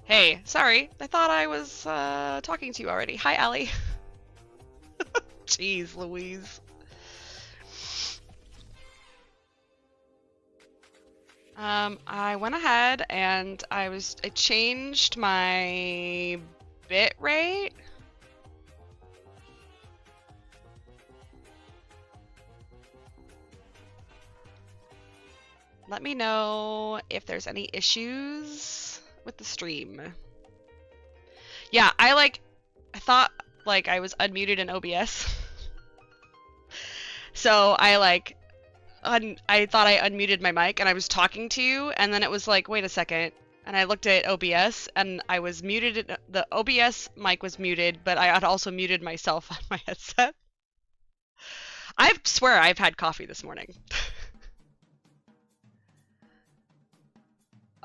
Hey, sorry. I thought I was talking to you already. Hi, Allie. Jeez, Louise. I went ahead and I changed my bit rate. Let me know if there's any issues with the stream. Yeah, I thought like I was unmuted in OBS. So I thought I unmuted my mic and I was talking to you, and then it was like, wait a second. And I looked at OBS and I was muted. The OBS mic was muted, but I had also muted myself on my headset. I swear I've had coffee this morning.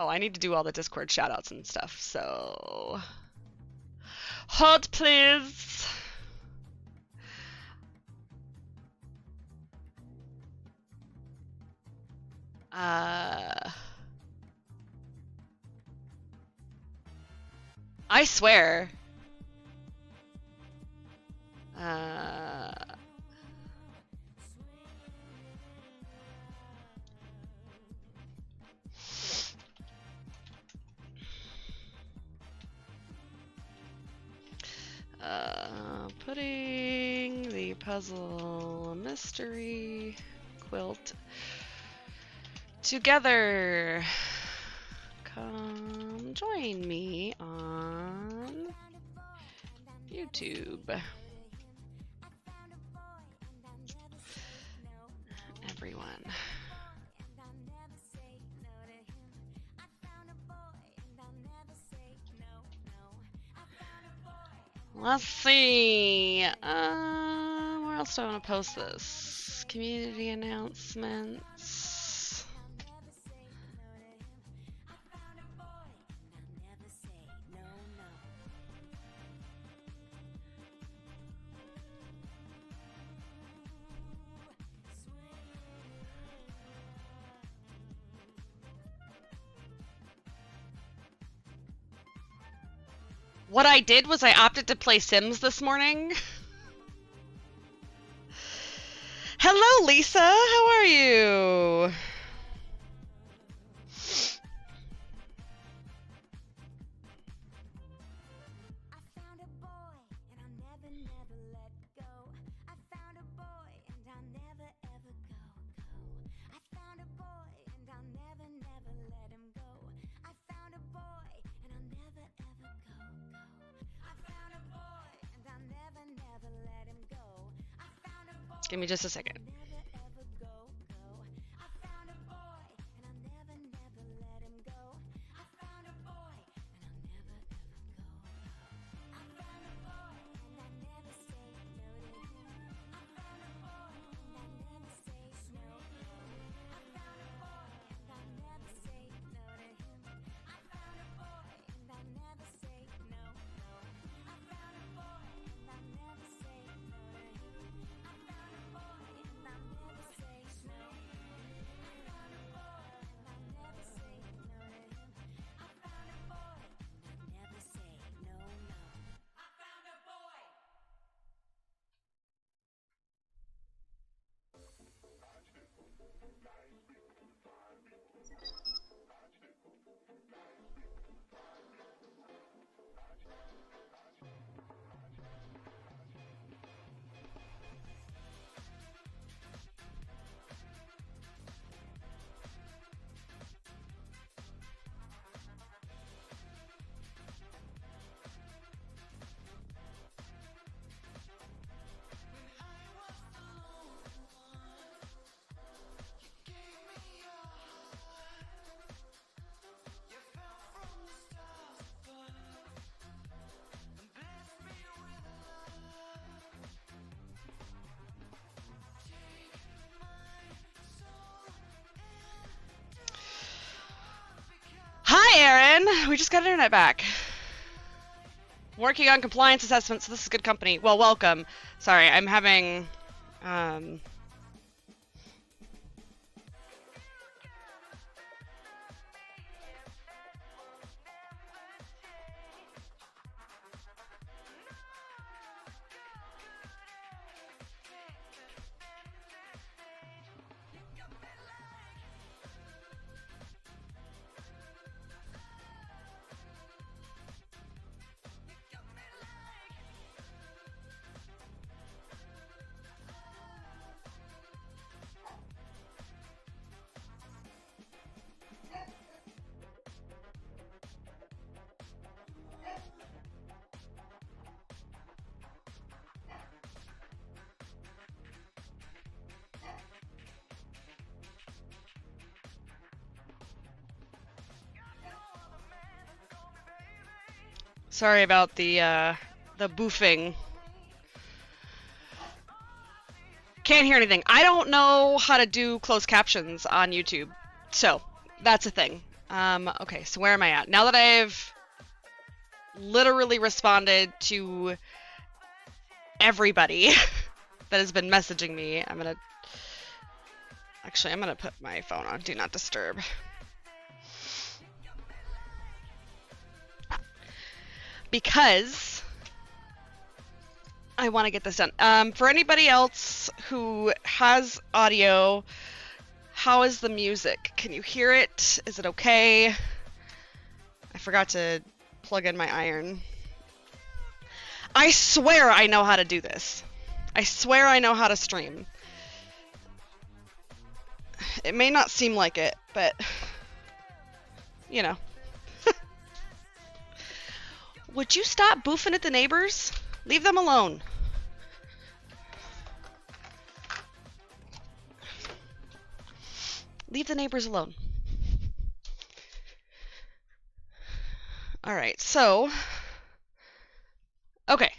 Oh, I need to do all the Discord shoutouts and stuff, so. Hold, please. I swear. Putting the puzzle mystery quilt together. Come join me on YouTube. Everyone. Let's see. Where else do I want to post this? Community announcements. What I did was I opted to play Sims this morning. Hello, Lisa. How are you? Give me just a second. Hi, Aaron. We just got internet back. Working on compliance assessments, so this is good company. Well, welcome. Sorry, I'm having... Sorry about the boofing. Can't hear anything. I don't know how to do closed captions on YouTube, so that's a thing. Okay, so where am I at? Now that I've literally responded to everybody that has been messaging me, I'm gonna put my phone on Do Not Disturb. Because I want to get this done. For anybody else who has audio, how is the music? Can you hear it? Is it okay? I forgot to plug in my iron. I swear I know how to do this. I swear I know how to stream. It may not seem like it, but you know. Would you stop boofing at the neighbors? Leave them alone. Leave the neighbors alone. All right, so, okay.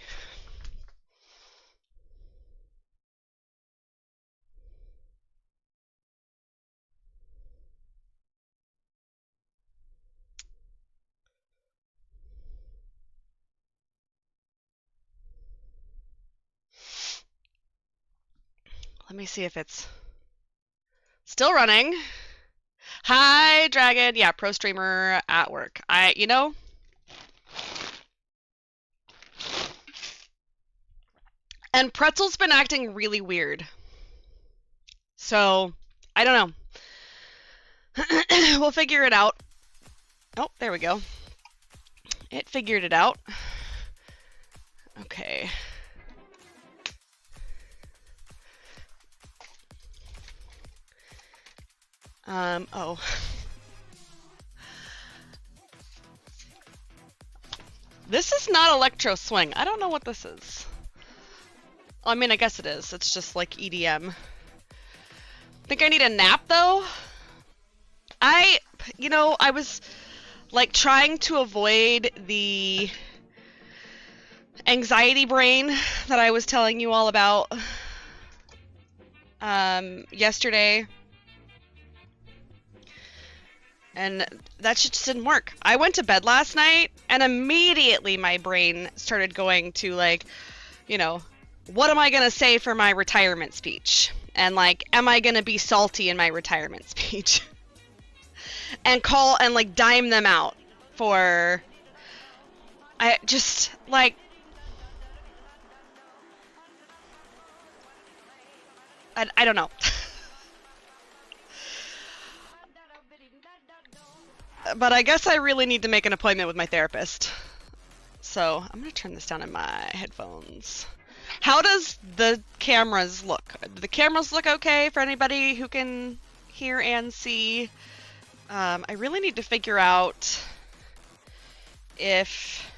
Let me see if it's still running. Hi, Dragon. Yeah, pro streamer at work. You know, and Pretzel's been acting really weird. So, I don't know. We'll figure it out. Oh, there we go. It figured it out. Okay. Oh. This is not electro swing. I don't know what this is. I mean, I guess it is. It's just like EDM. Think I need a nap though? You know, I was like trying to avoid the anxiety brain that I was telling you all about yesterday. And that shit just didn't work. I went to bed last night and immediately my brain started going to like, you know, what am I going to say for my retirement speech? And like, am I going to be salty in my retirement speech? And call and like dime them out for, I just like, I don't know. But I guess I really need to make an appointment with my therapist. So I'm going to turn this down in my headphones. How does the cameras look? Do the cameras look okay for anybody who can hear and see? I really need to figure out if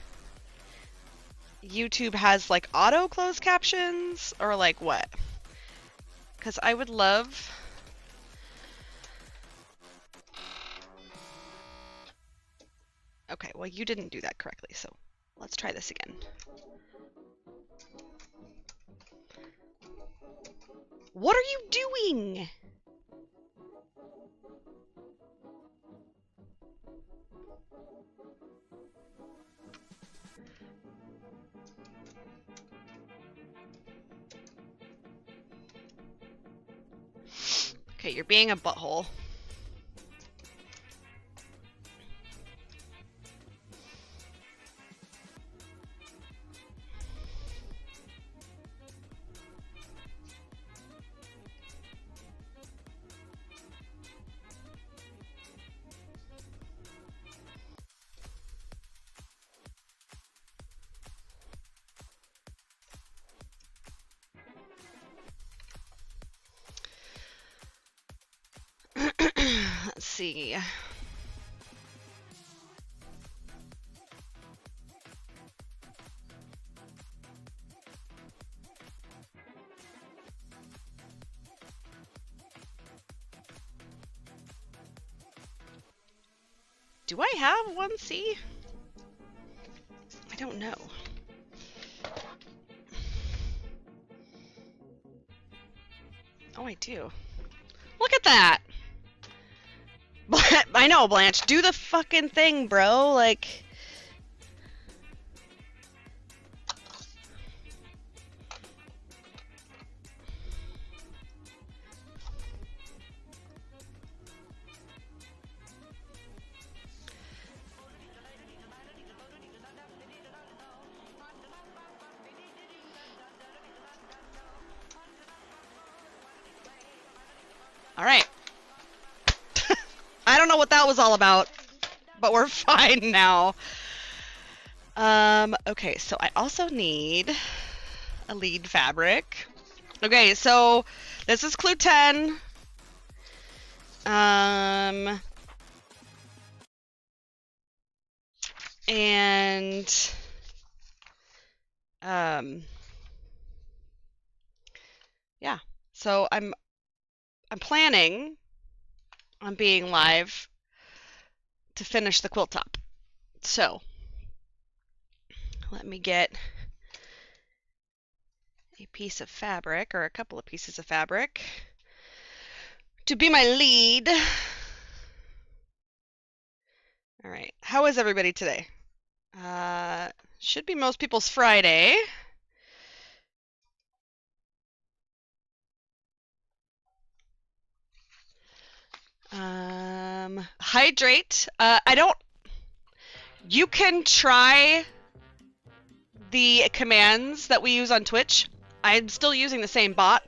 YouTube has like auto closed captions or like what. Because I would love... Okay, well you didn't do that correctly, so let's try this again. What are you doing? Okay, you're being a butthole. Let's see. Do I have 1C? I don't know. Oh, I do. Look at that! I know, Blanche. Do the fucking thing, bro. Like... Alright. I don't know what that was all about, but we're fine now. Okay, so I also need a lead fabric. Okay, so this is clue 10. Yeah. So I'm planning on being live to finish the quilt top. So let me get a piece of fabric, or a couple of pieces of fabric, to be my lead. All right, how is everybody today? Should be most people's Friday. Hydrate. You can try the commands that we use on Twitch. I'm still using the same bot.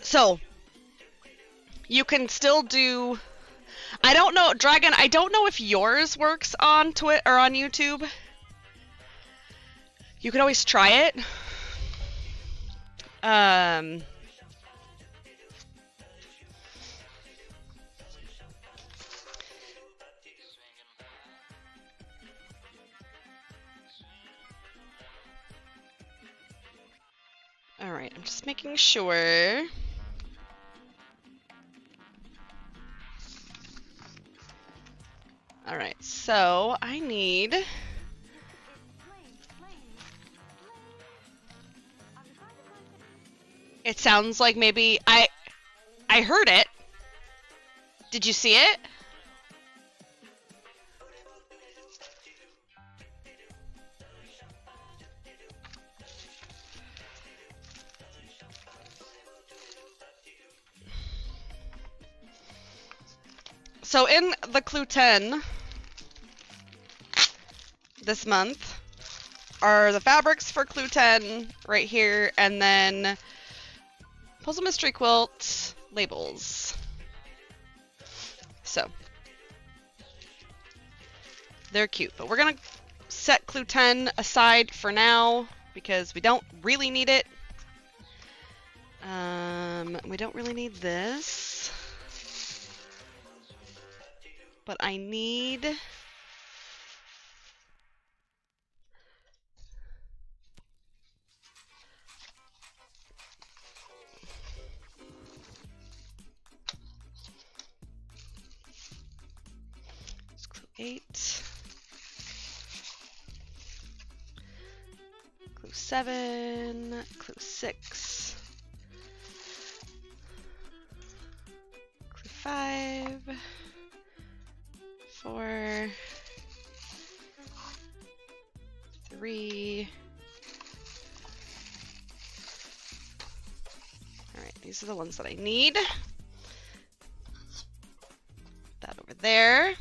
So, you can still do... I don't know, Dragon, I don't know if yours works on Twitch or on YouTube. You can always try it. All right, I'm just making sure. All right, so I need... It sounds like maybe I heard it. Did you see it? So in the Clue 10 this month are the fabrics for Clue 10 right here, and then Puzzle Mystery Quilt labels. So they're cute, but we're gonna set Clue 10 aside for now because we don't really need it. We don't really need this. But I need... It's clue 8. Clue 7. Clue 6. Clue 5. 4, 3. All right, these are the ones that I need. Put that over there.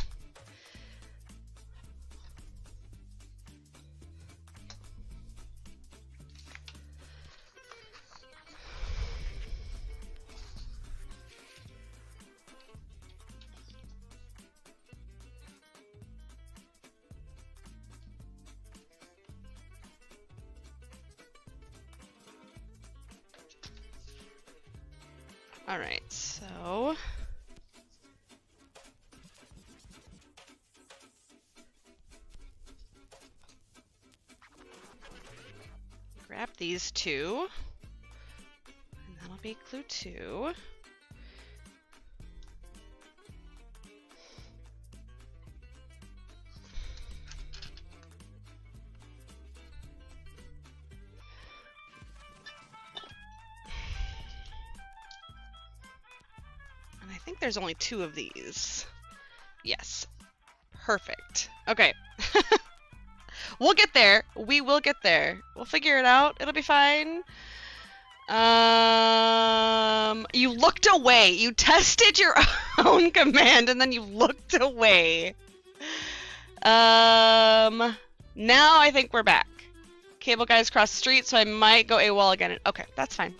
All right, so grab these two, and that'll be clue 2. think there's only 2 of these. Yes. Perfect. Okay. We'll get there. We will get there. We'll figure it out. It'll be fine. You looked away. You tested your own command and then you looked away. Now I think we're back. Cable guy's across the street, so I might go AWOL again. Okay, that's fine.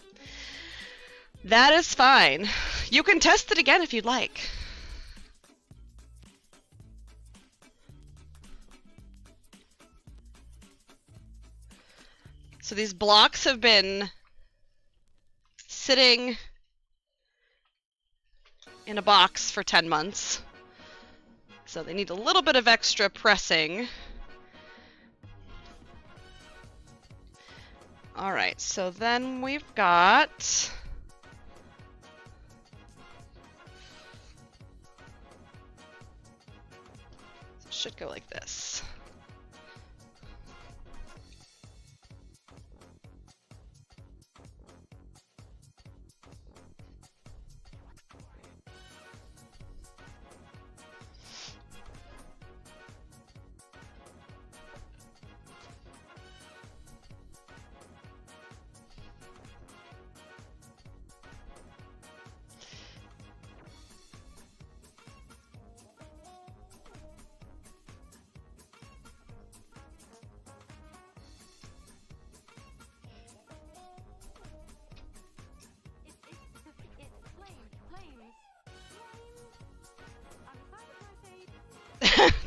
That is fine. You can test it again if you'd like. So these blocks have been sitting in a box for 10 months. So they need a little bit of extra pressing. All right, so then we've got... It should go like this.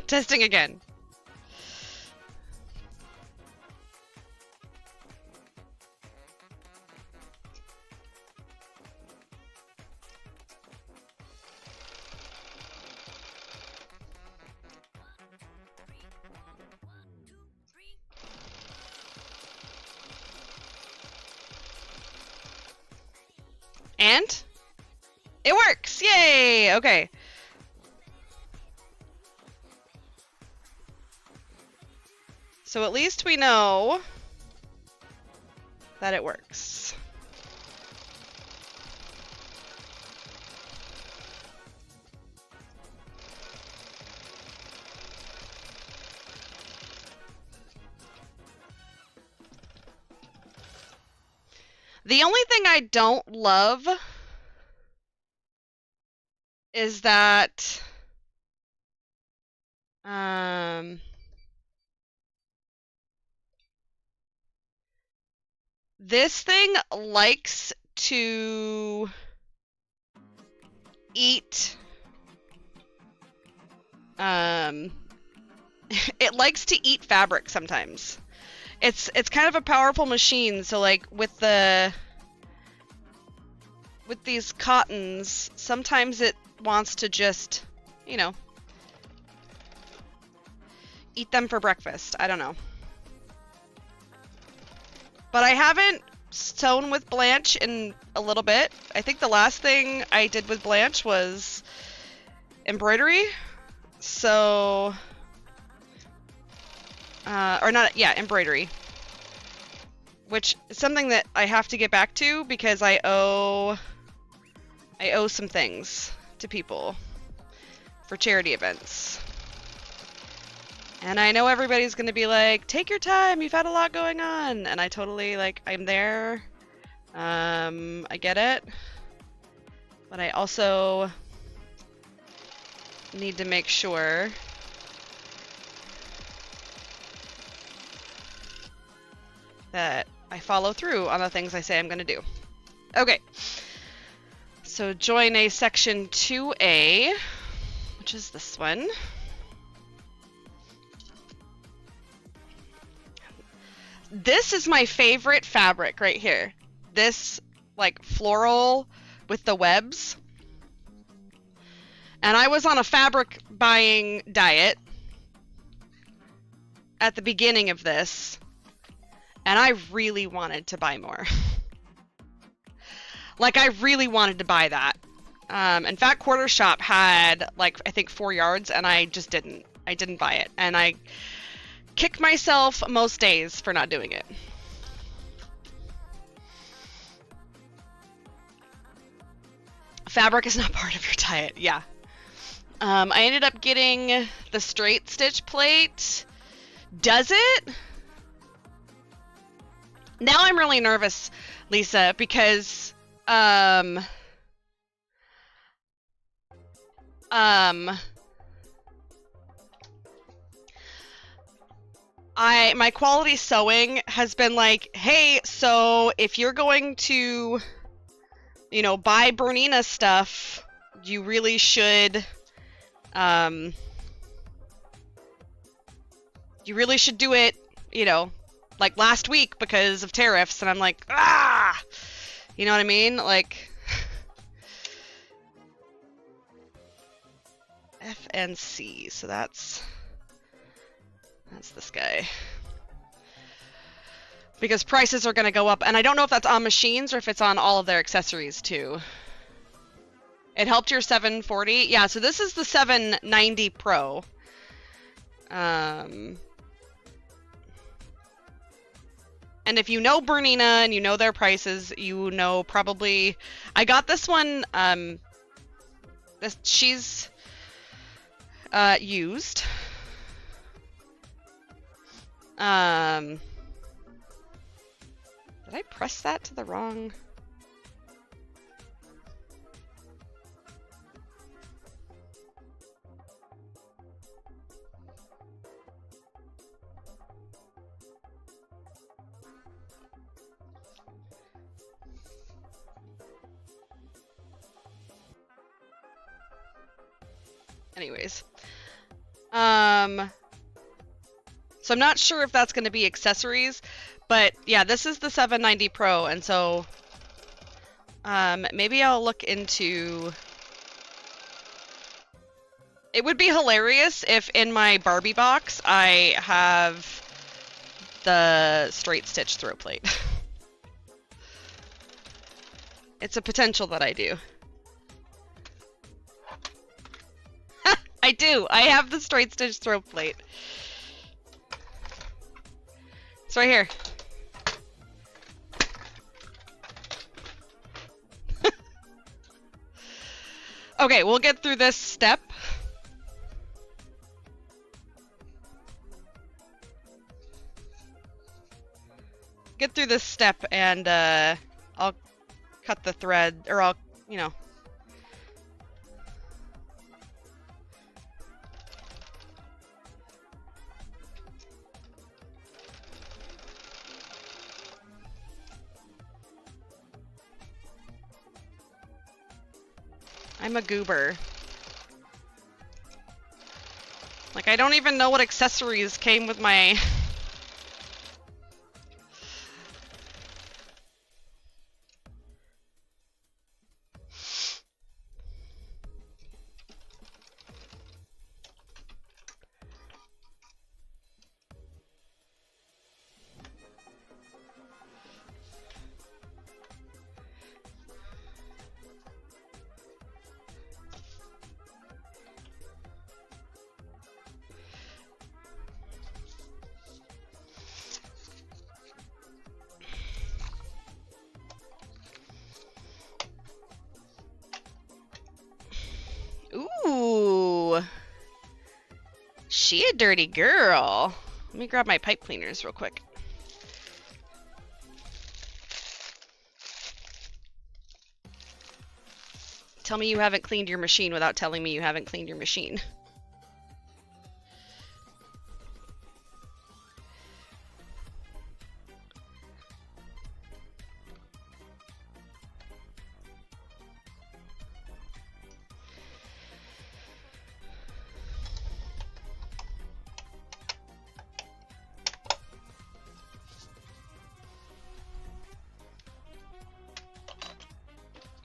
Testing again. And it works! Yay! Okay. So at least we know that it works. The only thing I don't love is that this thing likes to eat it likes to eat fabric sometimes. It's kind of a powerful machine, so like with these cottons, sometimes it wants to just, you know, eat them for breakfast. I don't know. But I haven't sewn with Blanche in a little bit. I think the last thing I did with Blanche was embroidery. So, or not, yeah, embroidery. Which is something that I have to get back to because I owe some things to people for charity events. And I know everybody's gonna be like, take your time, you've had a lot going on. And I totally, like, I'm there. I get it. But I also need to make sure that I follow through on the things I say I'm gonna do. Okay. So join a section 2A, which is this one. This is my favorite fabric right here. This, like, floral with the webs. And I was on a fabric buying diet at the beginning of this, and I really wanted to buy more. Like, I really wanted to buy that. In fact, Quarter Shop had, like, I think 4 yards, and I just didn't. I didn't buy it. And I kick myself most days for not doing it. Fabric is not part of your diet. Yeah. I ended up getting the straight stitch plate. Does it? Now I'm really nervous, Lisa, because my quality sewing has been like, hey, so if you're going to, you know, buy Bernina stuff, you really should, do it, you know, like last week because of tariffs. And I'm like, ah, you know what I mean? Like, FNC, so that's this guy. Because prices are going to go up, and I don't know if that's on machines or if it's on all of their accessories too. It helped your 740. Yeah, so this is the 790 Pro. And if you know Bernina and you know their prices, you know probably... I got this one, she's used. Did I press that to the wrong? Anyways. So I'm not sure if that's going to be accessories, but yeah, this is the 790 Pro, and so maybe I'll look into... It would be hilarious if in my Barbie box I have the straight stitch throw plate. It's a potential that I do. I do! I have the straight stitch throw plate. It's right here. Okay, we'll get through this step. Get through this step and I'll cut the thread, or I'll, you know. I'm a goober. Like, I don't even know what accessories came with my... Ooh. She a dirty girl. Let me grab my pipe cleaners real quick. Tell me you haven't cleaned your machine without telling me you haven't cleaned your machine.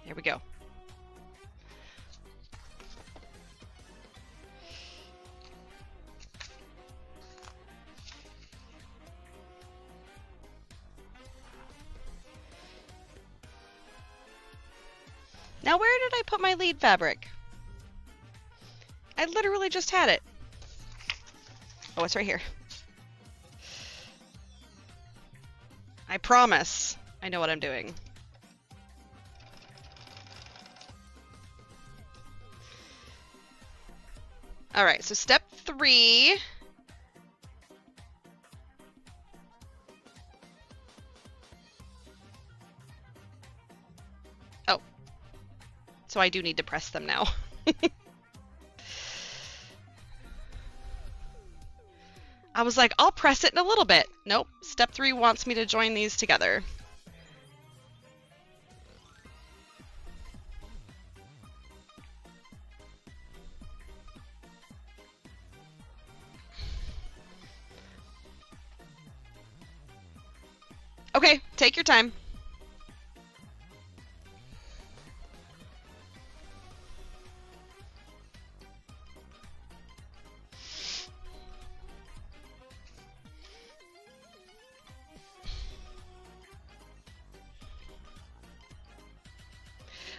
Here we go. Now where did I put my lead fabric? I literally just had it. Oh, it's right here. I promise I know what I'm doing. All right, so step 3. Oh, so I do need to press them now. I was like, I'll press it in a little bit. Nope, step 3 wants me to join these together. Okay, take your time.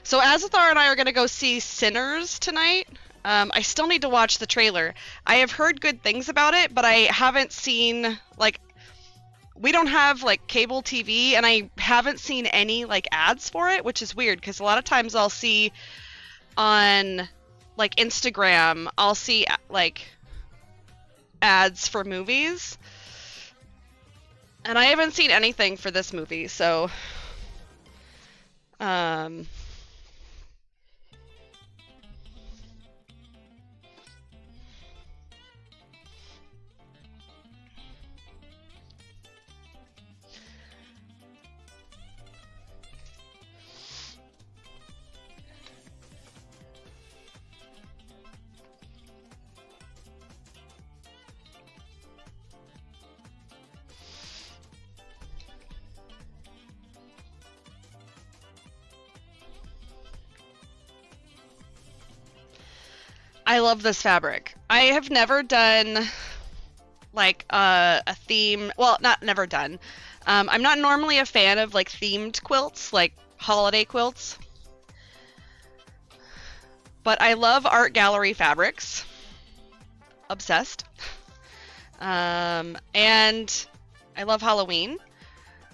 So Azithar and I are going to go see Sinners tonight. I still need to watch the trailer. I have heard good things about it, but I haven't seen, like, we don't have, like, cable TV, and I haven't seen any, like, ads for it, which is weird, because a lot of times I'll see on, like, Instagram, I'll see, like, ads for movies. And I haven't seen anything for this movie, so... I love this fabric. I have never done like a theme. Well, not never done. I'm not normally a fan of like themed quilts, like holiday quilts. But I love art gallery fabrics. Obsessed. And I love Halloween.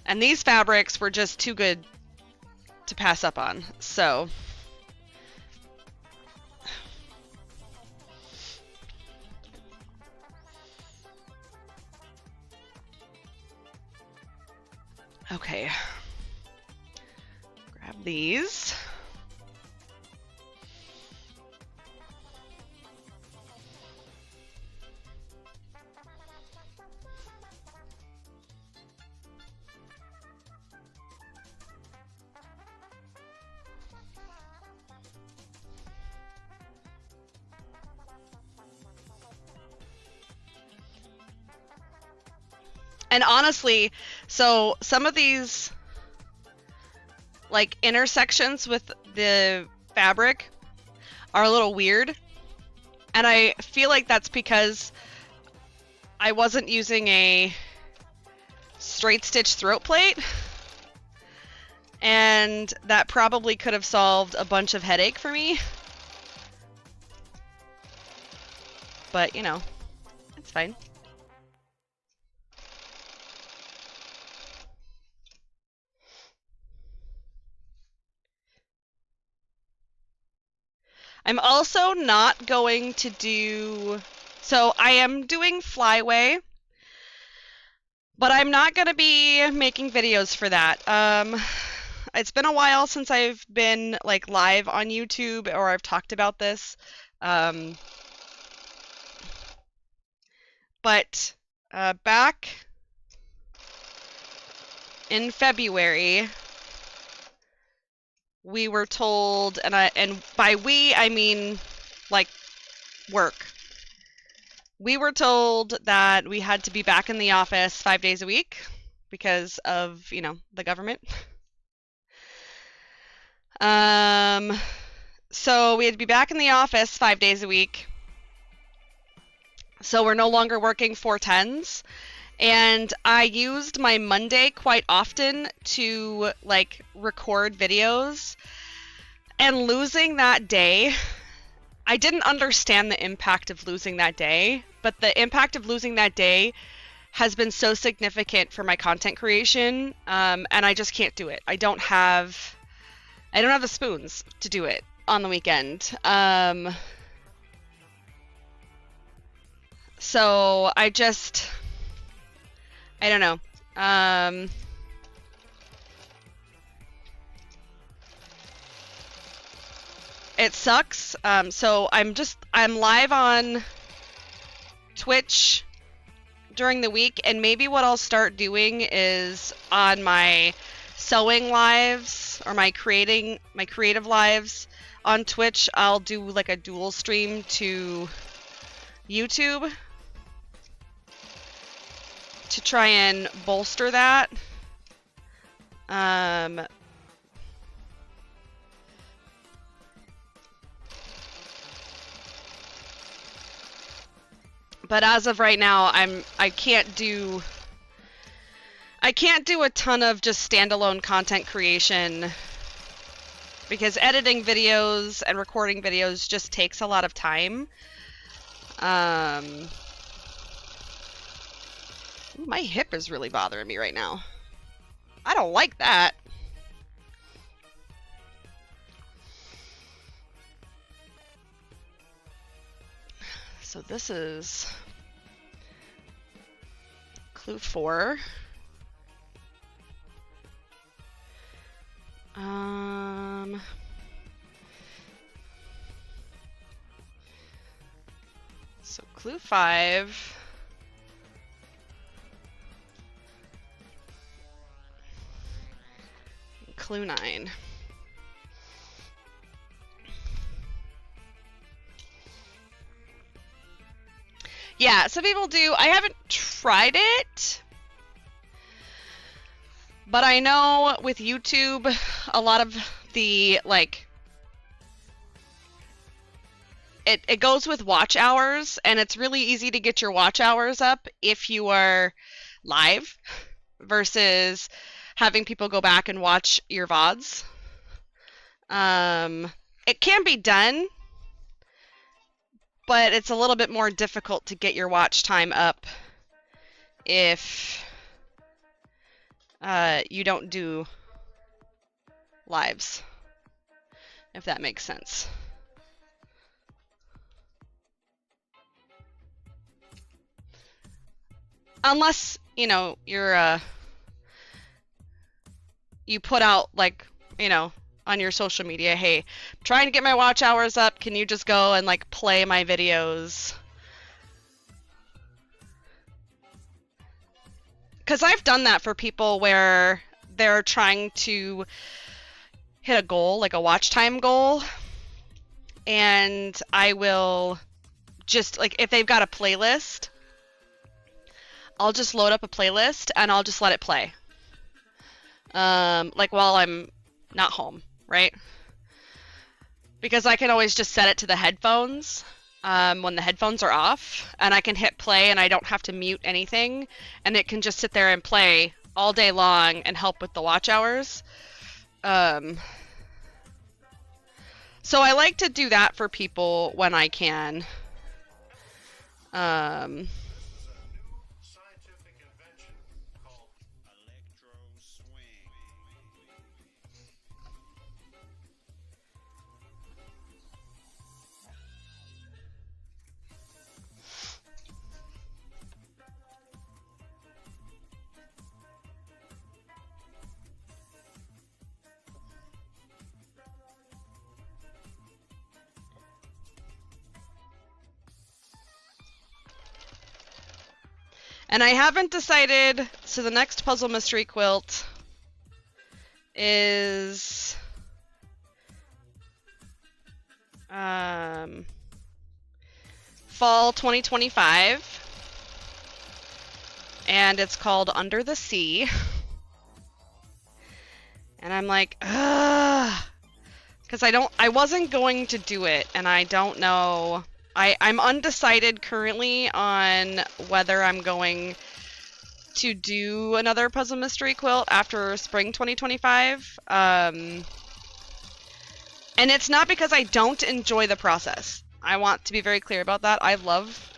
And these fabrics were just too good to pass up on. So... Okay, grab these. And honestly, so some of these like intersections with the fabric are a little weird. And I feel like that's because I wasn't using a straight stitch throat plate. And that probably could have solved a bunch of headache for me. But, you know, it's fine. I'm also not going to do... So I am doing flyway, but I'm not going to be making videos for that. It's been a while since I've been like live on YouTube or I've talked about this. But back in February... we were told, and by we, I mean, like, work. We were told that we had to be back in the office 5 days a week because of, you know, the government. So we had to be back in the office 5 days a week. So we're no longer working 4/10s. And I used my Monday quite often to, like, record videos. And losing that day, I didn't understand the impact of losing that day. But the impact of losing that day has been so significant for my content creation. And I just can't do it. I don't have the spoons to do it on the weekend. So I don't know. It sucks. So I'm live on Twitch during the week, and maybe what I'll start doing is on my sewing lives or my creative lives on Twitch, I'll do like a dual stream to YouTube to try and bolster that. But as of right now, I can't do a ton of just standalone content creation because editing videos and recording videos just takes a lot of time. Ooh, my hip is really bothering me right now. I don't like that. So this is clue 4. So clue 5. Clue 9. Yeah, some people do. I haven't tried it, but I know with YouTube, a lot of the, like, it goes with watch hours, and it's really easy to get your watch hours up if you are live versus having people go back and watch your VODs. It can be done, but it's a little bit more difficult to get your watch time up if you don't do lives, if that makes sense. Unless, you know, you're you put out, like, you know, on your social media, hey, I'm trying to get my watch hours up, can you just go and, like, play my videos? Because I've done that for people where they're trying to hit a goal, like a watch time goal, and I will just, like, if they've got a playlist, I'll just load up a playlist and I'll just let it play. Like while I'm not home, right? Because I can always just set it to the headphones when the headphones are off, and I can hit play and I don't have to mute anything, and it can just sit there and play all day long and help with the watch hours. So I like to do that for people when I can. And I haven't decided, so the next puzzle mystery quilt is fall 2025, and it's called Under the Sea. And I'm like, ugh, because I wasn't going to do it, and I don't know. I'm undecided currently on whether I'm going to do another puzzle mystery quilt after spring 2025. And it's not because I don't enjoy the process. I want to be very clear about that.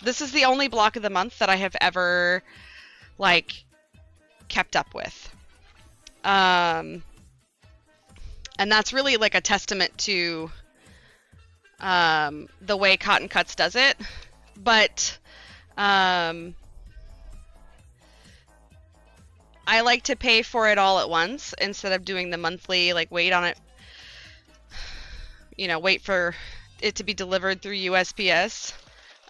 This is the only block of the month that I have ever, like, kept up with. And that's really like a testament to the way Cotton Cuts does it. But I like to pay for it all at once instead of doing the monthly, like wait on it, wait for it to be delivered through USPS.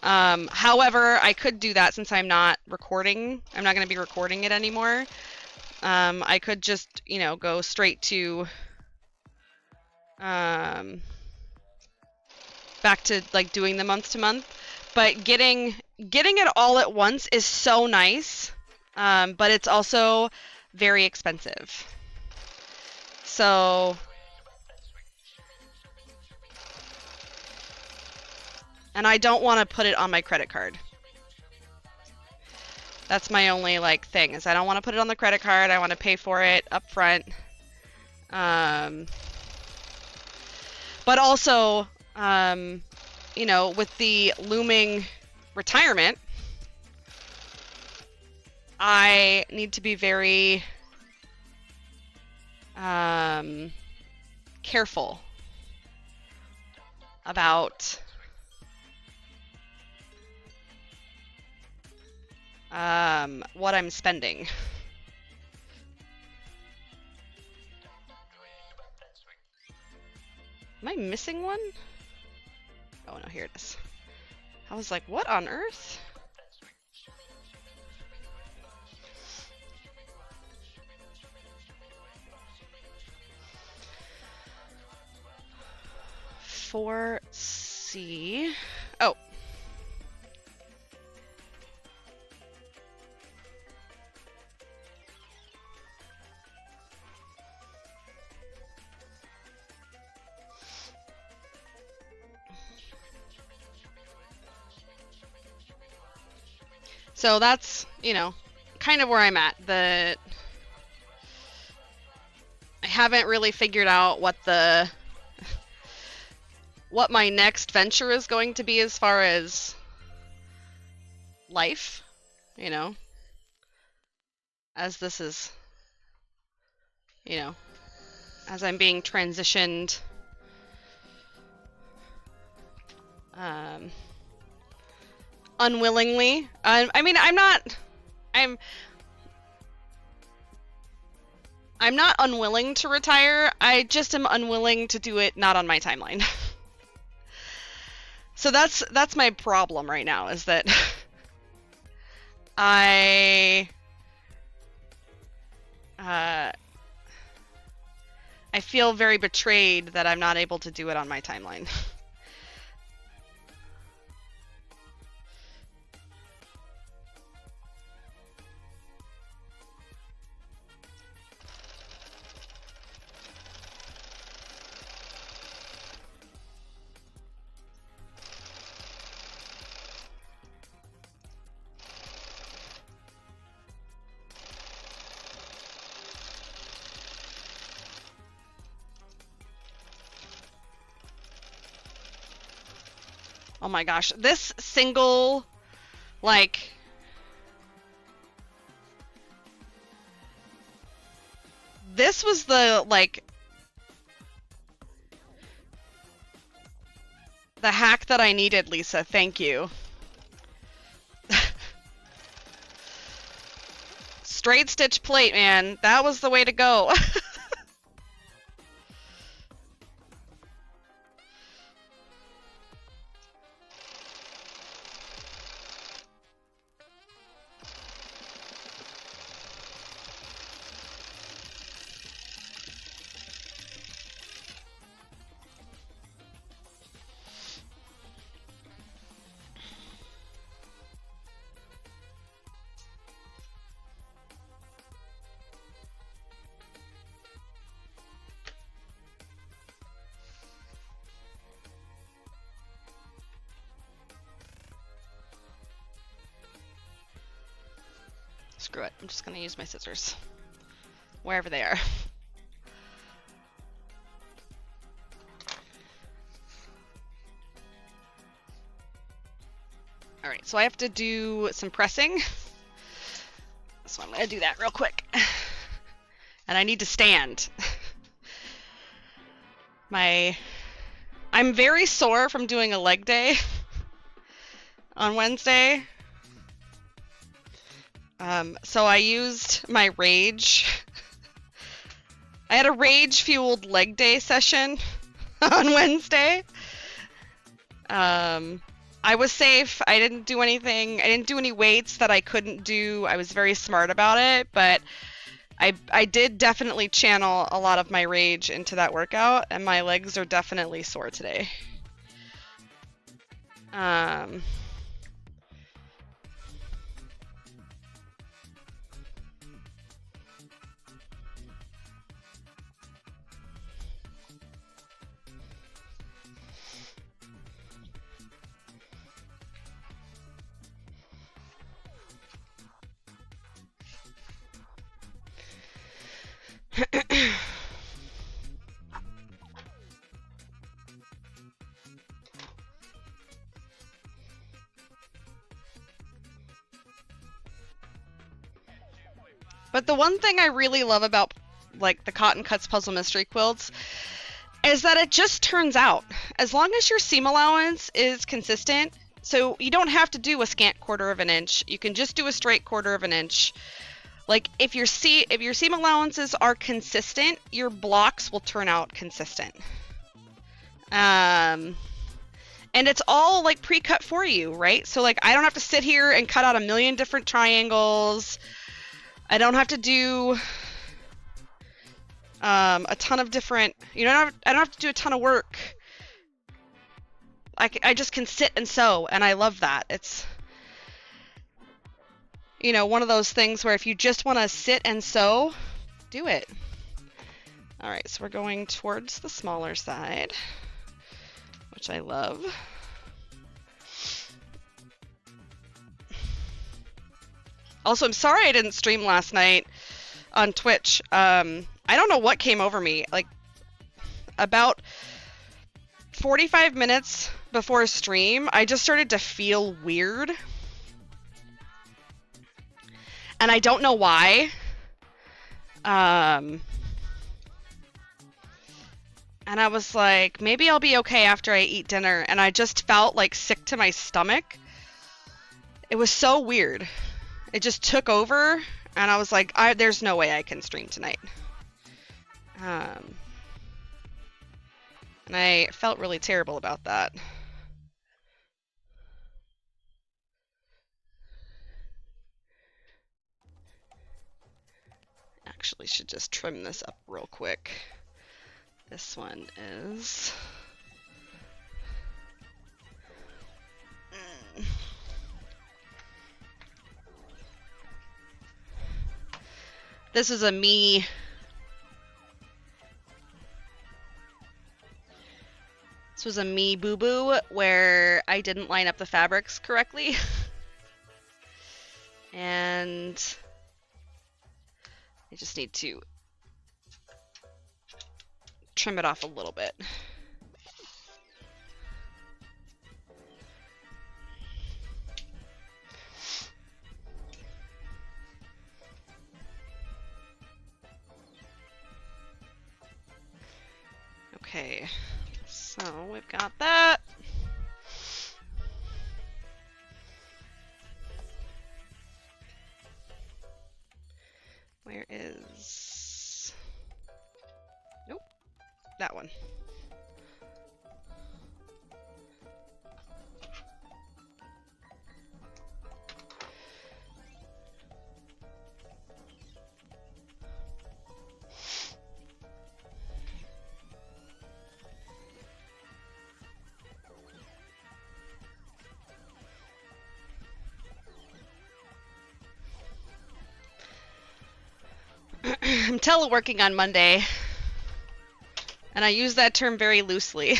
However, I could do that since I'm not recording. I'm not going to be recording it anymore. I could just, go straight to back to like doing the month to month. But getting it all at once is so nice, but it's also very expensive. So, and I don't want to put it on my credit card. That's my only like thing, is I don't want to put it on the credit card. I want to pay for it up front. But also, with the looming retirement, I need to be very careful about what I'm spending. Am I missing one? Oh no, here it is. I was like, what on earth? For C. Oh. So that's, kind of where I'm at. I haven't really figured out what my next venture is going to be as far as life, as this is, as I'm being transitioned, unwillingly. I'm not unwilling to retire. I just am unwilling to do it not on my timeline. So that's my problem right now, is that I feel very betrayed that I'm not able to do it on my timeline. Oh my gosh, this single, like, this was the, like, the hack that I needed, Lisa. Thank you. Straight stitch plate, man. That was the way to go. Screw it. I'm just going to use my scissors. Wherever they are. Alright, so I have to do some pressing. So I'm going to do that real quick. And I need to stand. I'm very sore from doing a leg day on Wednesday. So I used my rage. I had a rage-fueled leg day session on Wednesday. I was safe. I didn't do anything. I didn't do any weights that I couldn't do. I was very smart about it, but I did definitely channel a lot of my rage into that workout, and my legs are definitely sore today. But the one thing I really love about like the Cotton Cuts Puzzle Mystery Quilts is that it just turns out. As long as your seam allowance is consistent, so you don't have to do a scant 1/4 of an inch. You can just do a straight 1/4 of an inch. Like if your seam allowances are consistent, your blocks will turn out consistent. And it's all like pre-cut for you, right? So like I don't have to sit here and cut out a million different triangles. I don't have to do a ton of different, I don't have to do a ton of work. I just can sit and sew, and I love that. It's, one of those things where if you just want to sit and sew, do it. All right, so we're going towards the smaller side, which I love. Also, I'm sorry I didn't stream last night on Twitch. I don't know what came over me. Like, about 45 minutes before stream, I just started to feel weird. And I don't know why. And I was like, maybe I'll be okay after I eat dinner. And I just felt like sick to my stomach. It was so weird. It just took over, and I was like, there's no way I can stream tonight. And I felt really terrible about that. Actually, should just trim this up real quick. This one is... This is a me. This was a me boo-boo where I didn't line up the fabrics correctly. And I just need to trim it off a little bit. Okay, so we've got that. Where is... Nope, that one. I'm teleworking on Monday, and I use that term very loosely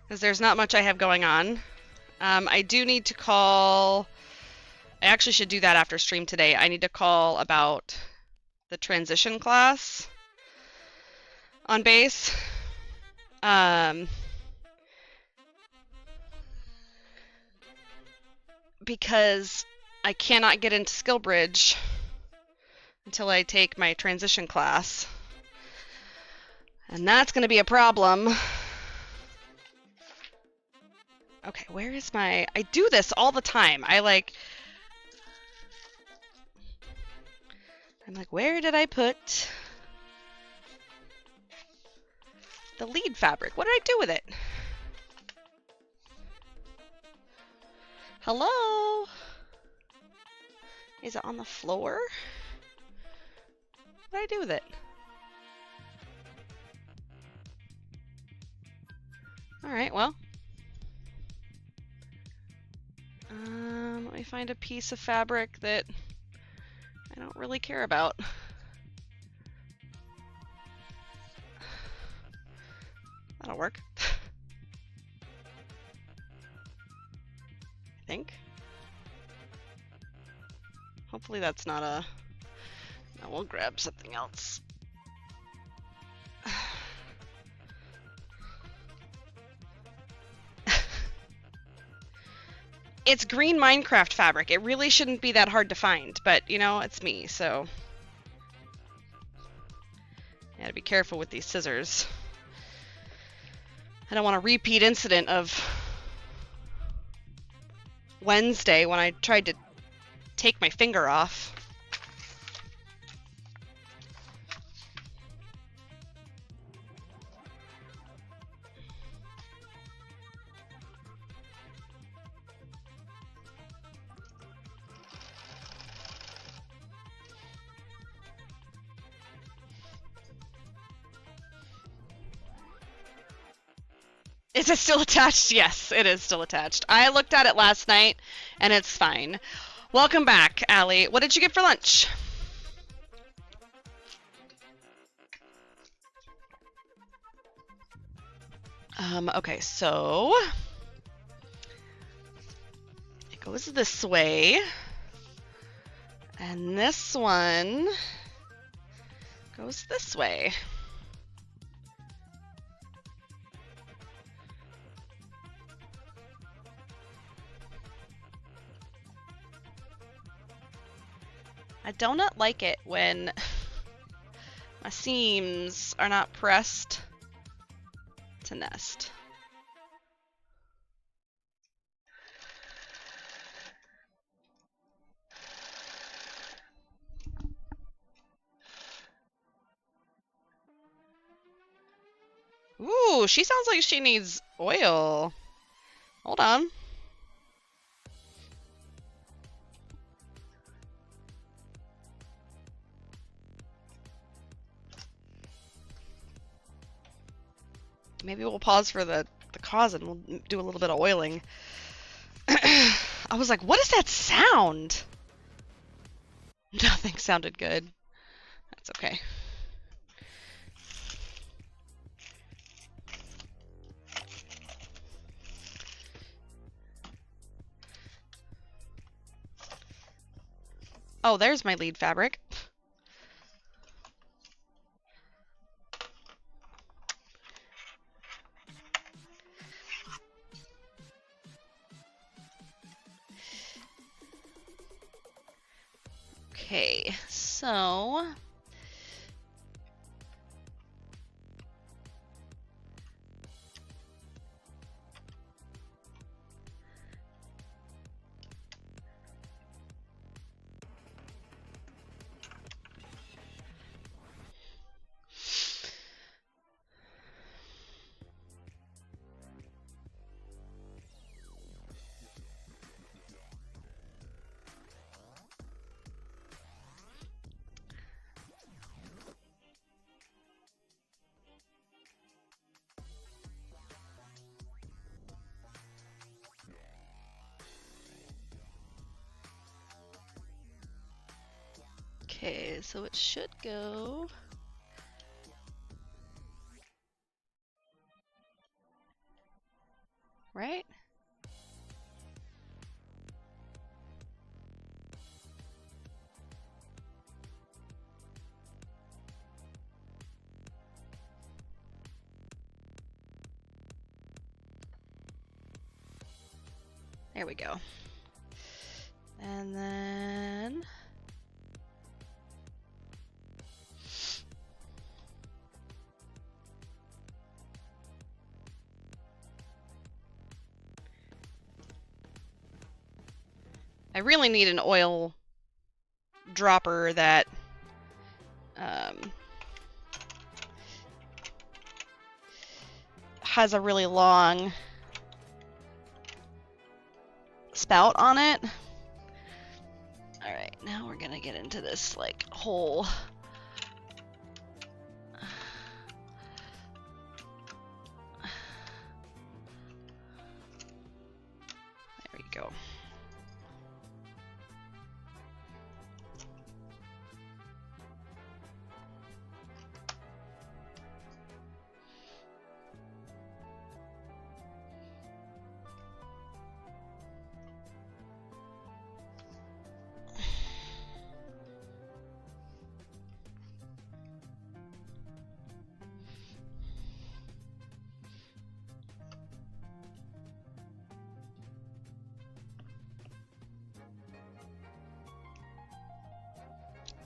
because there's not much I have going on. I do need to call. I actually should do that after stream today. I need to call about the transition class on base. Because I cannot get into SkillBridge until I take my transition class. And that's going to be a problem. Okay, where is my... I do this all the time. I I'm like, where did I put the lead fabric? What did I do with it? Hello? Is it on the floor? What did I do with it? Alright, well. Let me find a piece of fabric that I don't really care about. That'll work. I think. Hopefully that's not a... No, we'll grab something else. It's green Minecraft fabric. It really shouldn't be that hard to find, but, you know, it's me, so... I gotta be careful with these scissors. I don't want a repeat incident of Wednesday when I tried to take my finger off. Is it still attached? Yes, it is still attached. I looked at it last night, and it's fine. Welcome back, Allie. What did you get for lunch? Okay, so... it goes this way. And this one goes this way. I do not like it when my seams are not pressed to nest. Ooh, she sounds like she needs oil. Hold on. Maybe we'll pause for the cause and we'll do a little bit of oiling. I was like, what is that sound? Nothing sounded good. That's okay. Oh, there's my lead fabric. Okay, so okay, so it should go right? There we go. And then I really need an oil dropper that has a really long spout on it. Alright, now we're gonna get into this, like, whole... There we go.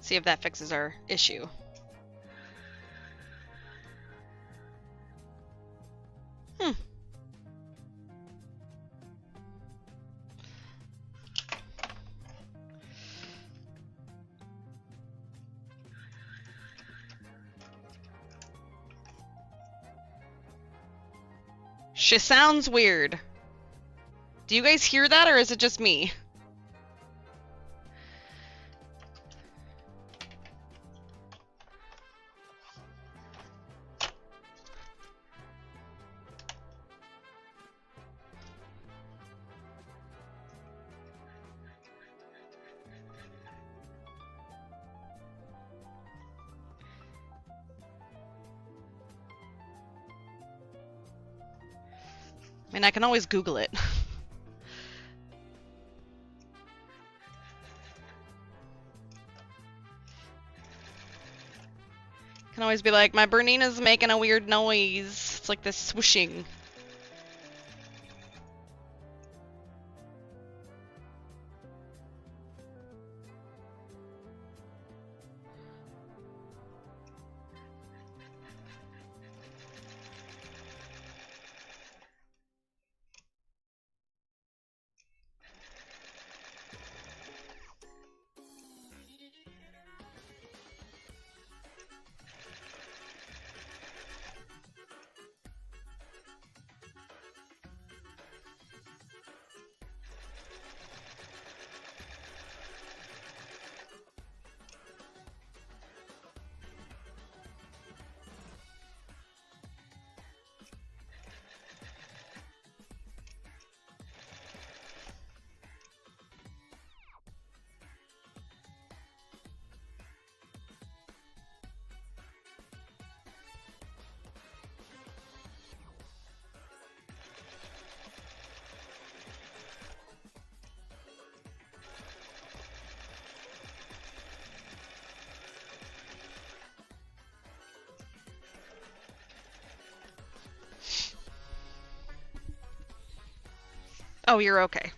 See if that fixes our issue. She sounds weird. Do you guys hear that, or is it just me? I mean, I can always Google it. Can always be like, my Bernina's making a weird noise. It's like this swooshing. Oh, you're okay.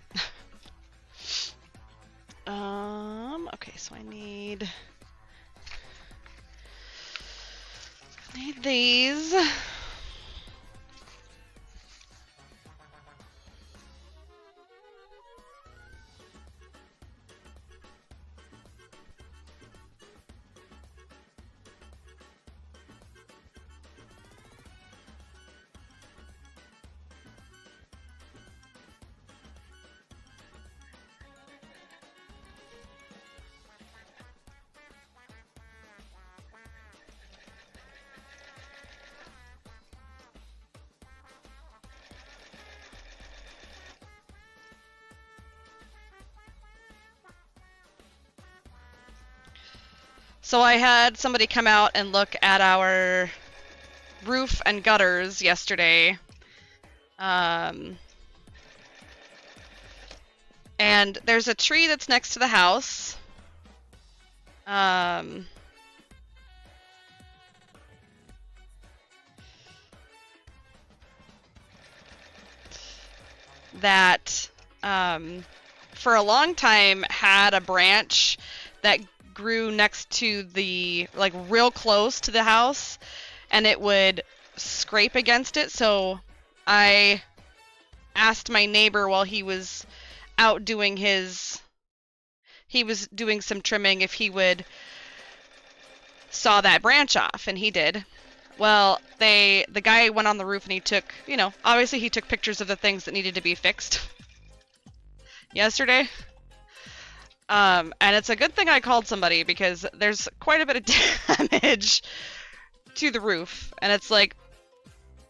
Okay, so I need these. So I had somebody come out and look at our roof and gutters yesterday. And there's a tree that's next to the house. That for a long time had a branch that grew next to the, like, real close to the house, and it would scrape against it. So I asked my neighbor while he was out doing he was doing some trimming, if he would saw that branch off, and he did. Well, the guy went on the roof and he took, you know, obviously he took pictures of the things that needed to be fixed yesterday. And it's a good thing I called somebody because there's quite a bit of damage to the roof. And it's like,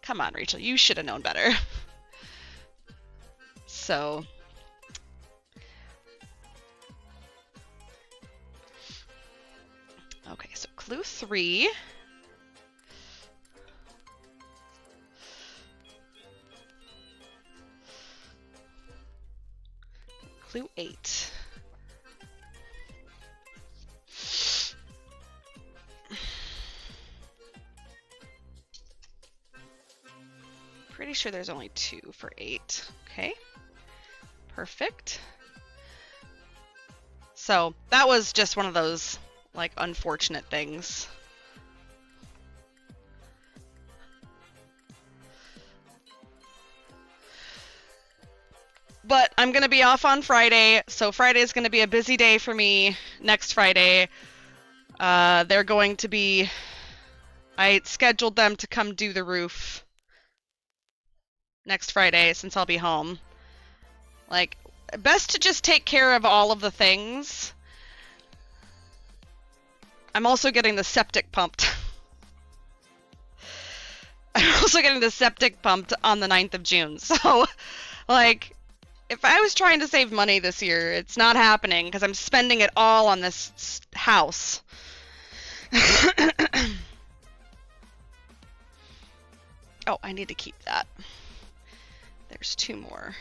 come on, Rachel, you should have known better. So... okay, so clue 3. Clue 8. Pretty sure there's only 2 for 8. Okay. Perfect. So that was just one of those, like, unfortunate things. But I'm going to be off on Friday, so Friday is going to be a busy day for me next Friday. They're going to be... I scheduled them to come do the roof next Friday since I'll be home. Like, best to just take care of all of the things. I'm also getting the septic pumped. I'm also getting the septic pumped on the 9th of June. So, like, if I was trying to save money this year, it's not happening because I'm spending it all on this house. Oh, I need to keep that. There's 2 more.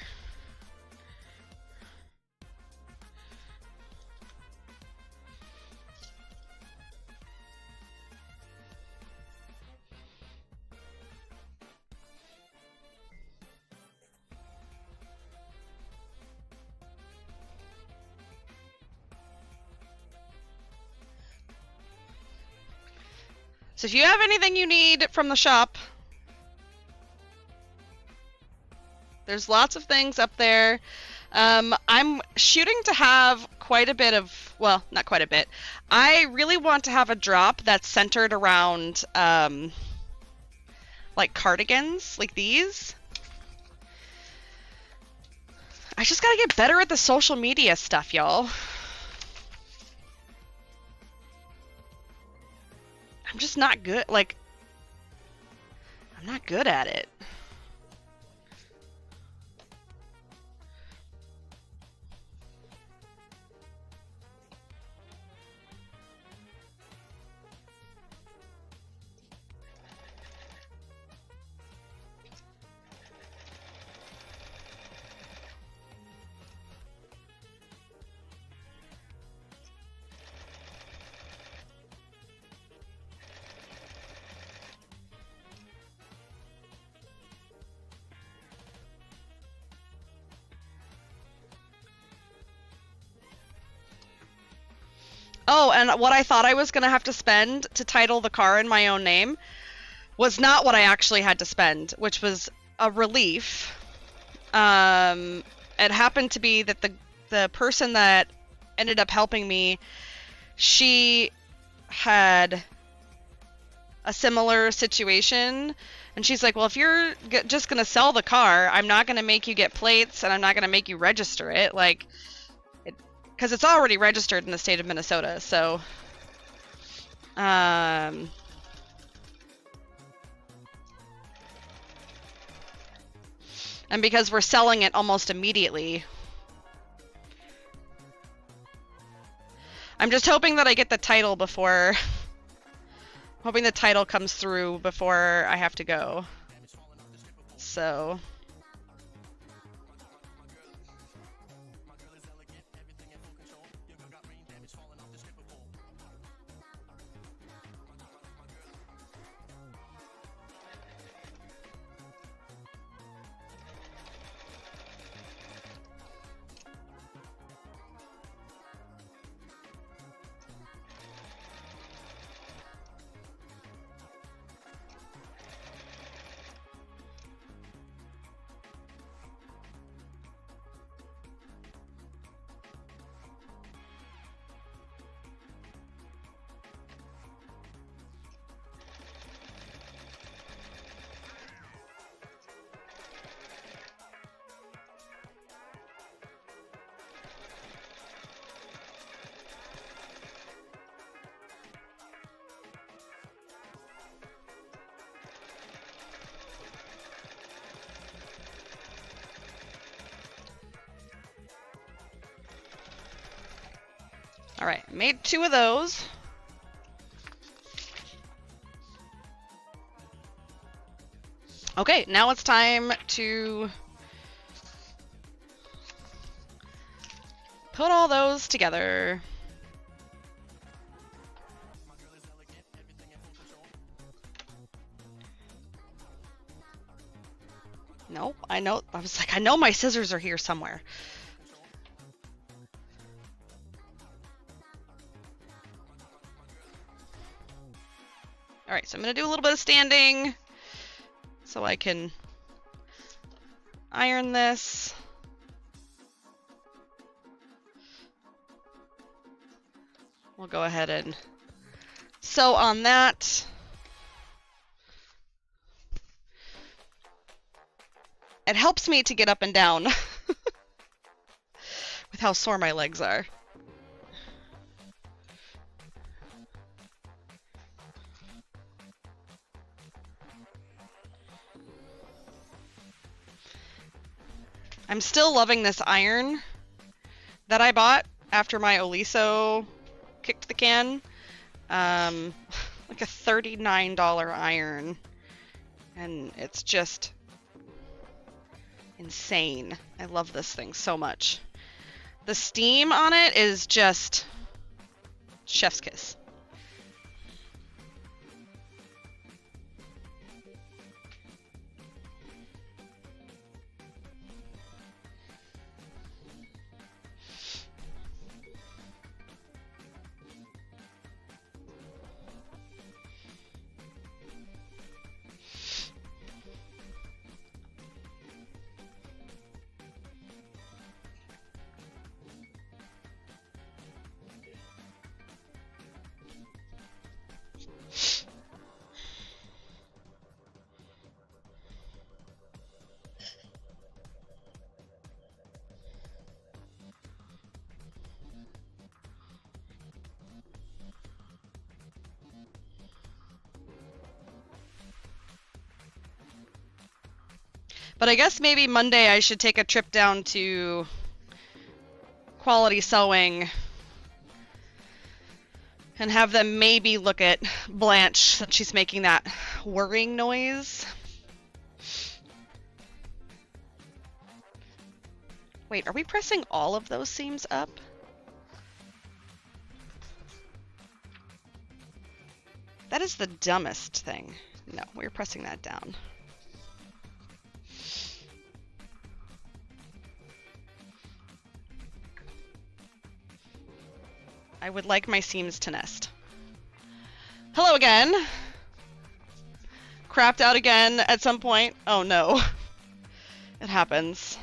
So if you have anything you need from the shop, there's lots of things up there. I'm shooting to have quite a bit of, well, not quite a bit. I really want to have a drop that's centered around, like cardigans, like these. I just gotta get better at the social media stuff, y'all. I'm just not good, like, I'm not good at it. Oh, and what I thought I was going to have to spend to title the car in my own name was not what I actually had to spend, which was a relief. It happened to be that the person that ended up helping me, she had a similar situation, and she's like, well, if you're just going to sell the car, I'm not going to make you get plates, and I'm not going to make you register it, like... because it's already registered in the state of Minnesota, so... and because we're selling it almost immediately... I'm just hoping that I get the title before... hoping the title comes through before I have to go. So... All right, made 2 of those. Okay, now it's time to put all those together. Nope, I know. I was like, I know my scissors are here somewhere. All right, so I'm gonna do a little bit of standing so I can iron this. We'll go ahead and sew on that. It helps me to get up and down with how sore my legs are. I'm still loving this iron that I bought after my Oliso kicked the can. Like a $39 iron. And it's just insane. I love this thing so much. The steam on it is just chef's kiss. But I guess maybe Monday I should take a trip down to Quality Sewing and have them maybe look at Blanche since she's making that whirring noise. Wait, are we pressing all of those seams up? That is the dumbest thing. No, we're pressing that down. I would like my seams to nest. Hello again. Crapped out again at some point. Oh no. It happens.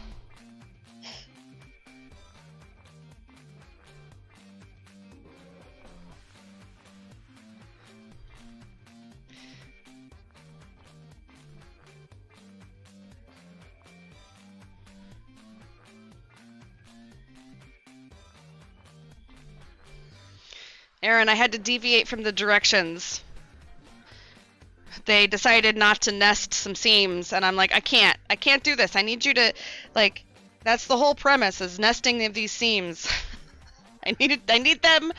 Aaron, I had to deviate from the directions. They decided not to nest some seams, and I'm like, I can't do this. I need you to, like, that's the whole premise, is nesting of these seams. I need them.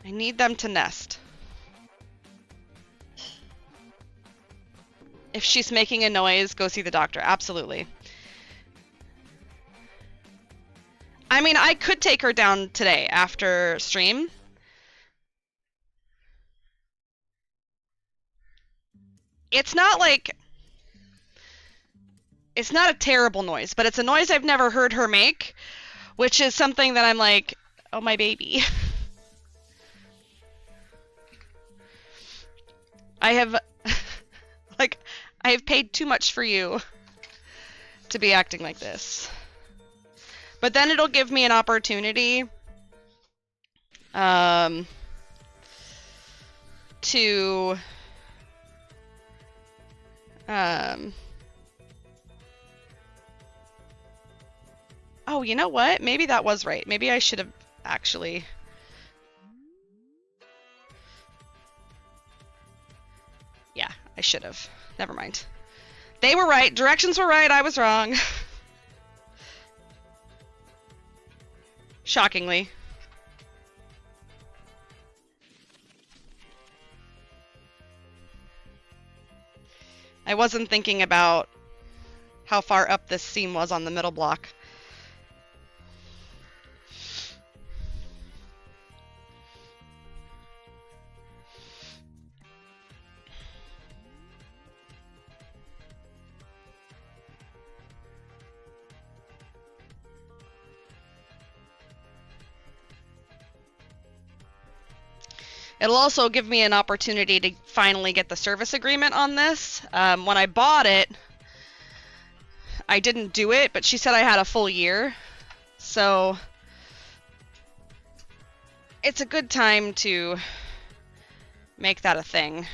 I need them to nest. If she's making a noise, go see the doctor. Absolutely. I mean, I could take her down today after stream. It's not like... It's not a terrible noise, but it's a noise I've never heard her make, which is something that I'm like, oh, my baby. I have... like, I have paid too much for you to be acting like this. But then it'll give me an opportunity to oh, you know what? Maybe that was right. Maybe I should have actually... Yeah, I should have. Never mind. They were right. Directions were right. I was wrong. Shockingly. I wasn't thinking about how far up this seam was on the middle block. It'll also give me an opportunity to finally get the service agreement on this. When I bought it, I didn't do it, but she said I had a full year. So it's a good time to make that a thing.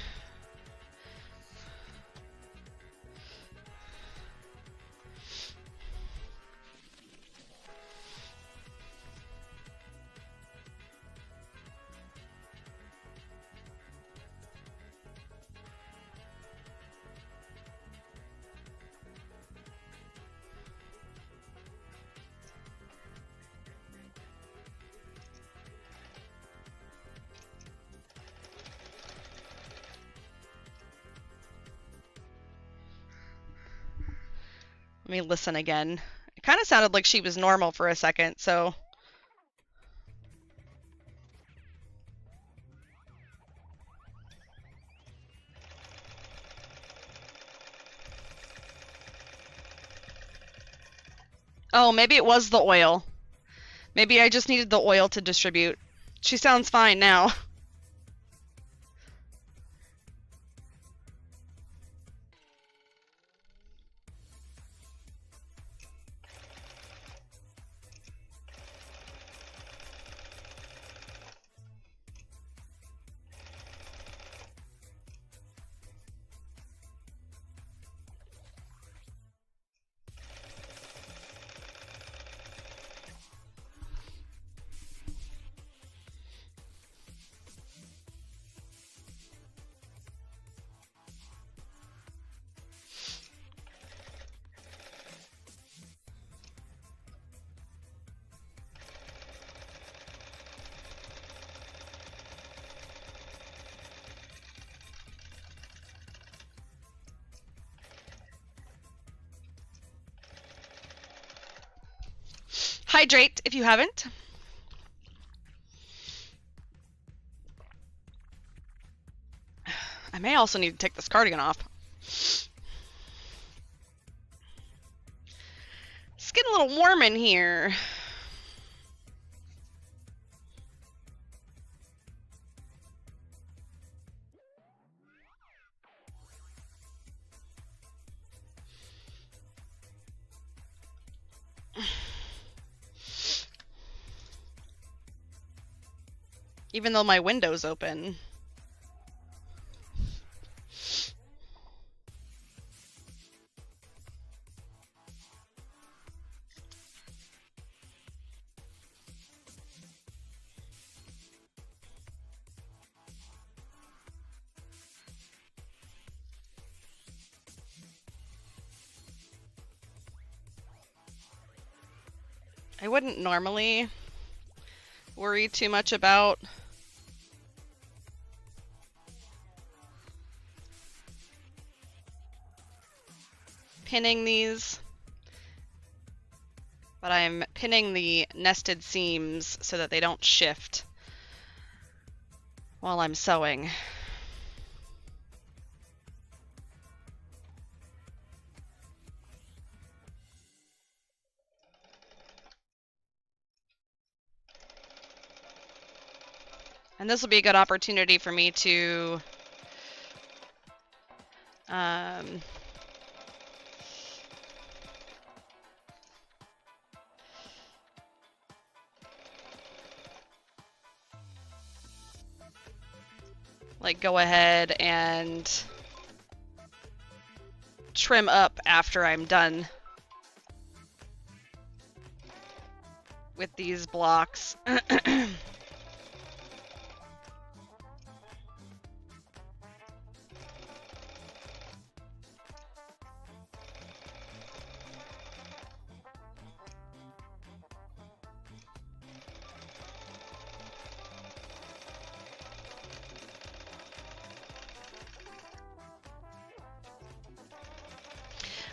Let me listen again. It kind of sounded like she was normal for a second, so... Oh, maybe it was the oil. Maybe I just needed the oil to distribute. She sounds fine now. Hydrate if you haven't. I may also need to take this cardigan off. It's getting a little warm in here. Even though my window's open. I wouldn't normally worry too much about pinning these, but I'm pinning the nested seams so that they don't shift while I'm sewing. And this will be a good opportunity for me to like go ahead and trim up after I'm done with these blocks.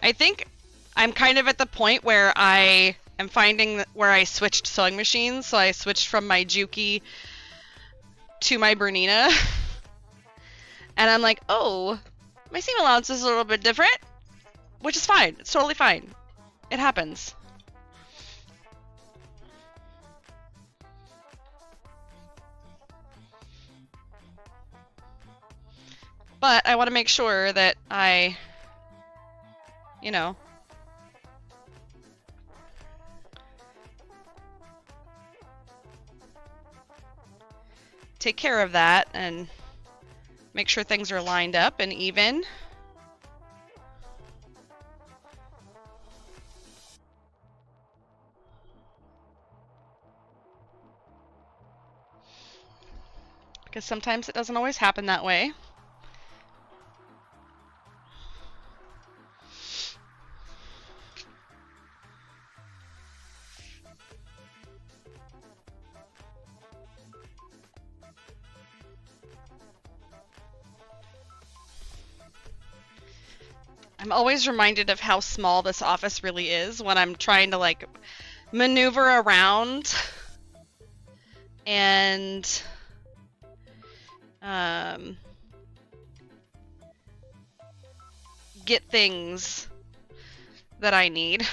I think I'm kind of at the point where I am finding where I switched sewing machines. So I switched from my Juki to my Bernina. And I'm like, oh, my seam allowance is a little bit different, which is fine. It's totally fine. It happens. But I want to make sure that I, you know, take care of that and make sure things are lined up and even. Because sometimes it doesn't always happen that way. I'm always reminded of how small this office really is when I'm trying to like maneuver around and get things that I need.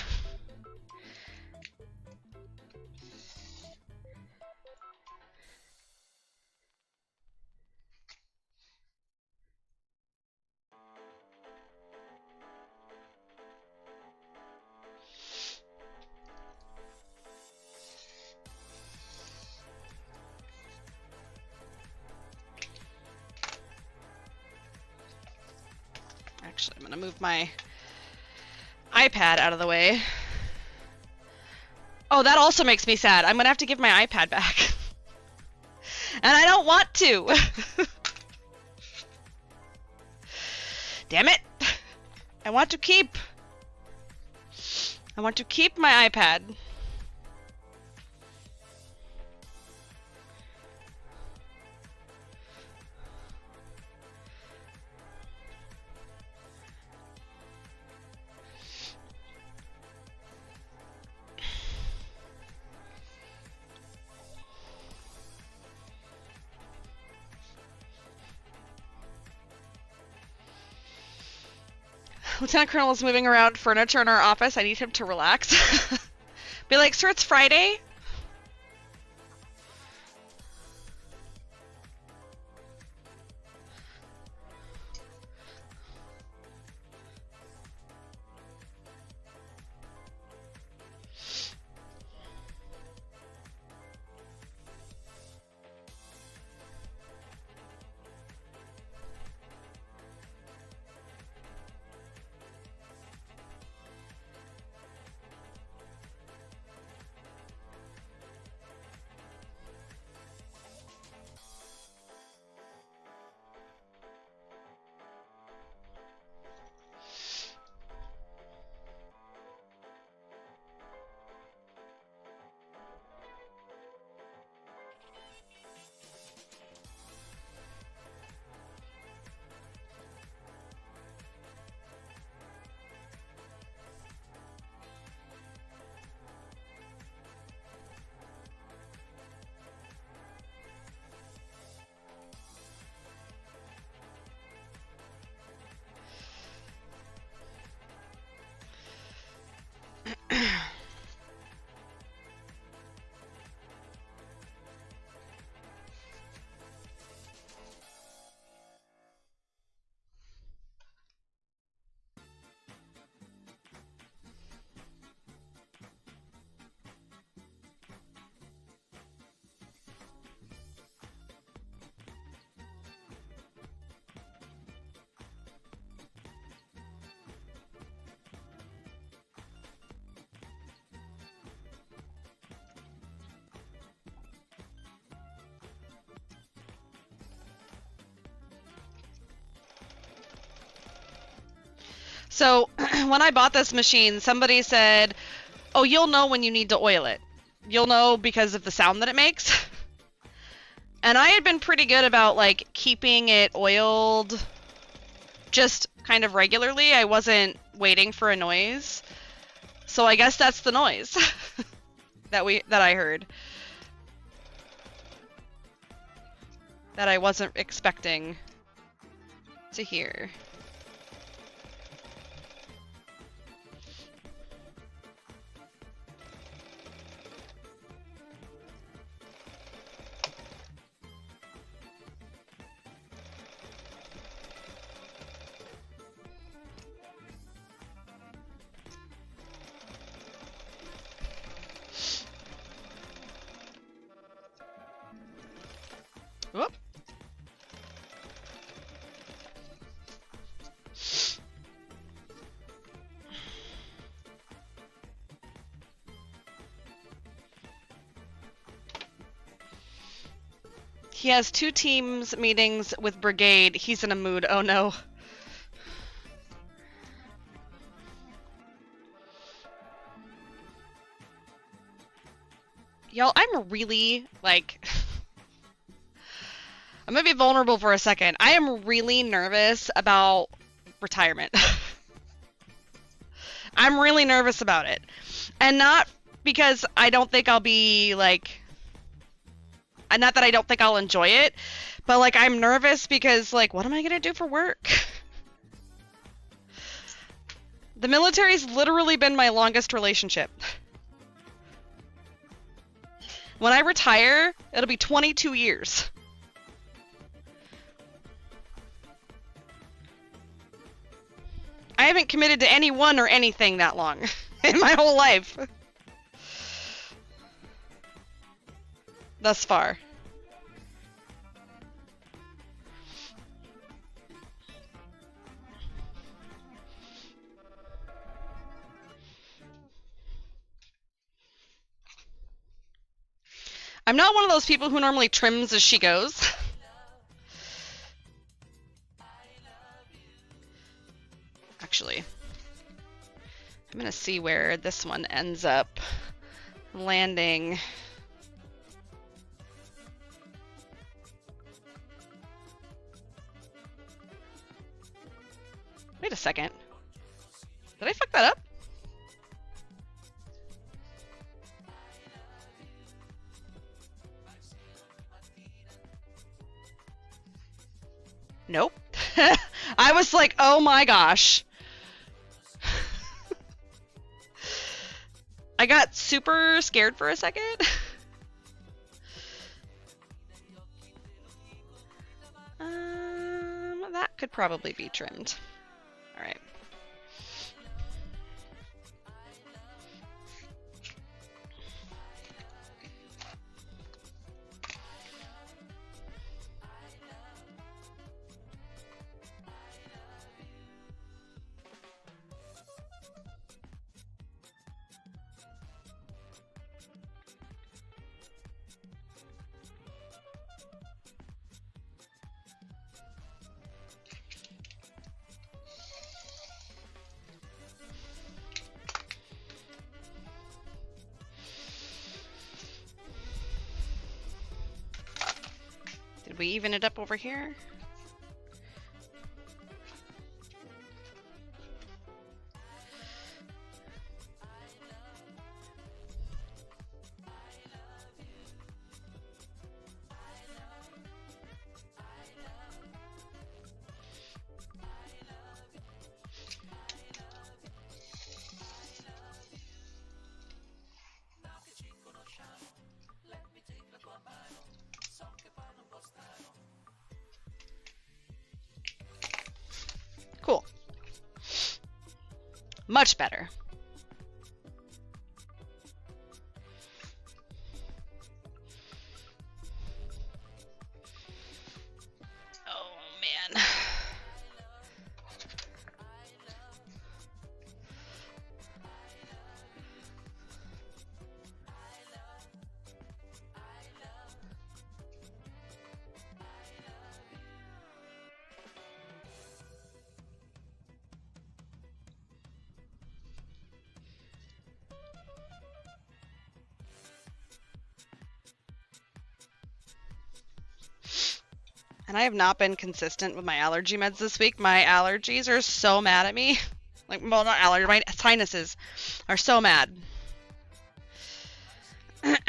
Actually, I'm gonna move my iPad out of the way. Oh, that also makes me sad. I'm gonna have to give my iPad back. And I don't want to. Damn it. I want to keep my iPad. Lieutenant Colonel is moving around furniture in our office. I need him to relax. Be like, sir, it's Friday. So when I bought this machine, somebody said, oh, you'll know when you need to oil it. You'll know because of the sound that it makes. And I had been pretty good about like keeping it oiled just kind of regularly. I wasn't waiting for a noise. So I guess that's the noise that I heard. That I wasn't expecting to hear. Whoop. He has 2 teams meetings with Brigade. He's in a mood. Oh no. Y'all, I'm really, like... I'm gonna be vulnerable for a second. I am really nervous about retirement. I'm really nervous about it. And not because I don't think I'll be, like... Not that I don't think I'll enjoy it, but, like, I'm nervous because, like, what am I gonna do for work? The military's literally been my longest relationship. When I retire, it'll be 22 years. I haven't committed to anyone or anything that long in my whole life. Thus far. I'm not one of those people who normally trims as she goes. Actually, I'm gonna see where this one ends up landing. Wait a second. Did I fuck that up? Nope. I was like, oh my gosh. I got super scared for a second. That could probably be trimmed. All right. Did we even it up over here? Cool. Much better. Oh, man. And I have not been consistent with my allergy meds this week. My allergies are so mad at me. Like, well, not allergies, my sinuses are so mad. Like,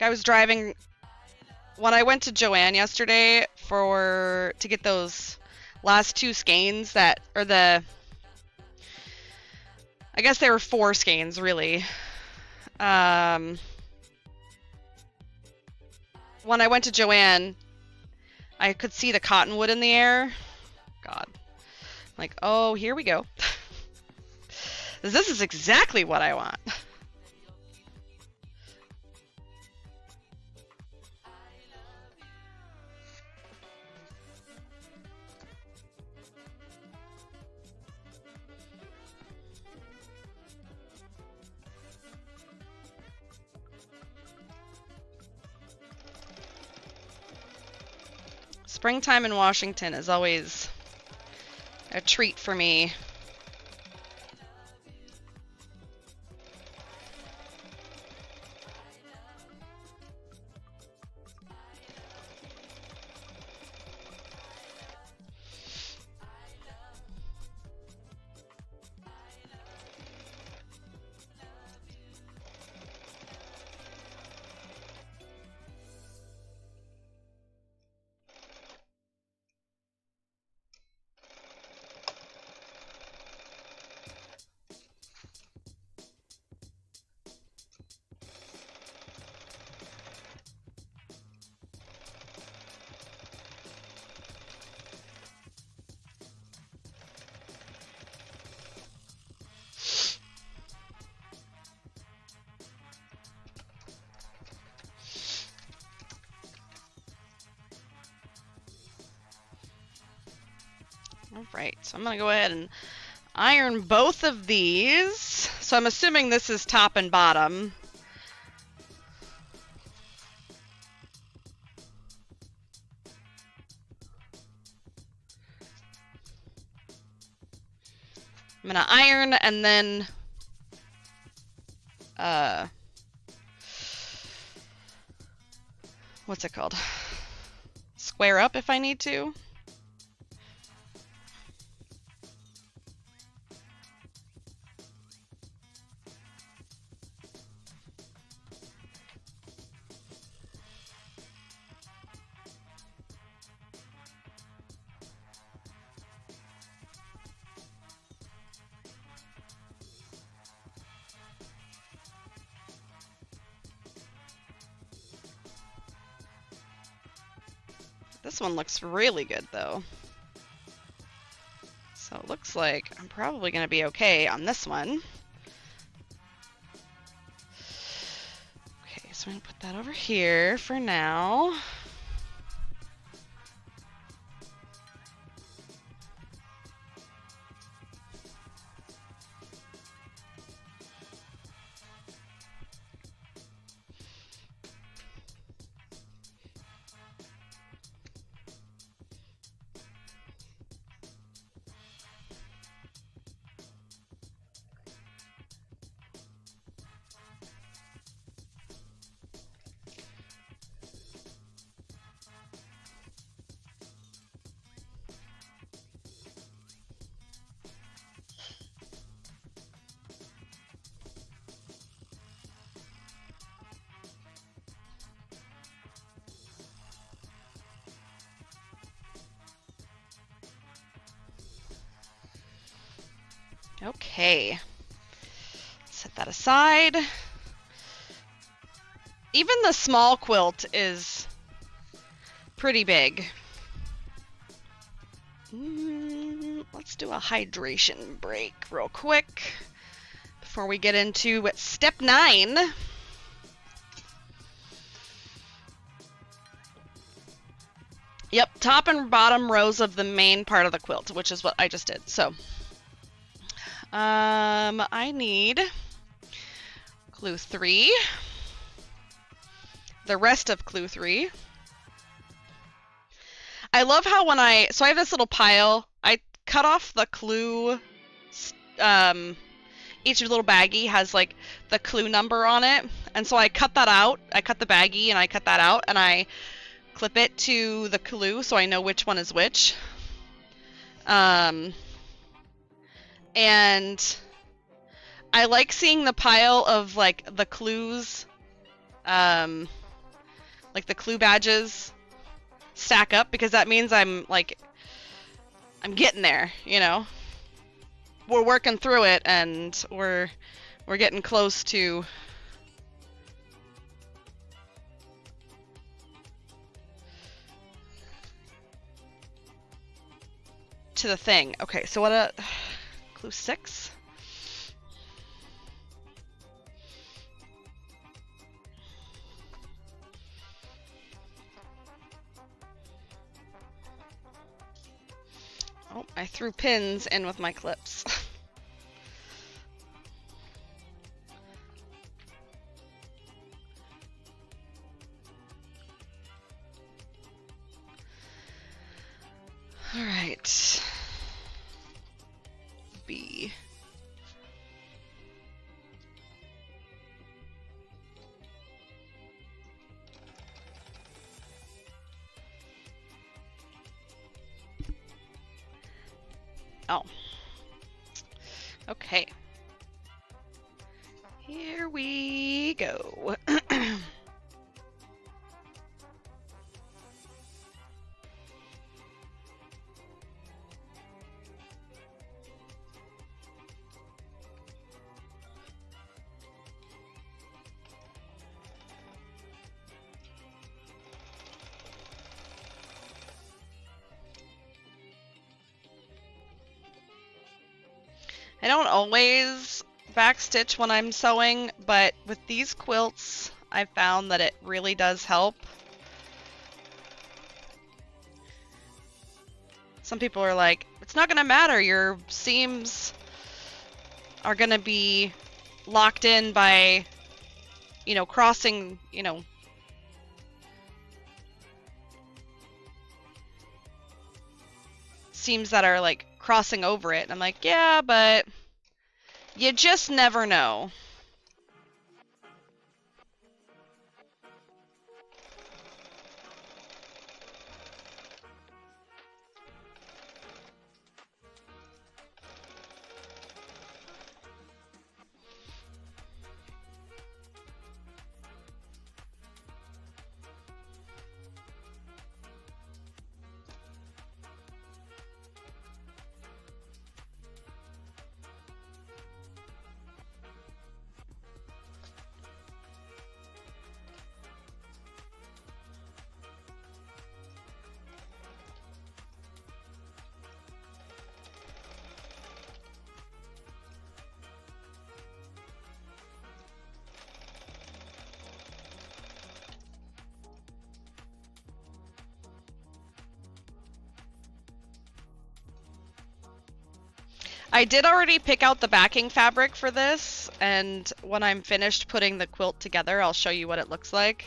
I was driving when I went to Joanne yesterday to get those last 2 skeins that, or I guess there were 4 skeins really. When I went to Joanne, I could see the cottonwood in the air. God. Like, oh, here we go. This is exactly what I want. Springtime in Washington is always a treat for me. Alright, so I'm going to go ahead and iron both of these. So I'm assuming this is top and bottom. I'm going to iron and then what's it called? Square up if I need to. This one looks really good though. So it looks like I'm probably going to be okay on this one. Okay, so I'm going to put that over here for now. Okay, set that aside. Even the small quilt is pretty big. Let's do a hydration break real quick before we get into step 9. Yep, top and bottom rows of the main part of the quilt, which is what I just did. So I need clue 3, the rest of clue 3. I love how when I have this little pile, I cut off the clue, each little baggie has like the clue number on it, and so I cut that out, I cut the baggie and I cut that out, and I clip it to the clue so I know which one is which. And I like seeing the pile of like the clues, like the clue badges stack up, because that means I'm getting there, you know. We're working through it and we're getting close to the thing. Okay, so what clue 6? Oh, I threw pins in with my clips. All right. B. Oh. Okay. Here we go. I don't always backstitch when I'm sewing, but with these quilts, I've found that it really does help. Some people are like, it's not going to matter, your seams are going to be locked in by, you know, crossing, you know, seams that are like crossing over it. And I'm like, yeah, but you just never know. I did already pick out the backing fabric for this, and when I'm finished putting the quilt together, I'll show you what it looks like.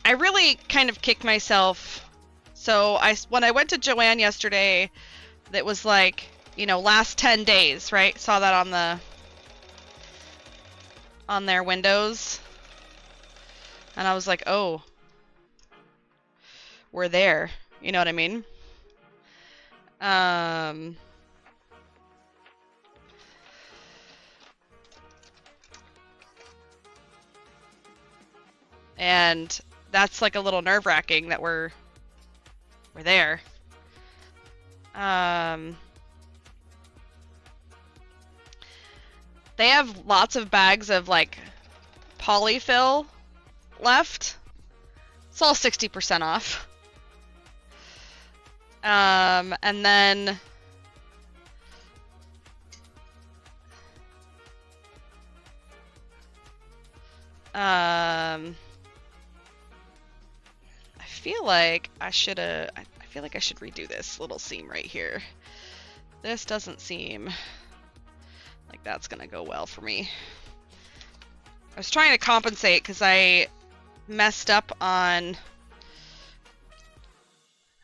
I really kind of kicked myself. So when I went to Joann yesterday, it was like, you know, last 10 days, right? Saw that on their windows. And I was like, oh, we're there. You know what I mean? And that's like a little nerve-wracking that we're there. They have lots of bags of like polyfill left. It's all 60% off. And then I feel like I should redo this little seam right here. This doesn't seem like that's gonna go well for me. I was trying to compensate because I messed up on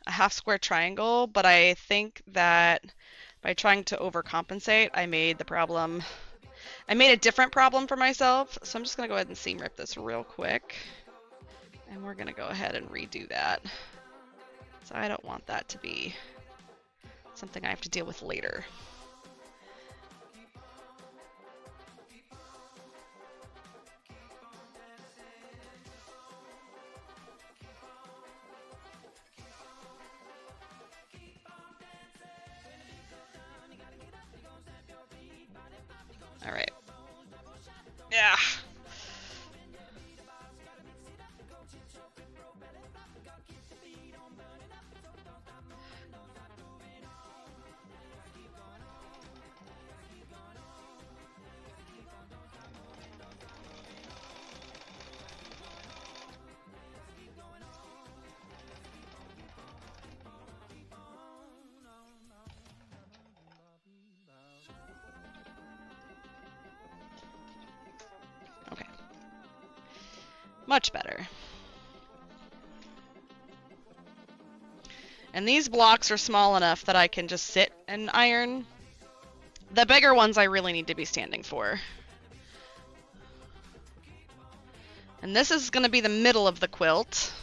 a half square triangle, but I think that by trying to overcompensate, I made a different problem for myself. So I'm just gonna go ahead and seam rip this real quick. And we're gonna go ahead and redo that. So I don't want that to be something I have to deal with later. All right. Yeah. Okay. Much better. And these blocks are small enough that I can just sit and iron. The bigger ones I really need to be standing for. And this is going to be the middle of the quilt.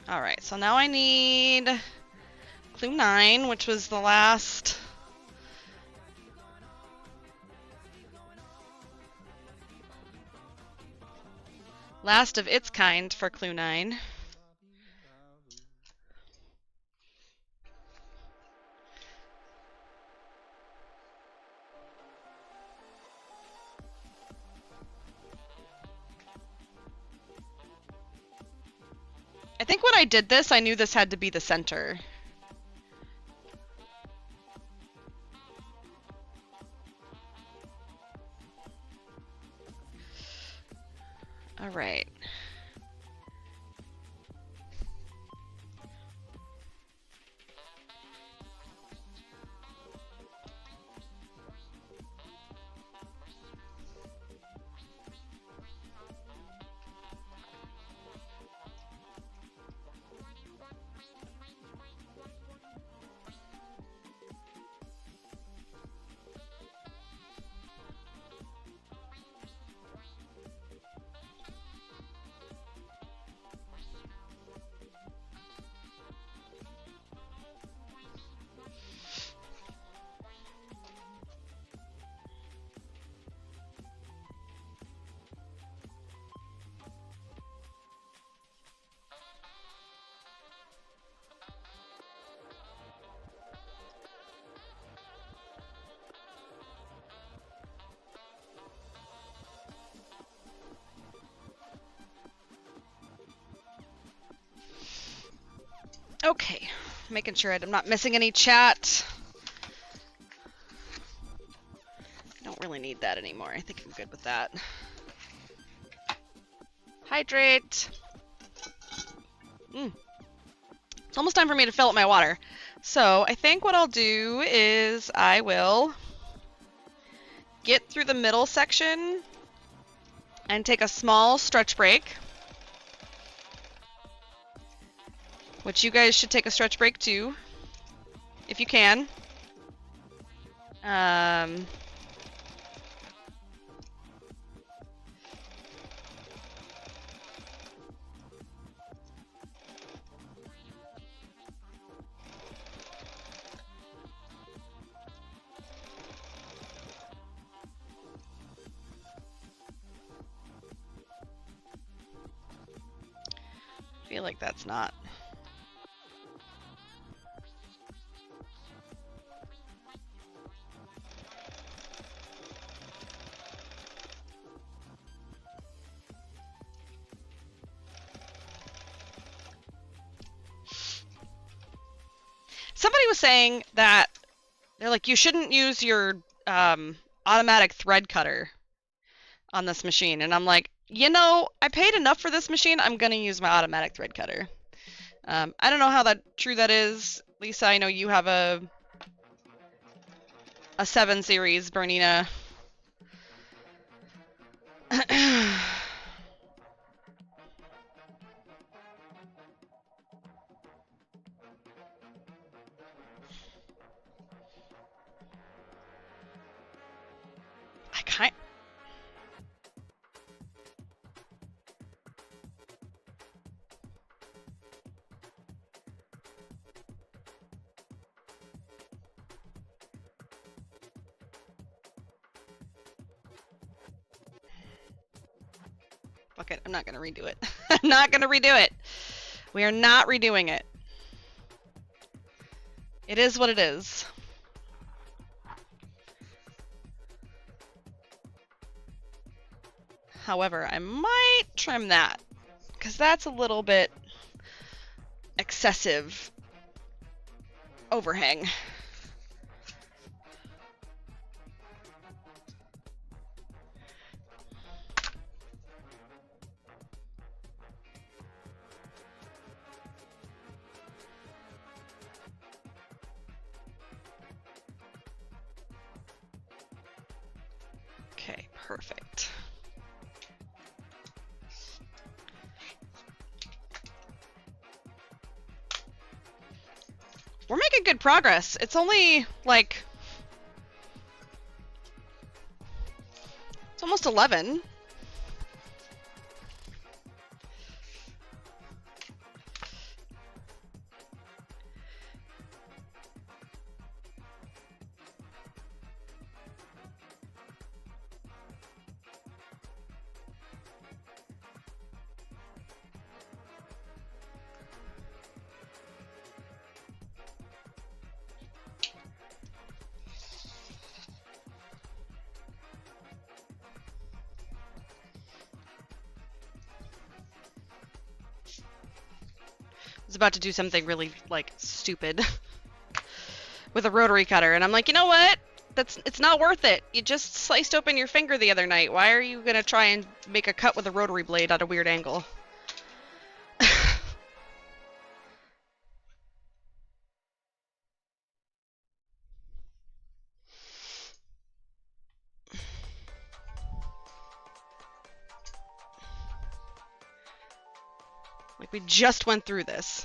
All right, so now I need clue 9, which was the last of its kind for clue 9. I think when I did this, I knew this had to be the center. All right. Okay, making sure I'm not missing any chat. I don't really need that anymore. I think I'm good with that. Hydrate. It's almost time for me to fill up my water. So I think what I'll do is I will get through the middle section and take a small stretch break. Which you guys should take a stretch break too, if you can. I feel like that's not. Somebody was saying that they're like, you shouldn't use your automatic thread cutter on this machine. And I'm like, You know, I paid enough for this machine, I'm gonna use my automatic thread cutter. I don't know how true that is. Lisa, I know you have a 7 series Bernina. I kind Fuck it, I'm not gonna redo it. I'm not gonna redo it. We are not redoing it. It is what it is. However, I might trim that, because that's a little bit excessive overhang. Okay, perfect. We're making good progress. It's only like it's almost 11. I was about to do something really like stupid with a rotary cutter, and I'm like, you know what? It's not worth it. You just sliced open your finger the other night. Why are you gonna try and make a cut with a rotary blade at a weird angle? Like, we just went through this.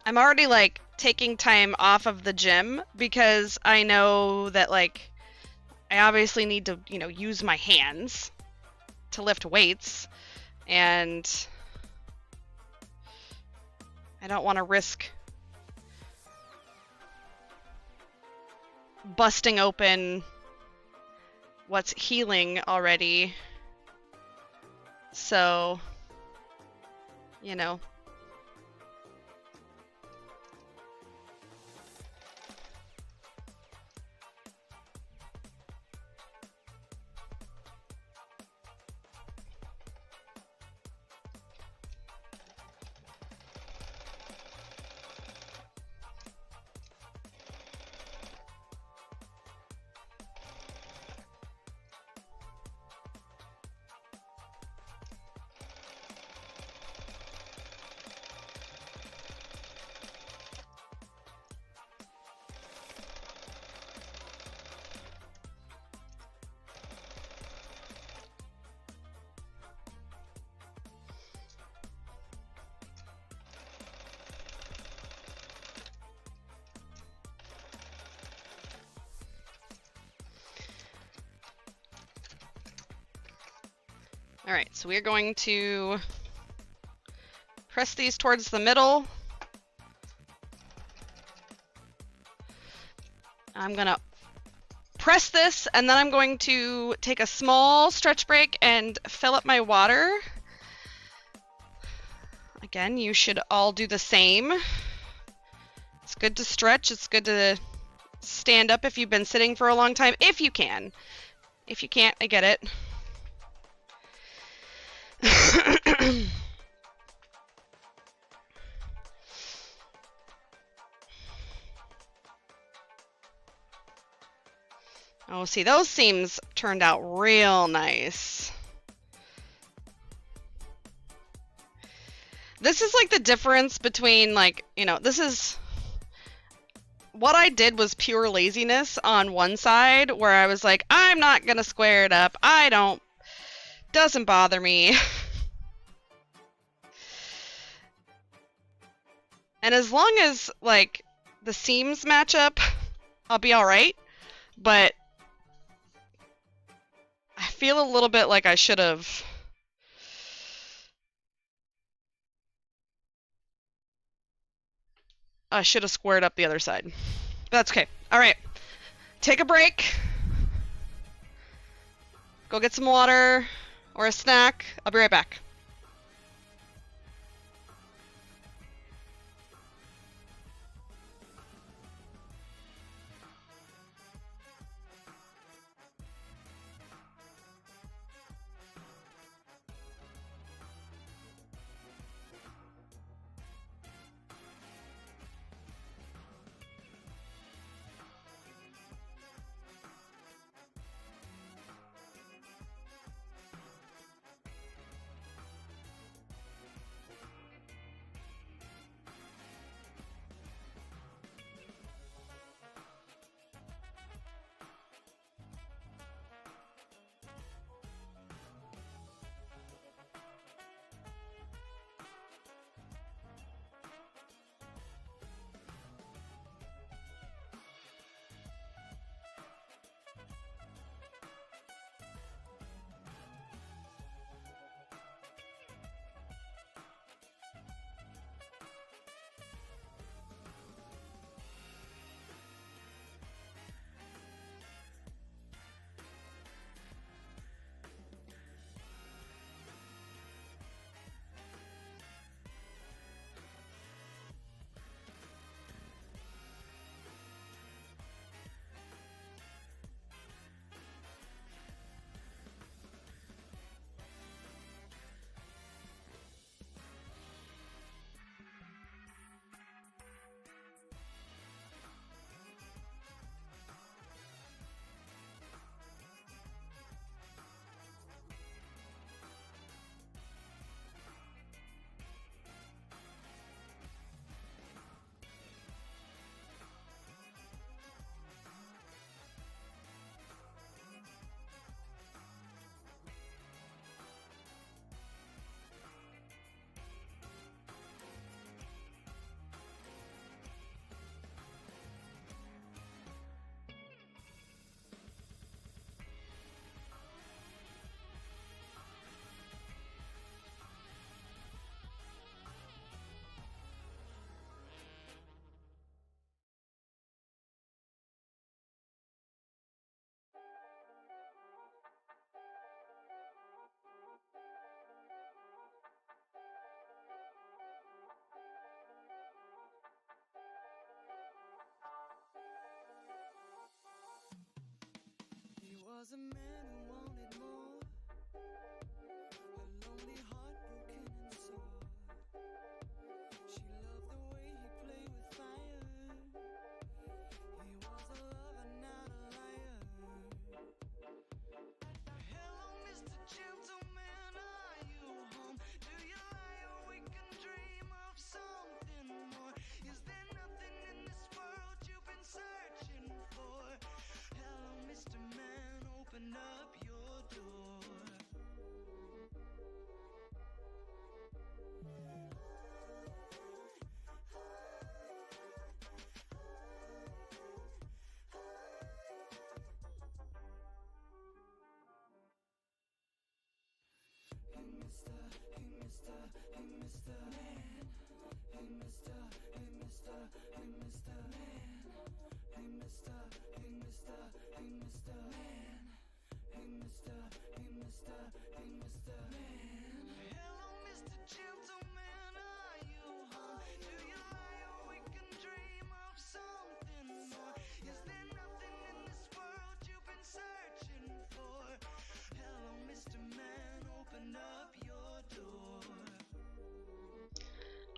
I'm already, like, taking time off of the gym because I know that, like, I obviously need to, you know, use my hands to lift weights, and I don't want to risk busting open what's healing already. So, you know. All right, so we're going to press these towards the middle. I'm gonna press this, and then I'm going to take a small stretch break and fill up my water. Again, you should all do the same. It's good to stretch. It's good to stand up if you've been sitting for a long time, if you can. If you can't, I get it. Oh, see, those seams turned out real nice. This is like the difference between, like, you know, this is... What I did was pure laziness on one side, where I was like, I'm not gonna square it up. Doesn't bother me. And as long as, like, the seams match up, I'll be alright. But I feel a little bit like I should have... squared up the other side. But that's okay. Alright. Take a break. Go get some water or a snack. I'll be right back. Was a man who wanted more, a lonely heart broken and sore. She loved the way he played with fire. He was a lover, not a liar. Hello, Mr. Gentleman, are you home? Do you lie or we can dream of something more? Is there nothing in this world you've been searching for? Hello, Mr. Man, open up your door.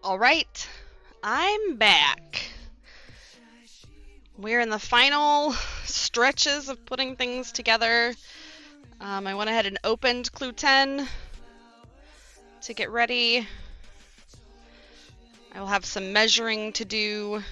All right, I'm back. We're in the final stretches of putting things together. I went ahead and opened Clue 10 to get ready. I will have some measuring to do.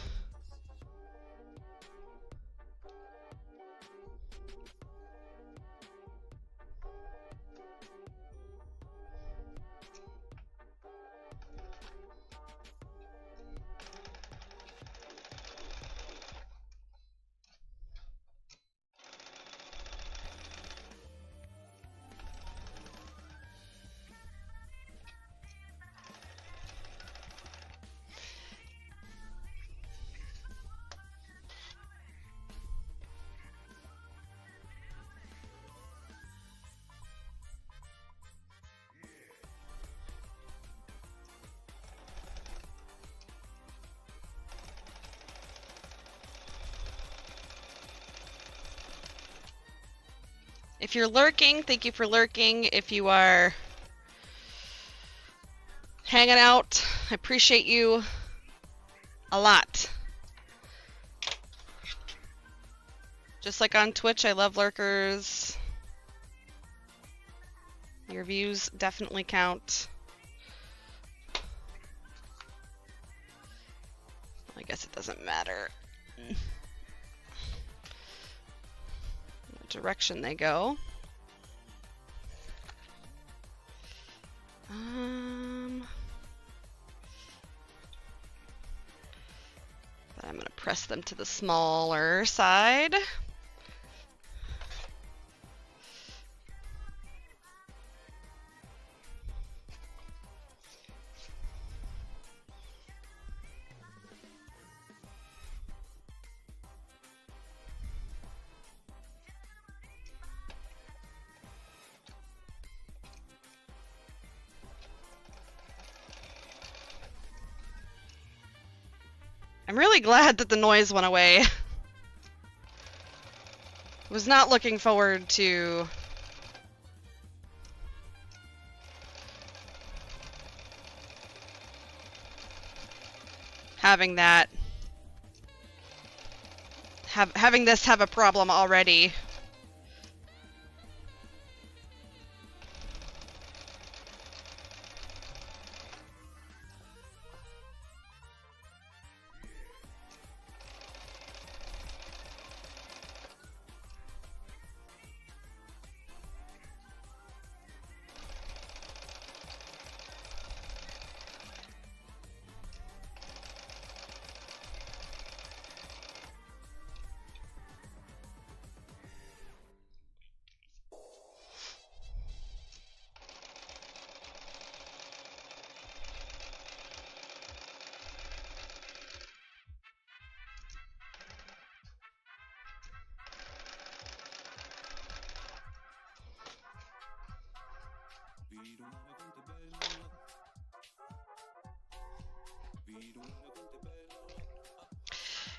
If you're lurking, thank you for lurking. If you are hanging out, I appreciate you a lot. Just like on Twitch, I love lurkers. Your views definitely count. I guess it doesn't matter what direction they go. But I'm going to press them to the smaller side. I'm really glad that the noise went away. Was not looking forward to having that, having this have a problem already.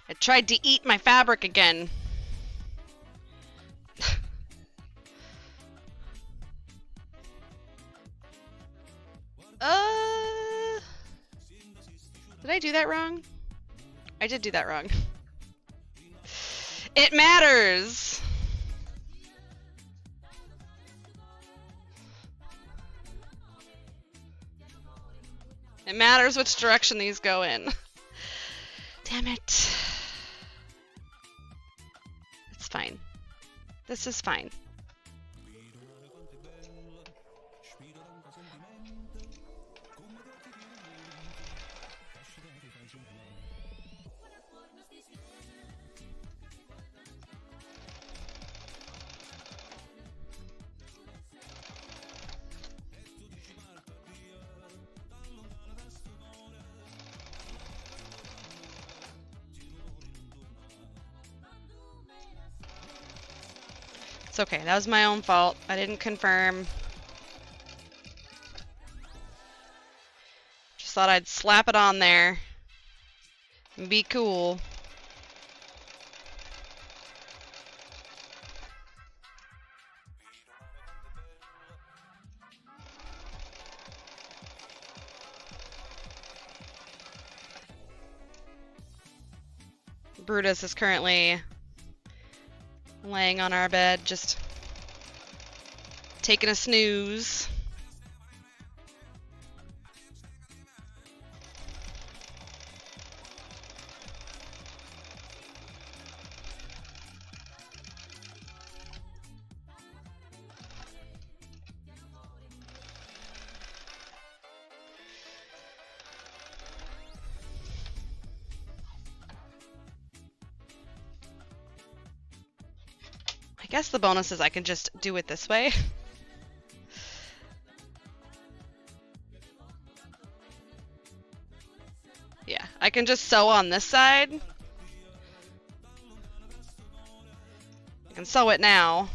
It tried to eat my fabric again. Did I do that wrong? I did do that wrong. It matters! It matters which direction these go in. Damn it. It's fine. This is fine. It's okay, that was my own fault. I didn't confirm. Just thought I'd slap it on there and be cool. Brutus is currently laying on our bed, just taking a snooze. I guess the bonus is I can just do it this way. Yeah, I can just sew on this side. I can sew it now.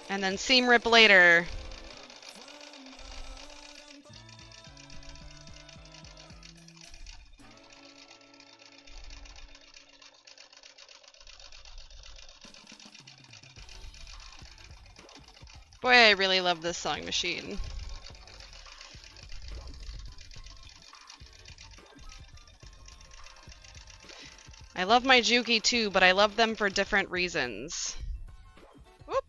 And then seam rip later. Boy, I really love this sewing machine. I love my Juki too, but I love them for different reasons. Whoop.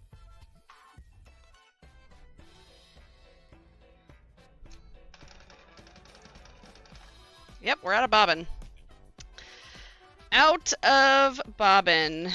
Yep, we're out of bobbin. Out of bobbin.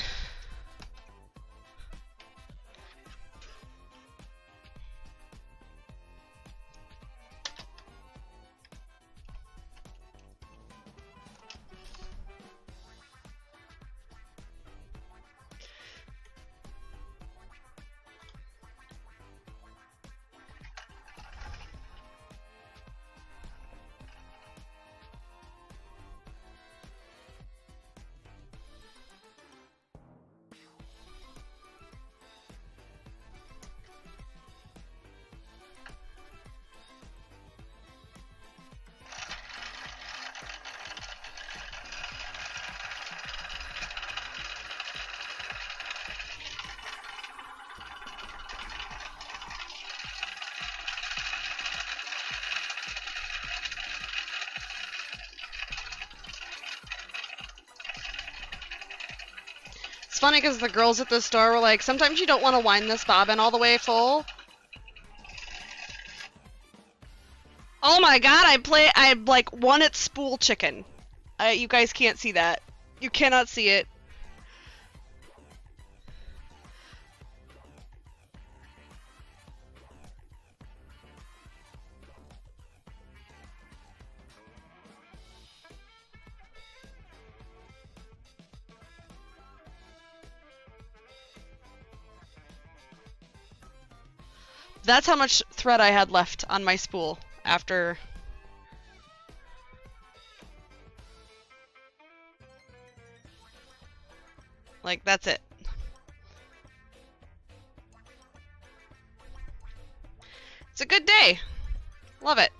It's funny because the girls at the store were like, sometimes you don't want to wind this bobbin all the way full. Oh my god, I like won at spool chicken. You guys can't see that. You cannot see it. That's how much thread I had left on my spool after. Like, that's it. It's a good day. Love it.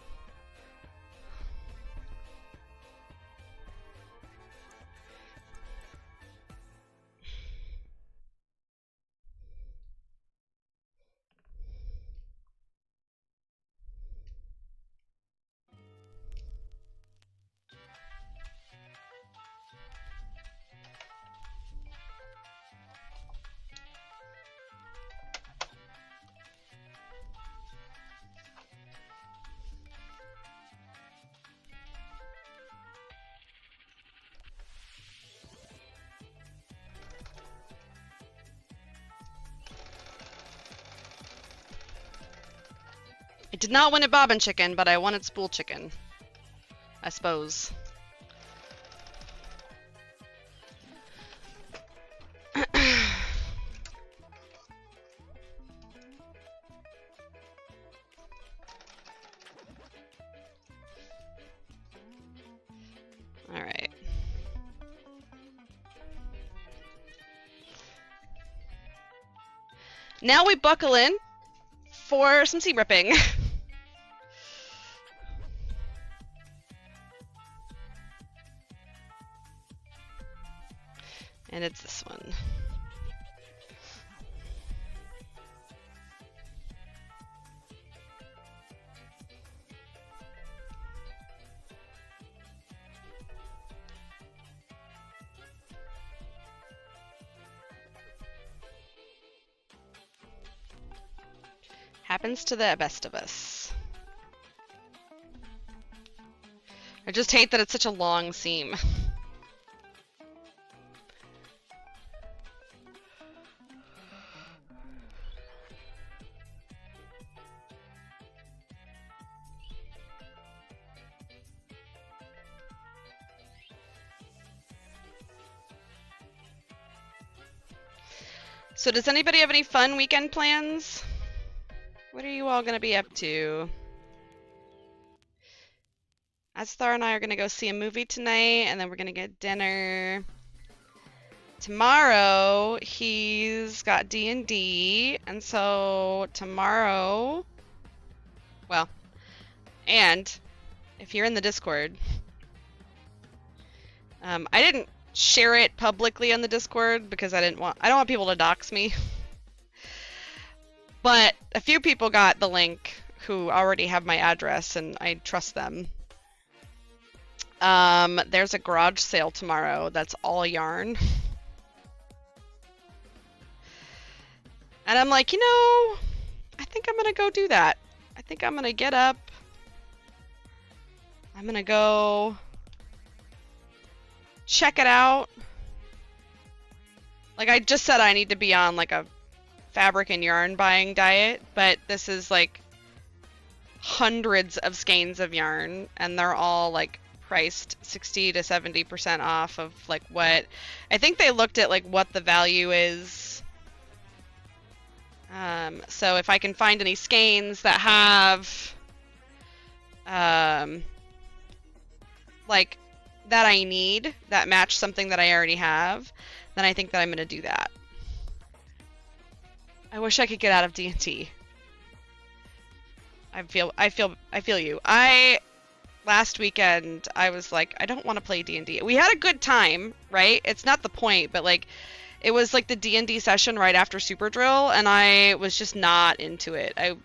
I did not win at bobbin chicken, but I won at spool chicken. I suppose. Alright. Now we buckle in for some seam ripping. And it's this one. Happens to the best of us. I just hate that it's such a long seam. So does anybody have any fun weekend plans? What are you all going to be up to? Asthar and I are going to go see a movie tonight, and then we're going to get dinner. Tomorrow, he's got D&D, and so tomorrow, well, and if you're in the Discord, I didn't share it publicly on the Discord because I don't want people to dox me. But a few people got the link who already have my address, and I trust them. There's a garage sale tomorrow that's all yarn. And I'm like, I think I'm gonna go do that. I think I'm gonna get up. I'm gonna go check it out. Like, I just said I need to be on like a fabric and yarn buying diet, but this is like hundreds of skeins of yarn, and they're all like priced 60 to 70% off of like what I think they looked at, like what the value is. So if I can find any skeins that have like that I need, that match something that I already have, then I think that I'm gonna do that. I wish I could get out of D&D. I feel you. Last weekend I was like, I don't want to play D&D. We had a good time, right? It's not the point, but like it was like the D&D session right after Super Drill, and I was just not into it. I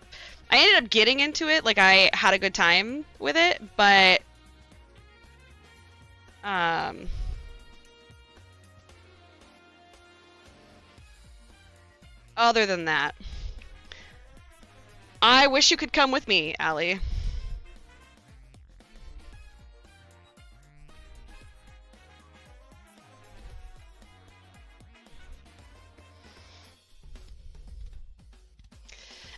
ended up getting into it, like I had a good time with it, but other than that, I wish you could come with me, Allie.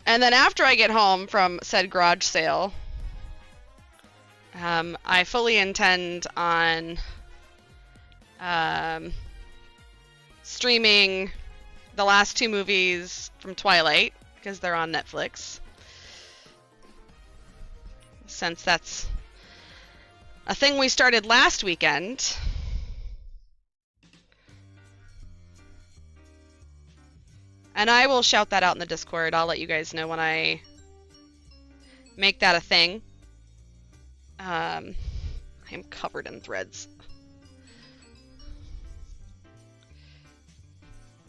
And then after I get home from said garage sale, I fully intend on streaming the last 2 movies from Twilight, because they're on Netflix. Since that's a thing we started last weekend. And I will shout that out in the Discord. I'll let you guys know when I make that a thing. I'm covered in threads.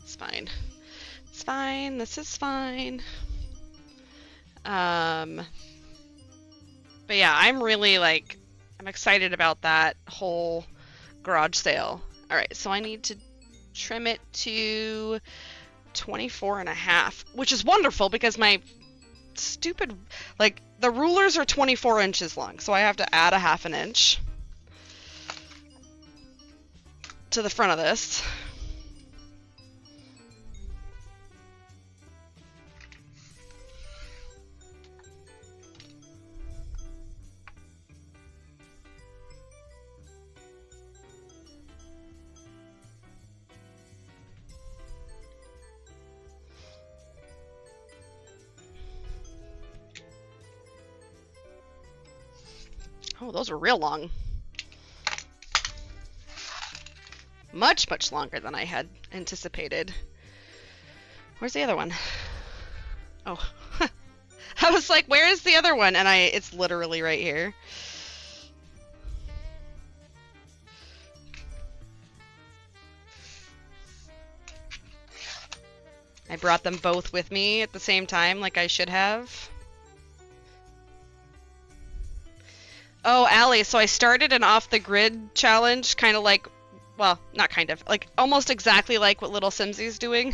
It's fine. It's fine. This is fine. But yeah, I'm really like, I'm excited about that whole garage sale. All right, so I need to trim it to 24.5, which is wonderful because my stupid, like, the rulers are 24 inches long, so I have to add a half an inch to the front of this. Oh, those are real long. Much, much longer than I had anticipated. Where's the other one? Oh. I was like, where is the other one? And it's literally right here. I brought them both with me at the same time, like I should have. Oh, Allie, so I started an off-the-grid challenge, kind of like, well, not kind of, like almost exactly like what Little Simsy's doing.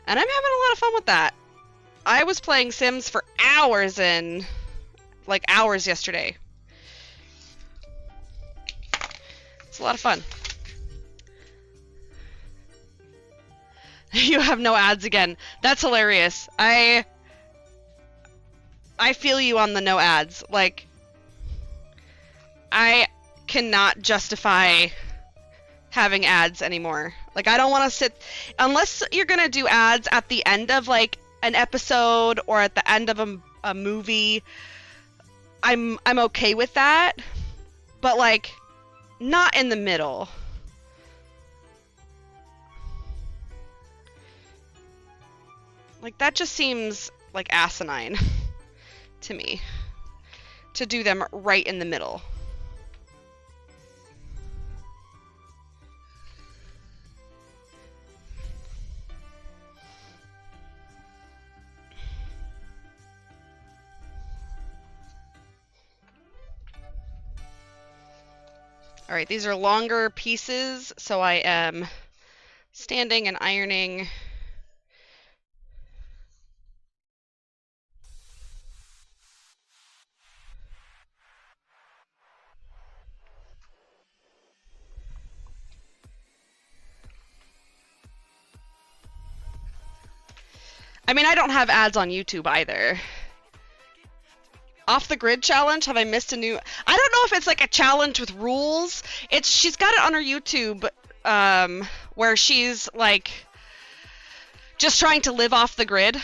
And I'm having a lot of fun with that. I was playing Sims for hours hours yesterday. It's a lot of fun. You have no ads again. That's hilarious. I feel you on the no ads. Like, I cannot justify having ads anymore. Like, I don't want to sit, unless you're gonna do ads at the end of like an episode or at the end of a movie. I'm okay with that, but like, not in the middle. Like, that just seems like asinine to me, to do them right in the middle. All right, these are longer pieces, so I am standing and ironing. I mean, I don't have ads on YouTube either. Off the grid challenge? Have I missed a new? I don't know if it's like a challenge with rules. She's got it on her YouTube, where she's like just trying to live off the grid,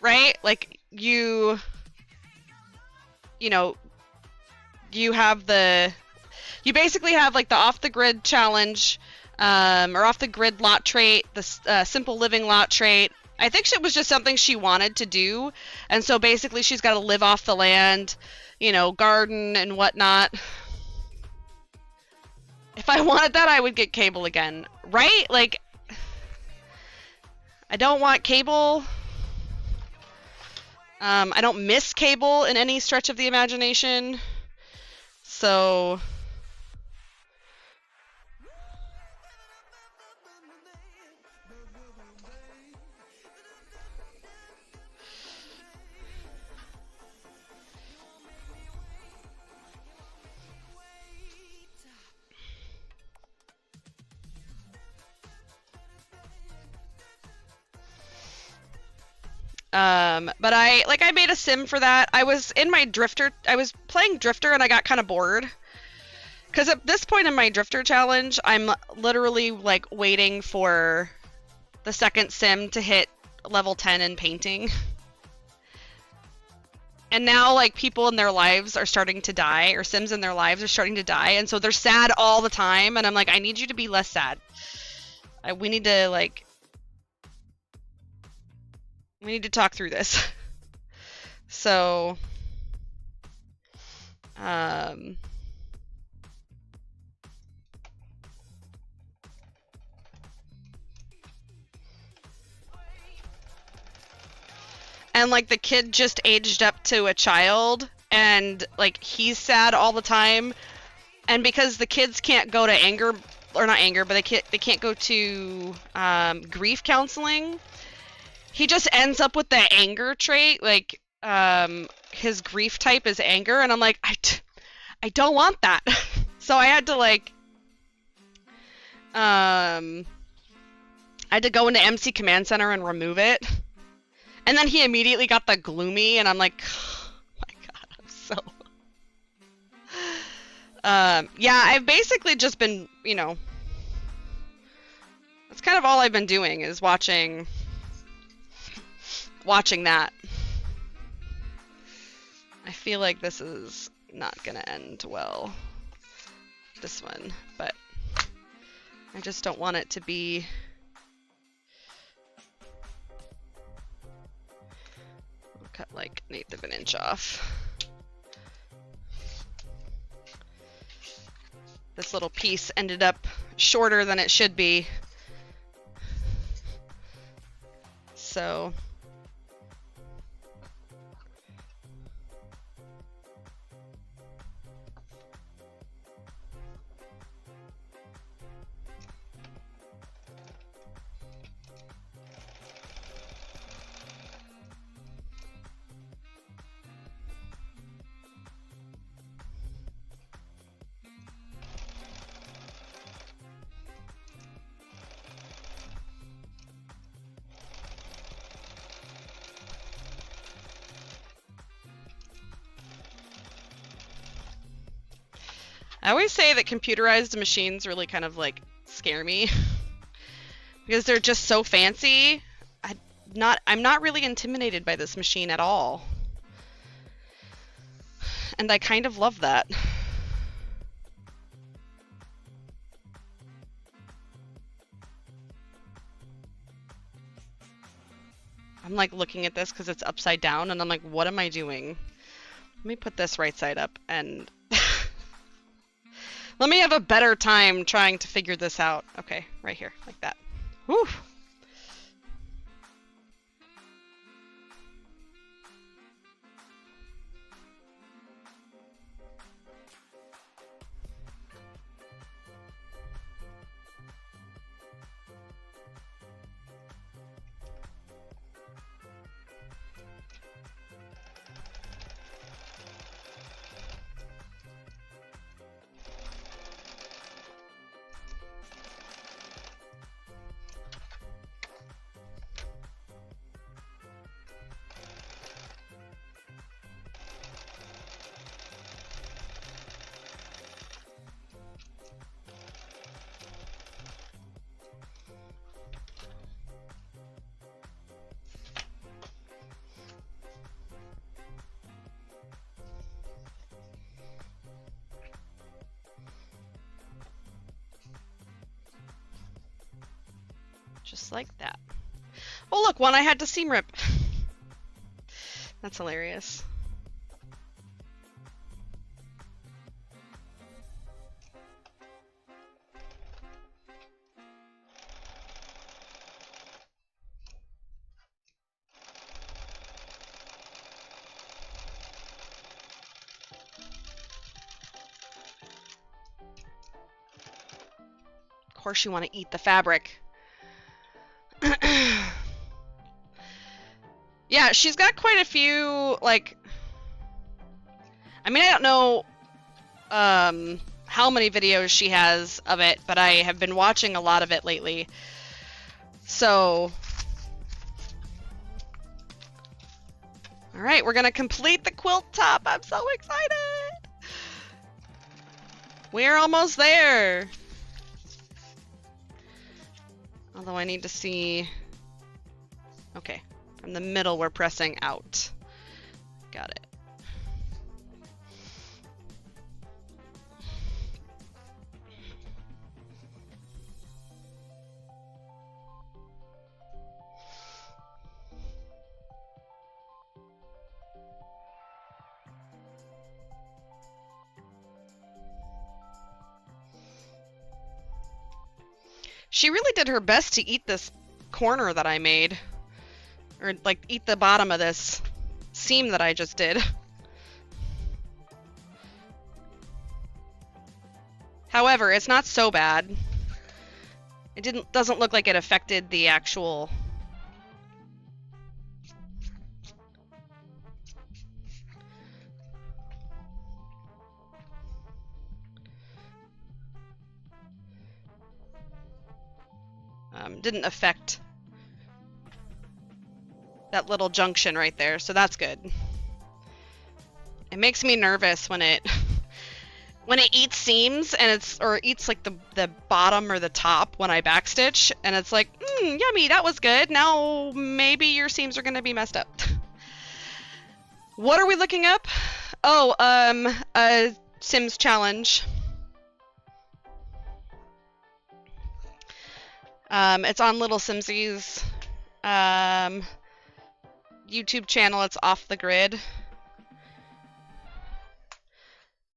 right? Like you know, you basically have like the off the grid challenge, or off the grid lot trait, the simple living lot trait. I think it was just something she wanted to do, and so basically she's got to live off the land, you know, garden and whatnot. If I wanted that, I would get cable again, right? Like, I don't want cable. I don't miss cable in any stretch of the imagination, so... but I made a sim for that. I was playing Drifter and I got kind of bored. Because at this point in my Drifter challenge, I'm literally like waiting for the second sim to hit level 10 in painting. And now like people in their lives are starting to die, or sims in their lives are starting to die, and so they're sad all the time, and I'm like, I need you to be less sad. We need to talk through this. So, and like the kid just aged up to a child, and like he's sad all the time, and because the kids can't go to they can't go to grief counseling. He just ends up with the anger trait, like, his grief type is anger, and I'm like, I don't want that. So I had to, like, I had to go into MC Command Center and remove it. And then he immediately got the gloomy, and I'm like, oh my god, I'm so... yeah, I've basically just been, you know, that's kind of all I've been doing, is watching that. I feel like this is not gonna end well, this one, but I just don't want it to be... I'll cut like 1/8 of an inch off. This little piece ended up shorter than it should be. So... I always say that computerized machines really kind of like scare me because they're just so fancy. I'm not really intimidated by this machine at all. And I kind of love that. I'm like looking at this because it's upside down and I'm like, what am I doing? Let me put this right side up and let me have a better time trying to figure this out. Okay, right here, like that. Whew. Just like that. Oh look, one I had to seam rip. That's hilarious. Of course you want to eat the fabric. Yeah, she's got quite a few, like, I mean, I don't know how many videos she has of it, but I have been watching a lot of it lately. So, all right, we're gonna complete the quilt top. I'm so excited. We're almost there. Although I need to see, okay, from the middle we're pressing out. Got it. She really did her best to eat this corner that I made. Or, like, eat the bottom of this seam that I just did. However, it's not so bad. It doesn't look like it affected the actual... didn't affect that little junction right there, so that's good. It makes me nervous when it when it eats seams and or eats like the bottom or the top when I backstitch, and it's like, yummy, that was good. Now maybe your seams are gonna be messed up. What are we looking up? Oh, a Sims challenge. It's on Little Simsies YouTube channel. It's Off the Grid.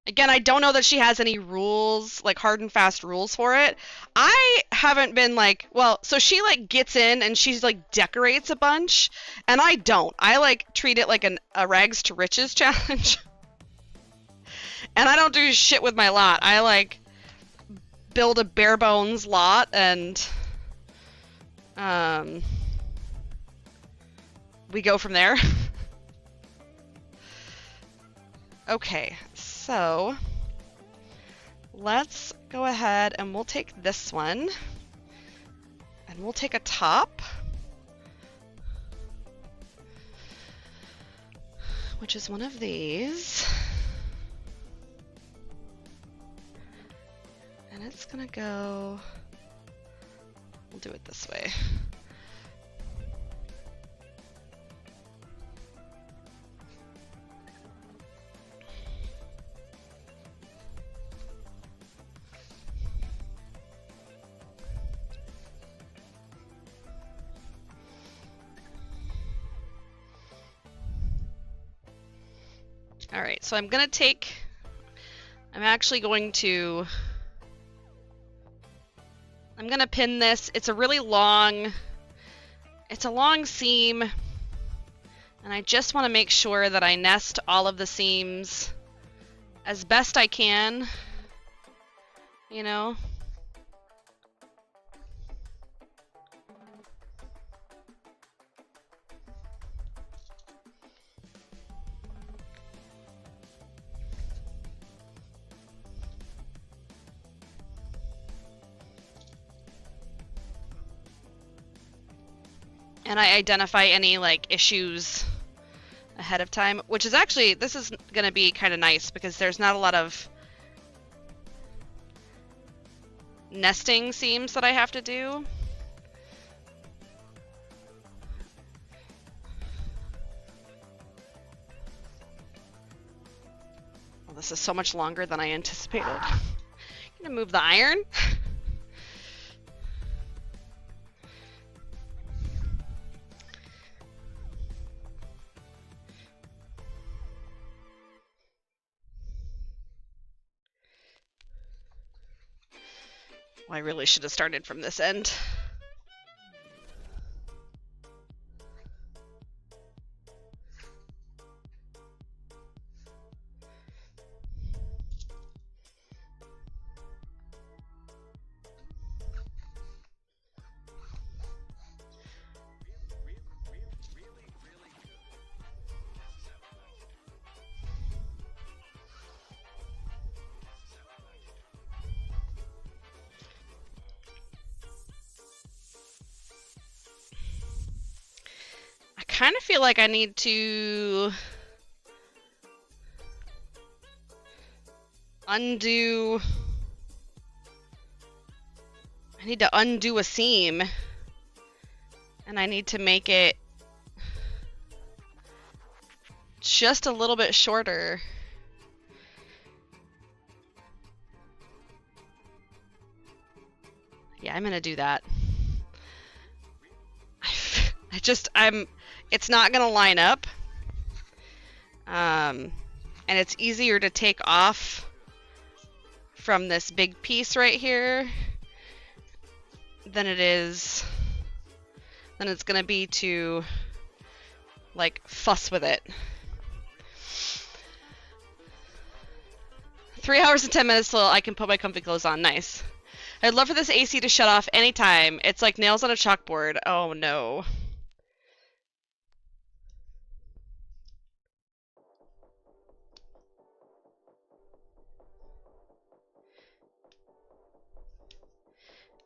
Again, I don't know that she has any rules, like hard and fast rules for it. I haven't been like, well, so she like gets in and she's like decorates a bunch, and I don't. I like treat it like a rags to riches challenge. And I don't do shit with my lot. I like build a bare bones lot and we go from there. Okay, so let's go ahead and we'll take this one and we'll take a top, which is one of these. And it's gonna go, we'll do it this way. All right, so I'm actually going to, I'm gonna pin this. It's a long seam, and I just want to make sure that I nest all of the seams as best I can, you know. And I identify any like issues ahead of time, which is actually, this is gonna be kind of nice because there's not a lot of nesting seams that I have to do. Well, this is so much longer than I anticipated. I'm gonna move the iron. Well, I really should have started from this end. I kind of feel like I need to undo a seam, and I need to make it just a little bit shorter. Yeah, I'm gonna do that. It's not gonna line up. And it's easier to take off from this big piece right here than it's gonna be to like fuss with it. 3 hours and 10 minutes till I can put my comfy clothes on. Nice. I'd love for this AC to shut off anytime. It's like nails on a chalkboard. Oh no.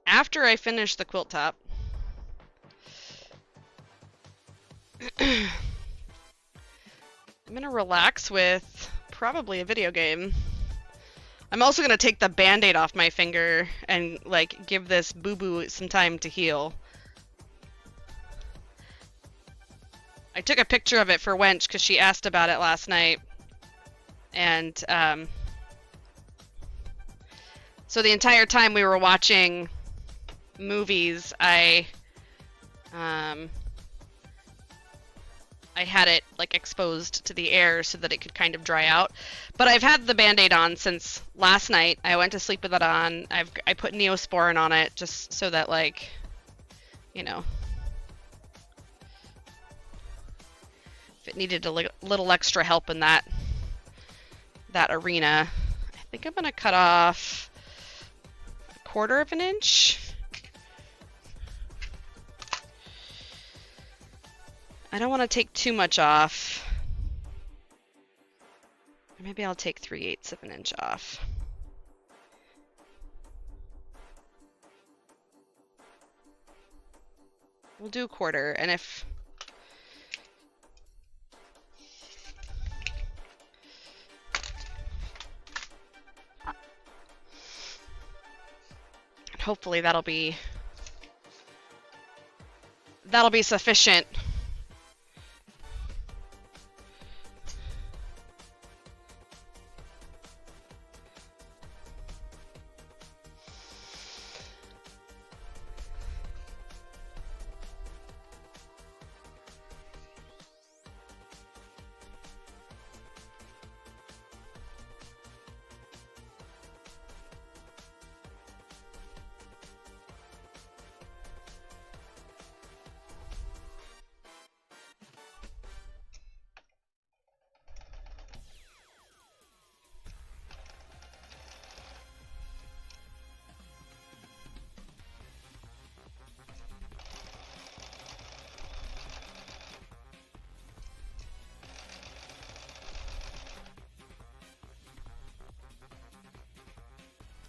After I finish the quilt top, I'm gonna relax with probably a video game. I'm also gonna take the band-aid off my finger and like give this boo-boo some time to heal. I took a picture of it for Wench because she asked about it last night. And so the entire time we were watching movies, I had it like exposed to the air so that it could kind of dry out. But I've had the band-aid on since last night. I went to sleep with it on. I put Neosporin on it just so that, like, you know, if it needed a little extra help in that arena. I think I'm gonna cut off 1/4 of an inch. I don't want to take too much off. Or maybe I'll take 3/8 of an inch off. We'll do 1/4, and if Hopefully that'll be sufficient.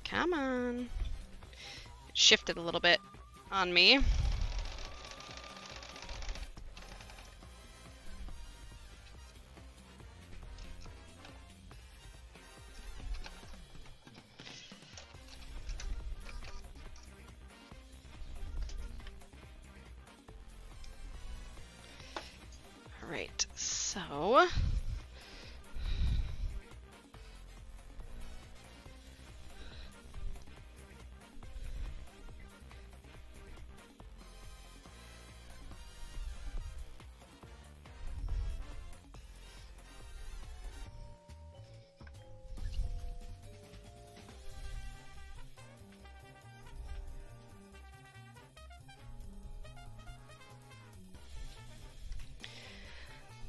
Come on. It shifted a little bit on me. All right, so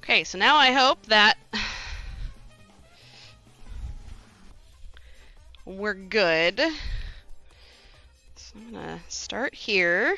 okay, so now I hope that we're good. So I'm gonna start here.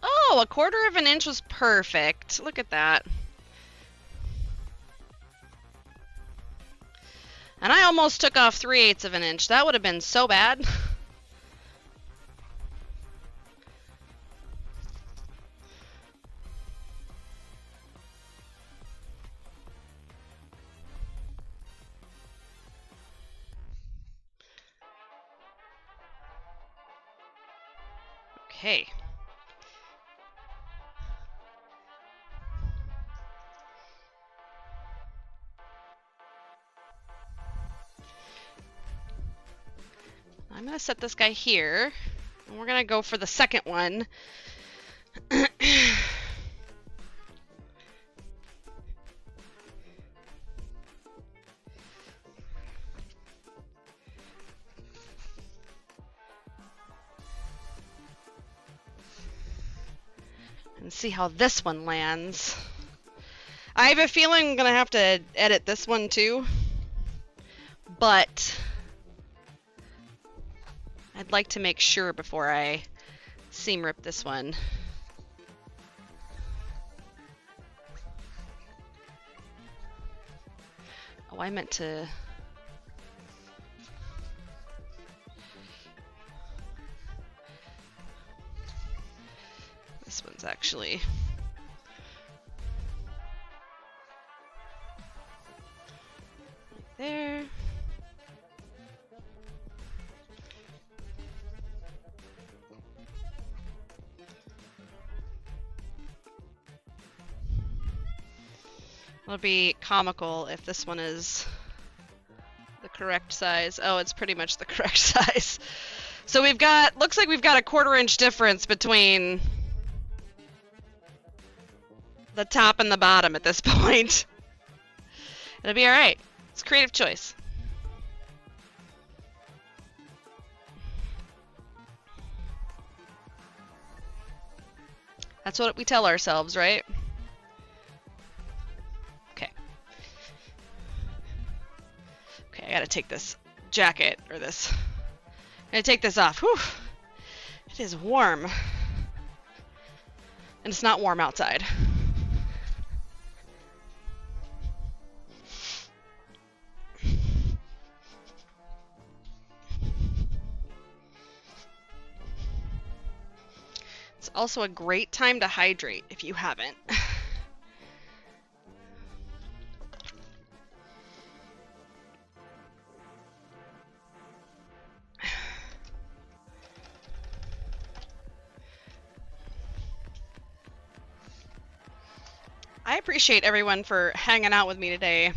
Oh, 1/4 of an inch was perfect. Look at that. And I almost took off 3/8 of an inch. That would have been so bad. Okay. I'm going to set this guy here, and we're going to go for the second one. And see how this one lands. I have a feeling I'm going to have to edit this one too, but I'd like to make sure before I seam rip this one. Oh, I meant to... This one's actually... right there. It'll be comical if this one is the correct size. Oh, it's pretty much the correct size. So we've got, looks like we've got a 1/4 inch difference between the top and the bottom at this point. It'll be alright. It's a creative choice. That's what we tell ourselves, right? Okay. Okay, I gotta take this jacket, or this. I gotta take this off. Whew. It is warm. And it's not warm outside. It's also a great time to hydrate if you haven't. I appreciate everyone for hanging out with me today.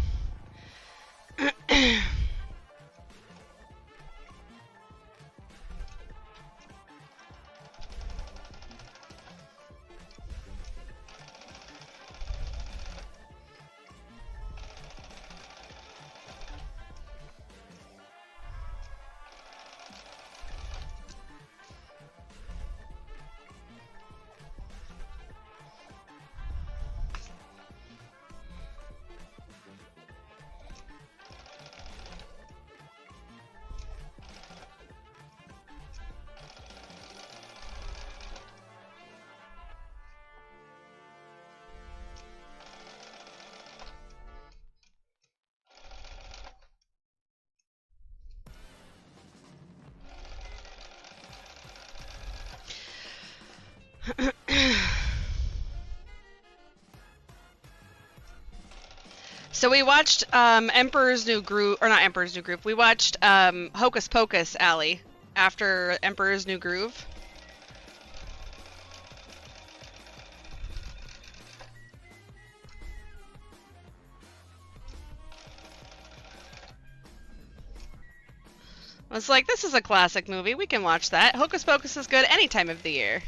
So we watched Emperor's New Groove, or not Emperor's New Groove. We watched Hocus Pocus, Allie, after Emperor's New Groove. I was like, this is a classic movie. We can watch that. Hocus Pocus is good any time of the year.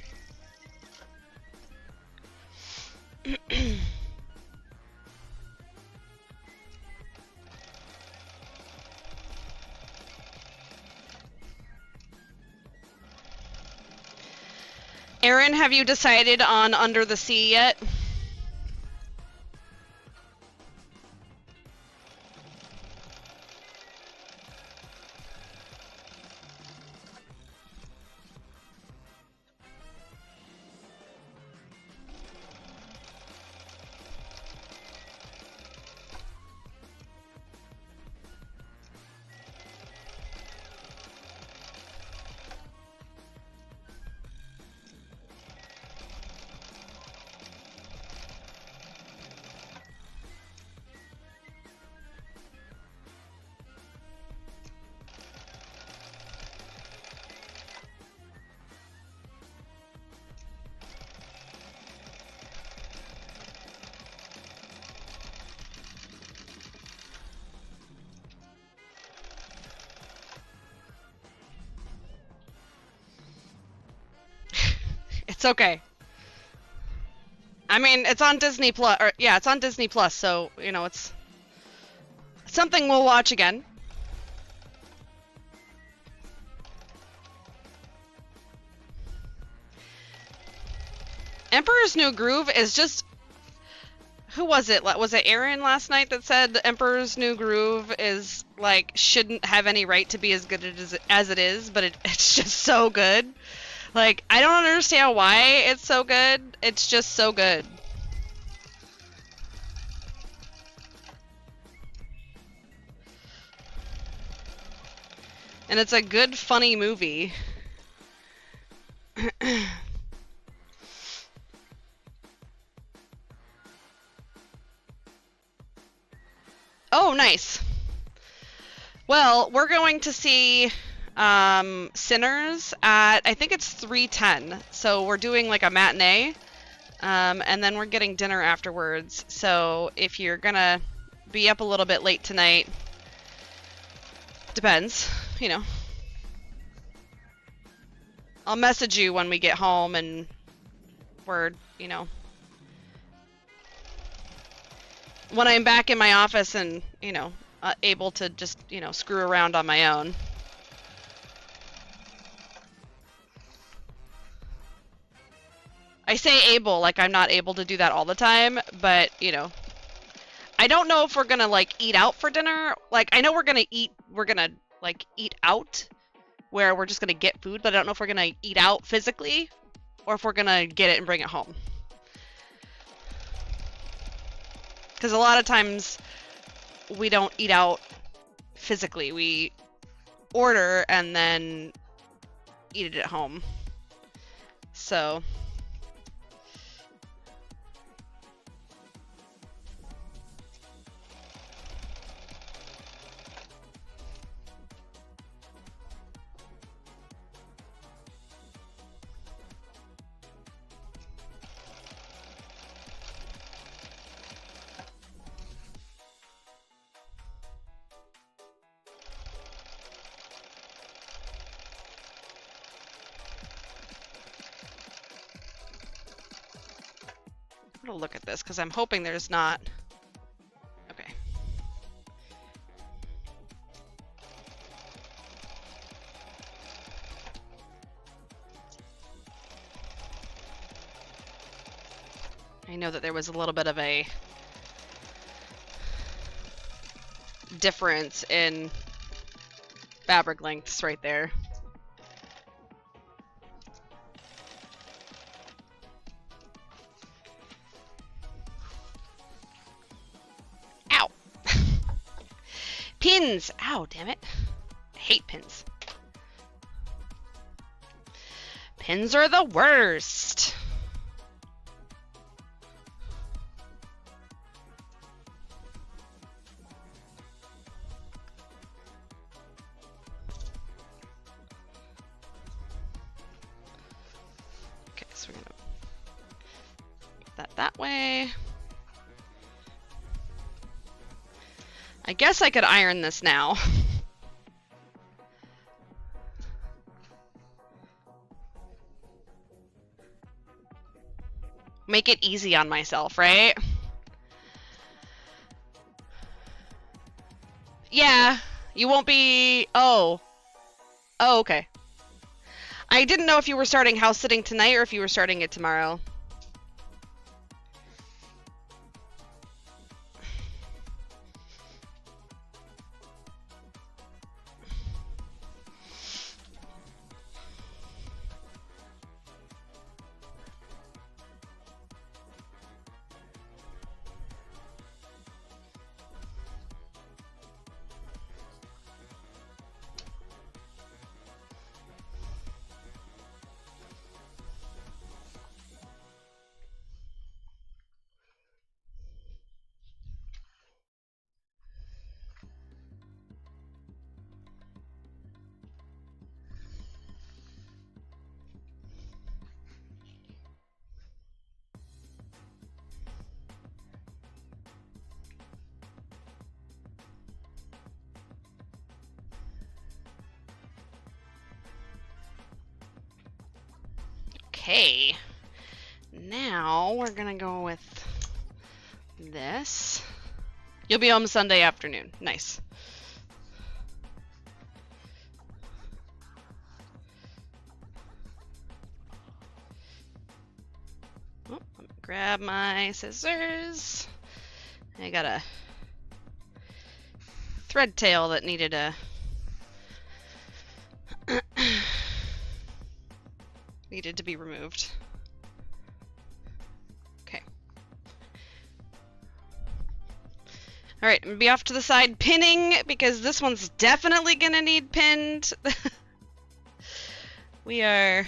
Aaron, have you decided on Under the Sea yet? It's okay. I mean, it's on Disney Plus, or yeah, it's on Disney Plus, so, you know, it's something we'll watch again. Emperor's New Groove is just... Who was it? Was it Aaron last night that said the Emperor's New Groove is, like, shouldn't have any right to be as good as it is, but it's just so good? Like, I don't understand why it's so good. It's just so good. And it's a good, funny movie. Oh, nice. Well, we're going to see Sinners at, I think it's 3:10. So we're doing like a matinee, and then we're getting dinner afterwards. So if you're gonna be up a little bit late tonight, depends, you know. I'll message you when we get home and we're, you know, when I'm back in my office and, you know, able to just, you know, screw around on my own. I say able, like I'm not able to do that all the time, but, you know. I don't know if we're gonna, like, eat out for dinner. Like, I know we're gonna, like, eat out, where we're just gonna get food, but I don't know if we're gonna eat out physically, or if we're gonna get it and bring it home. Because a lot of times, we don't eat out physically. We order and then eat it at home. So... I'm gonna look at this because I'm hoping there's not. Okay. I know that there was a little bit of a difference in fabric lengths right there. Ow! Pins! Ow, damn it. I hate pins. Pins are the worst. Okay, so we're gonna put that way. I guess I could iron this now. Make it easy on myself, right? Yeah, you won't be... Oh. Oh, okay. I didn't know if you were starting house sitting tonight or if you were starting it tomorrow. Okay, now we're gonna go with this. You'll be home Sunday afternoon. Nice. Oh, let me grab my scissors. I got a thread tail that needed a needed to be removed. Okay. All right, I'm gonna be off to the side pinning because this one's definitely gonna need pinned. We are...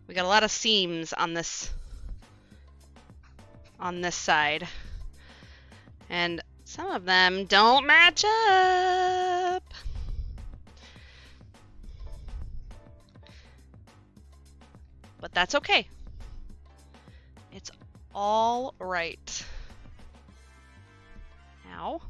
We got a lot of seams on this side. And some of them don't match up. But that's okay. It's all right. Ow. Ow.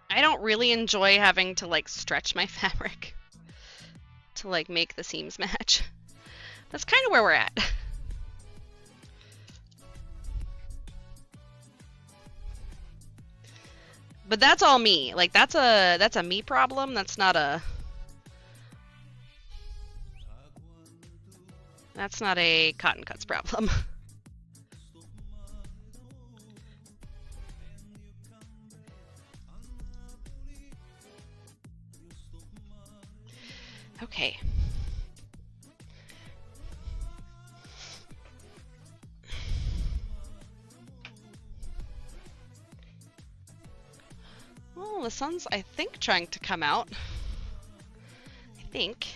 I don't really enjoy having to like stretch my fabric to like make the seams match. That's kind of where we're at. But that's all me. Like that's a me problem. That's not a Cotton Cuts problem. Okay. Well, the sun's, I think, trying to come out. I think.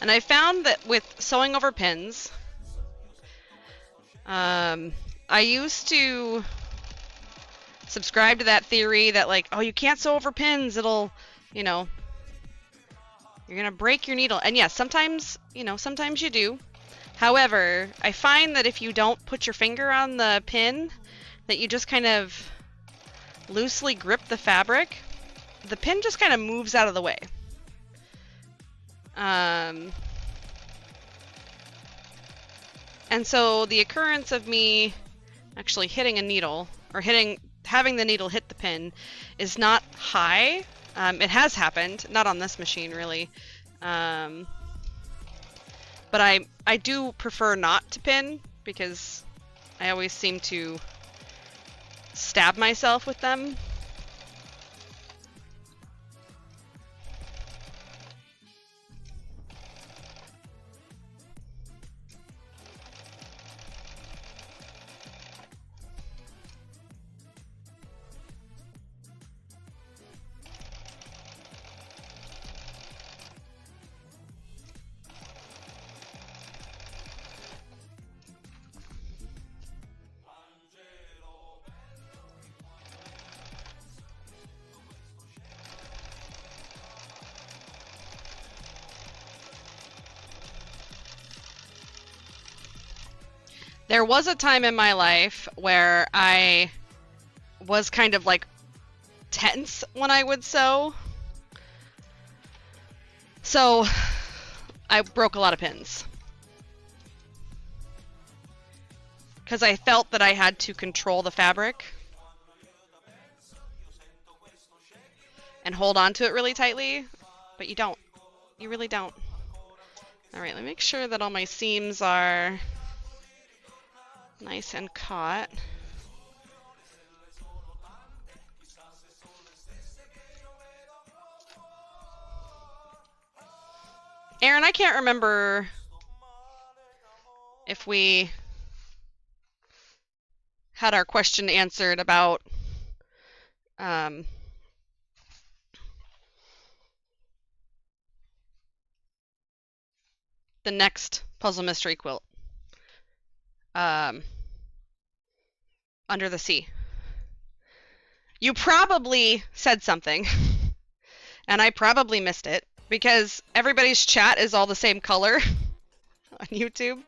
And I found that with sewing over pins, I used to subscribe to that theory that like, oh, you can't sew over pins, it'll, you know, you're gonna break your needle. And yes, sometimes, you know, sometimes you do. However, I find that if you don't put your finger on the pin, that you just kind of loosely grip the fabric, the pin just kind of moves out of the way. And so the occurrence of me actually hitting a needle, or having the needle hit the pin, is not high. It has happened, not on this machine really. But I do prefer not to pin, because I always seem to stab myself with them. There was a time in my life where I was kind of like tense when I would sew. So I broke a lot of pins. Because I felt that I had to control the fabric and hold on to it really tightly, but you don't. You really don't. Alright, let me make sure that all my seams are nice and caught. Aaron, I can't remember if we had our question answered about the next puzzle mystery quilt. Under the Sea. You probably said something, and I probably missed it, because everybody's chat is all the same color on YouTube.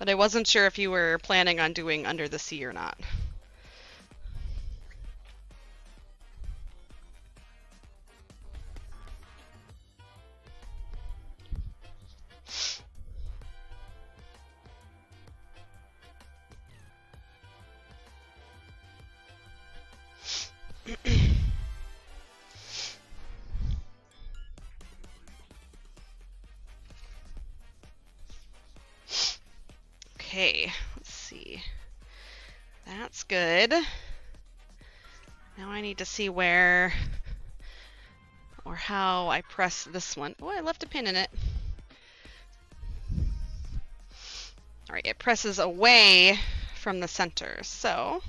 But I wasn't sure if you were planning on doing Under the Sea or not. Okay, let's see. That's good. Now I need to see where or how I press this one. Oh, I left a pin in it. All right, it presses away from the center. So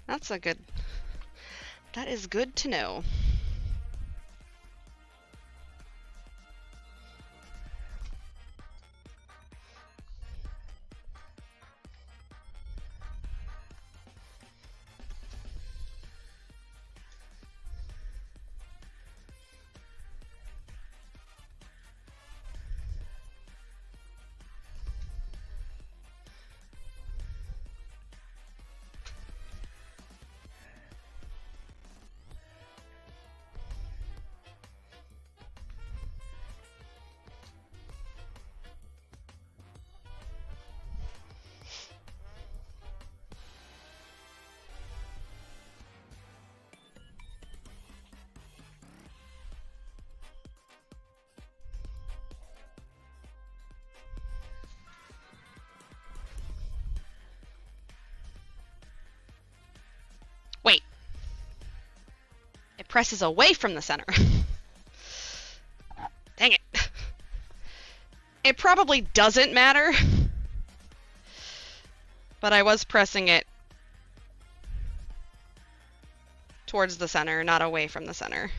that is good to know. Wait. It presses away from the center. Dang it. It probably doesn't matter, but I was pressing it towards the center, not away from the center.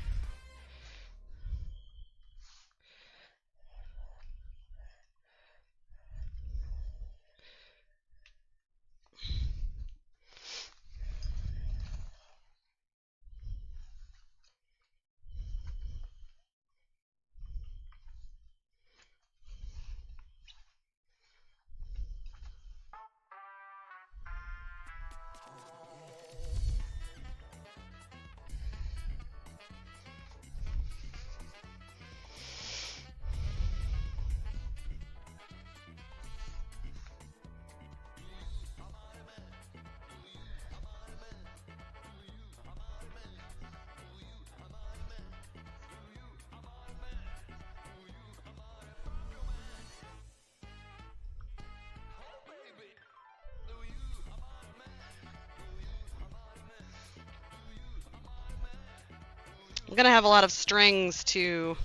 I'm gonna have a lot of strings to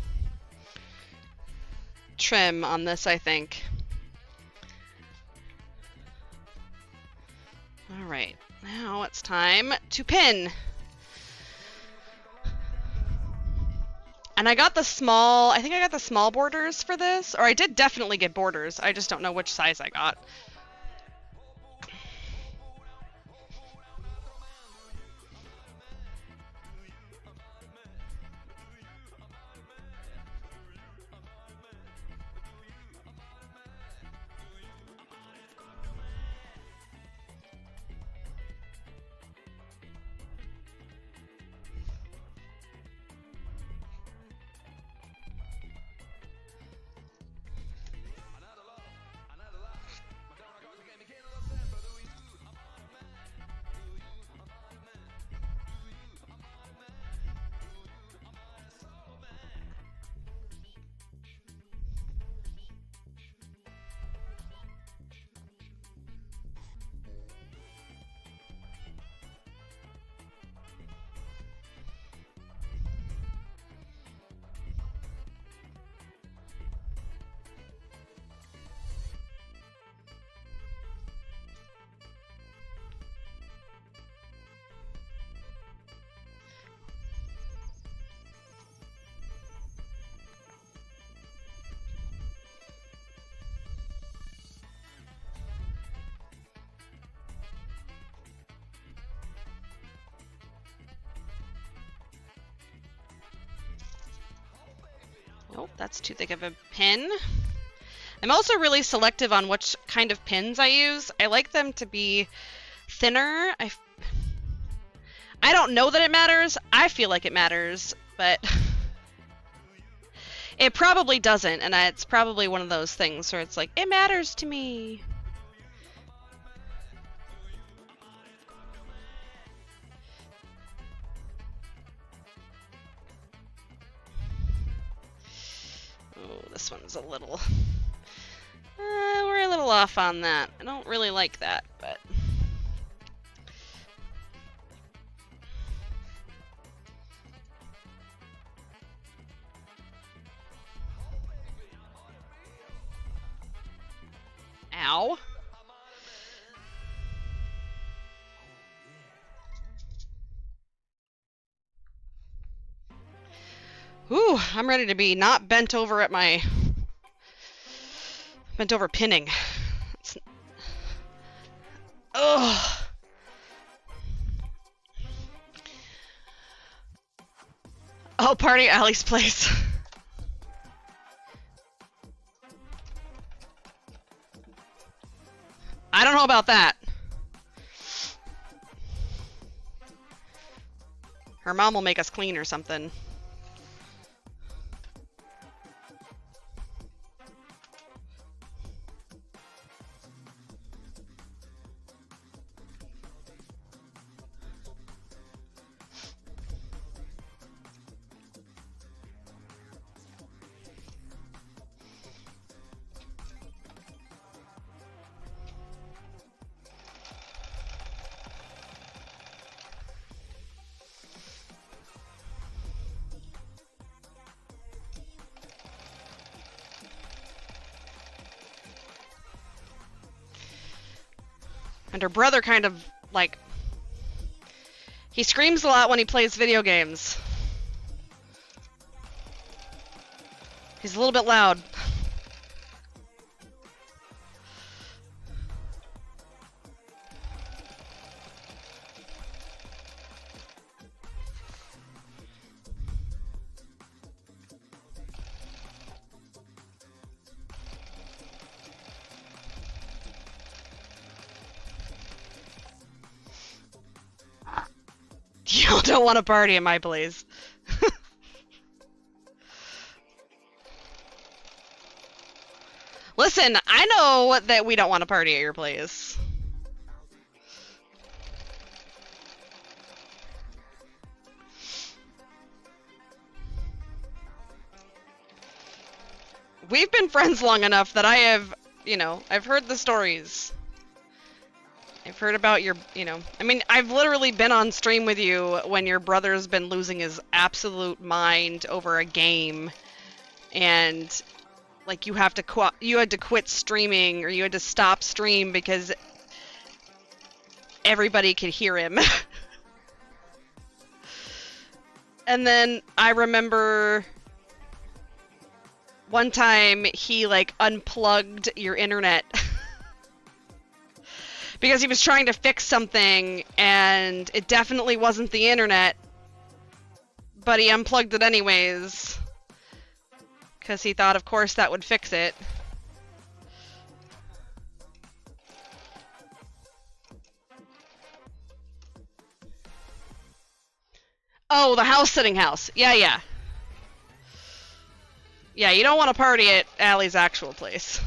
trim on this, I think. All right, now it's time to pin. And I got the small, I think I got the small borders for this, or I did definitely get borders. I just don't know which size I got. Nope, that's too thick of a pin. I'm also really selective on which kind of pins I use. I like them to be thinner. I don't know that it matters. I feel like it matters, but it probably doesn't, and it's probably one of those things where it's like, it matters to me. Oh, this one's a little... we're a little off on that. I don't really like that, but... Ow. Ooh, I'm ready to be not bent over at my... bent over pinning. Ugh. Oh, party at Allie's place. I don't know about that. Her mom will make us clean or something. And her brother kind of, like... He screams a lot when he plays video games. He's a little bit loud. You don't want to party in my place. Listen, I know that we don't want to party at your place. We've been friends long enough that I have, I've heard the stories. I've heard about your, I mean, I've literally been on stream with you when your brother's been losing his absolute mind over a game, and like you had to quit streaming, or you had to stop stream because everybody could hear him. And then I remember one time he like unplugged your internet. Because he was trying to fix something, and it definitely wasn't the internet, but he unplugged it anyways, because he thought, of course, that would fix it. Oh, the house-sitting house. Yeah, yeah. Yeah, you don't want to party at Allie's actual place.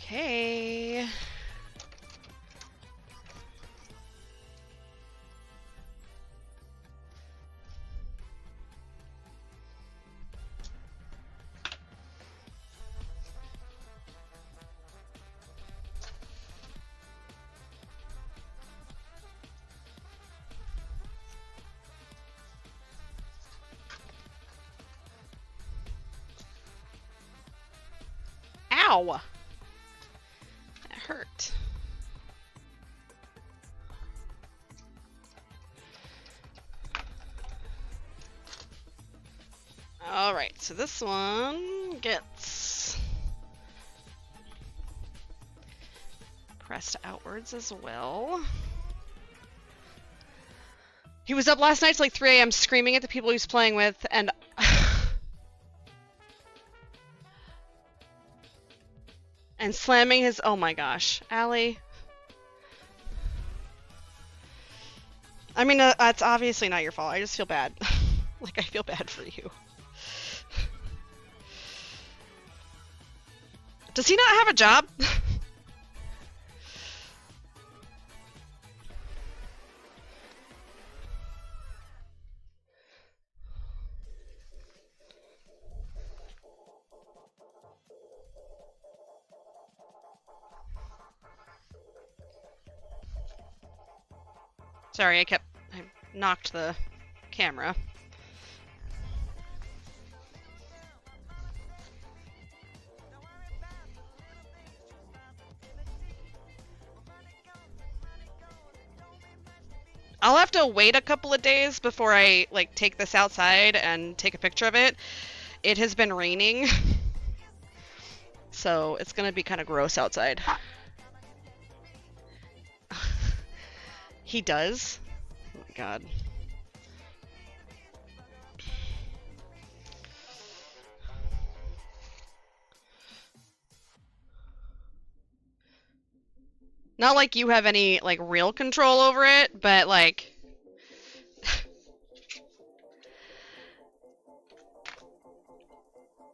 Okay. Ow! That hurt. Alright, so this one gets pressed outwards as well. He was up last night till like 3 a.m. screaming at the people he was playing with, and and slamming his— oh my gosh, Allie. I mean, it's obviously not your fault. I just feel bad. Like, I feel bad for you. Does he not have a job? Sorry, I knocked the camera. I'll have to wait a couple of days before I like take this outside and take a picture of it. It has been raining, so it's gonna be kind of gross outside. He does? Oh my god. Not like you have any like real control over it, but like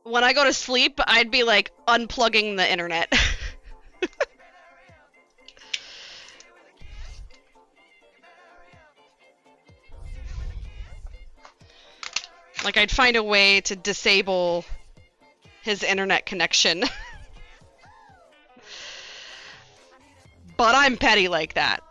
when I go to sleep, I'd be like unplugging the internet. Like I'd find a way to disable his internet connection. But I'm petty like that.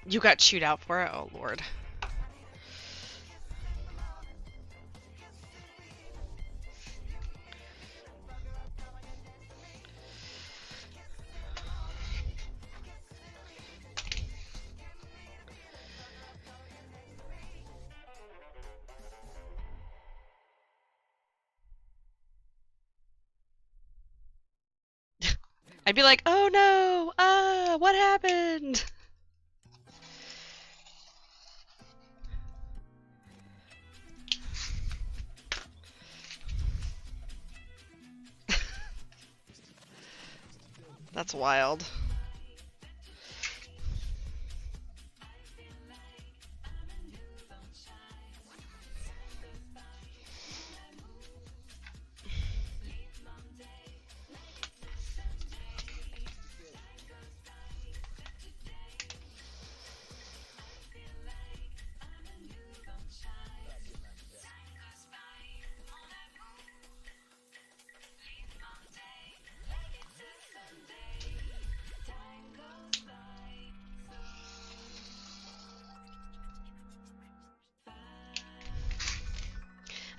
You got chewed out for it? Oh, Lord. I'd be like, oh no! Ah, what happened? That's wild.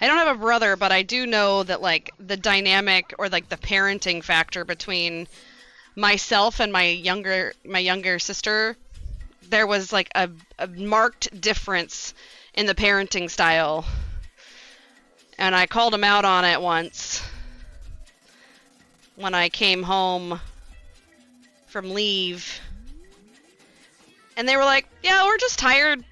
I don't have a brother, but I do know that like the dynamic or like the parenting factor between myself and my younger sister, there was like a marked difference in the parenting style. And I called him out on it once, when I came home from leave. And they were like, yeah, we're just tired.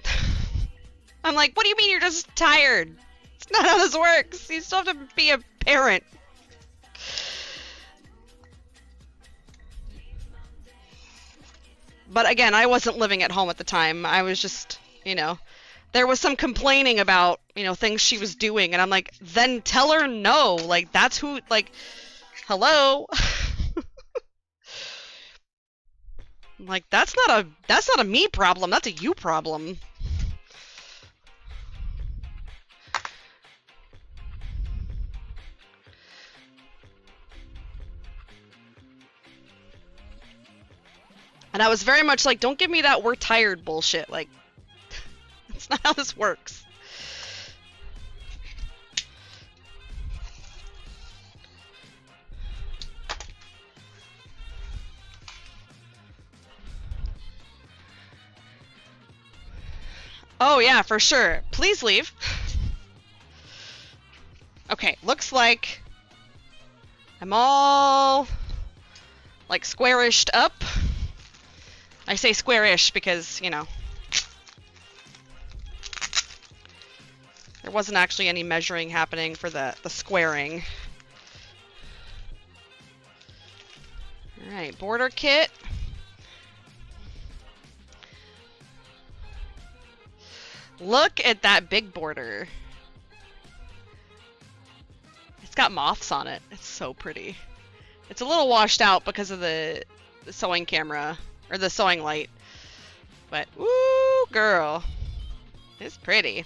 I'm like, what do you mean you're just tired? It's not how this works. You still have to be a parent. But again, I wasn't living at home at the time. I was just, you know, there was some complaining about, you know, things she was doing. And I'm like, then tell her no. Like, that's who, like, hello? I'm like, that's not a me problem. That's a you problem. And I was very much like, don't give me that we're tired bullshit. Like, that's not how this works. Oh yeah, for sure. Please leave. Okay, looks like I'm all like squarish up. I say squarish because, you know, there wasn't actually any measuring happening for the squaring. Alright, border kit. Look at that big border. It's got moths on it. It's so pretty. It's a little washed out because of the sewing camera, or the sewing light. But, woo, girl. It's pretty.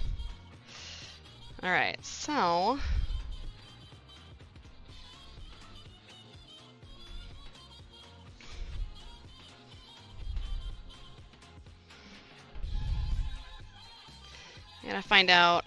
Alright, so... I'm gonna find out...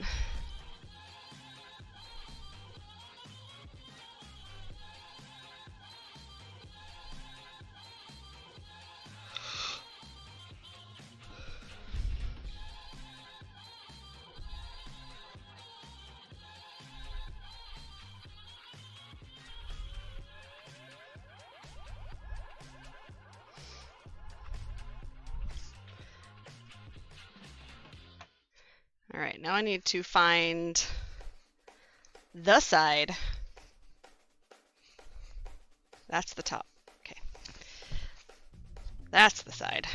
Alright, now I need to find the side. That's the top. Okay. That's the side.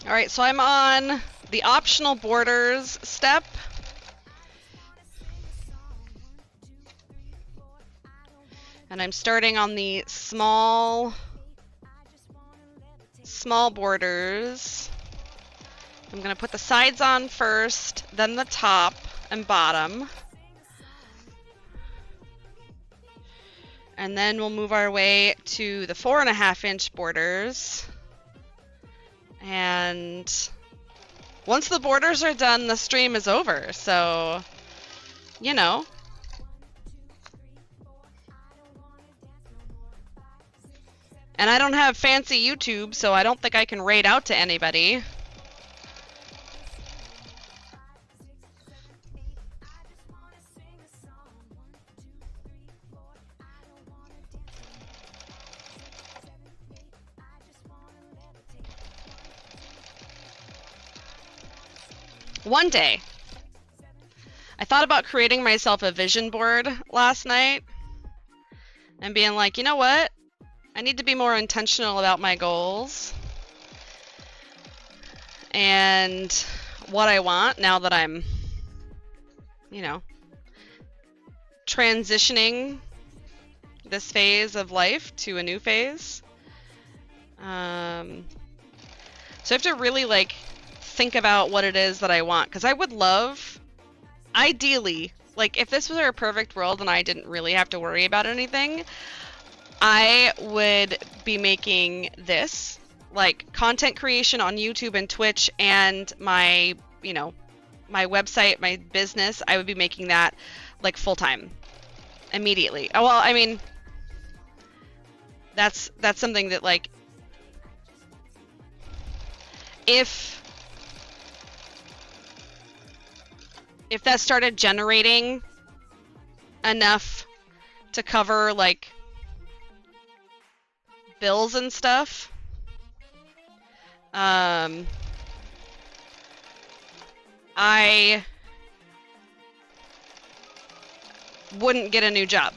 Alright, so I'm on the optional borders step. And I'm starting on the small borders. I'm going to put the sides on first, then the top and bottom. And then we'll move our way to the 4.5-inch borders. And once the borders are done, the stream is over. So, you know. And I don't have fancy YouTube, so I don't think I can raid out to anybody. One day, I thought about creating myself a vision board last night and being like, you know what? I need to be more intentional about my goals. And what I want now that I'm, you know, transitioning this phase of life to a new phase. So I have to really like think about what it is that I want, because I would love, ideally, like if this was a perfect world and I didn't really have to worry about anything, I would be making this, like content creation on YouTube and Twitch, and my, you know, my website, my business, I would be making that like full time immediately. Oh, well, I mean, that's something that like if that started generating enough to cover like bills and stuff, I wouldn't get a new job.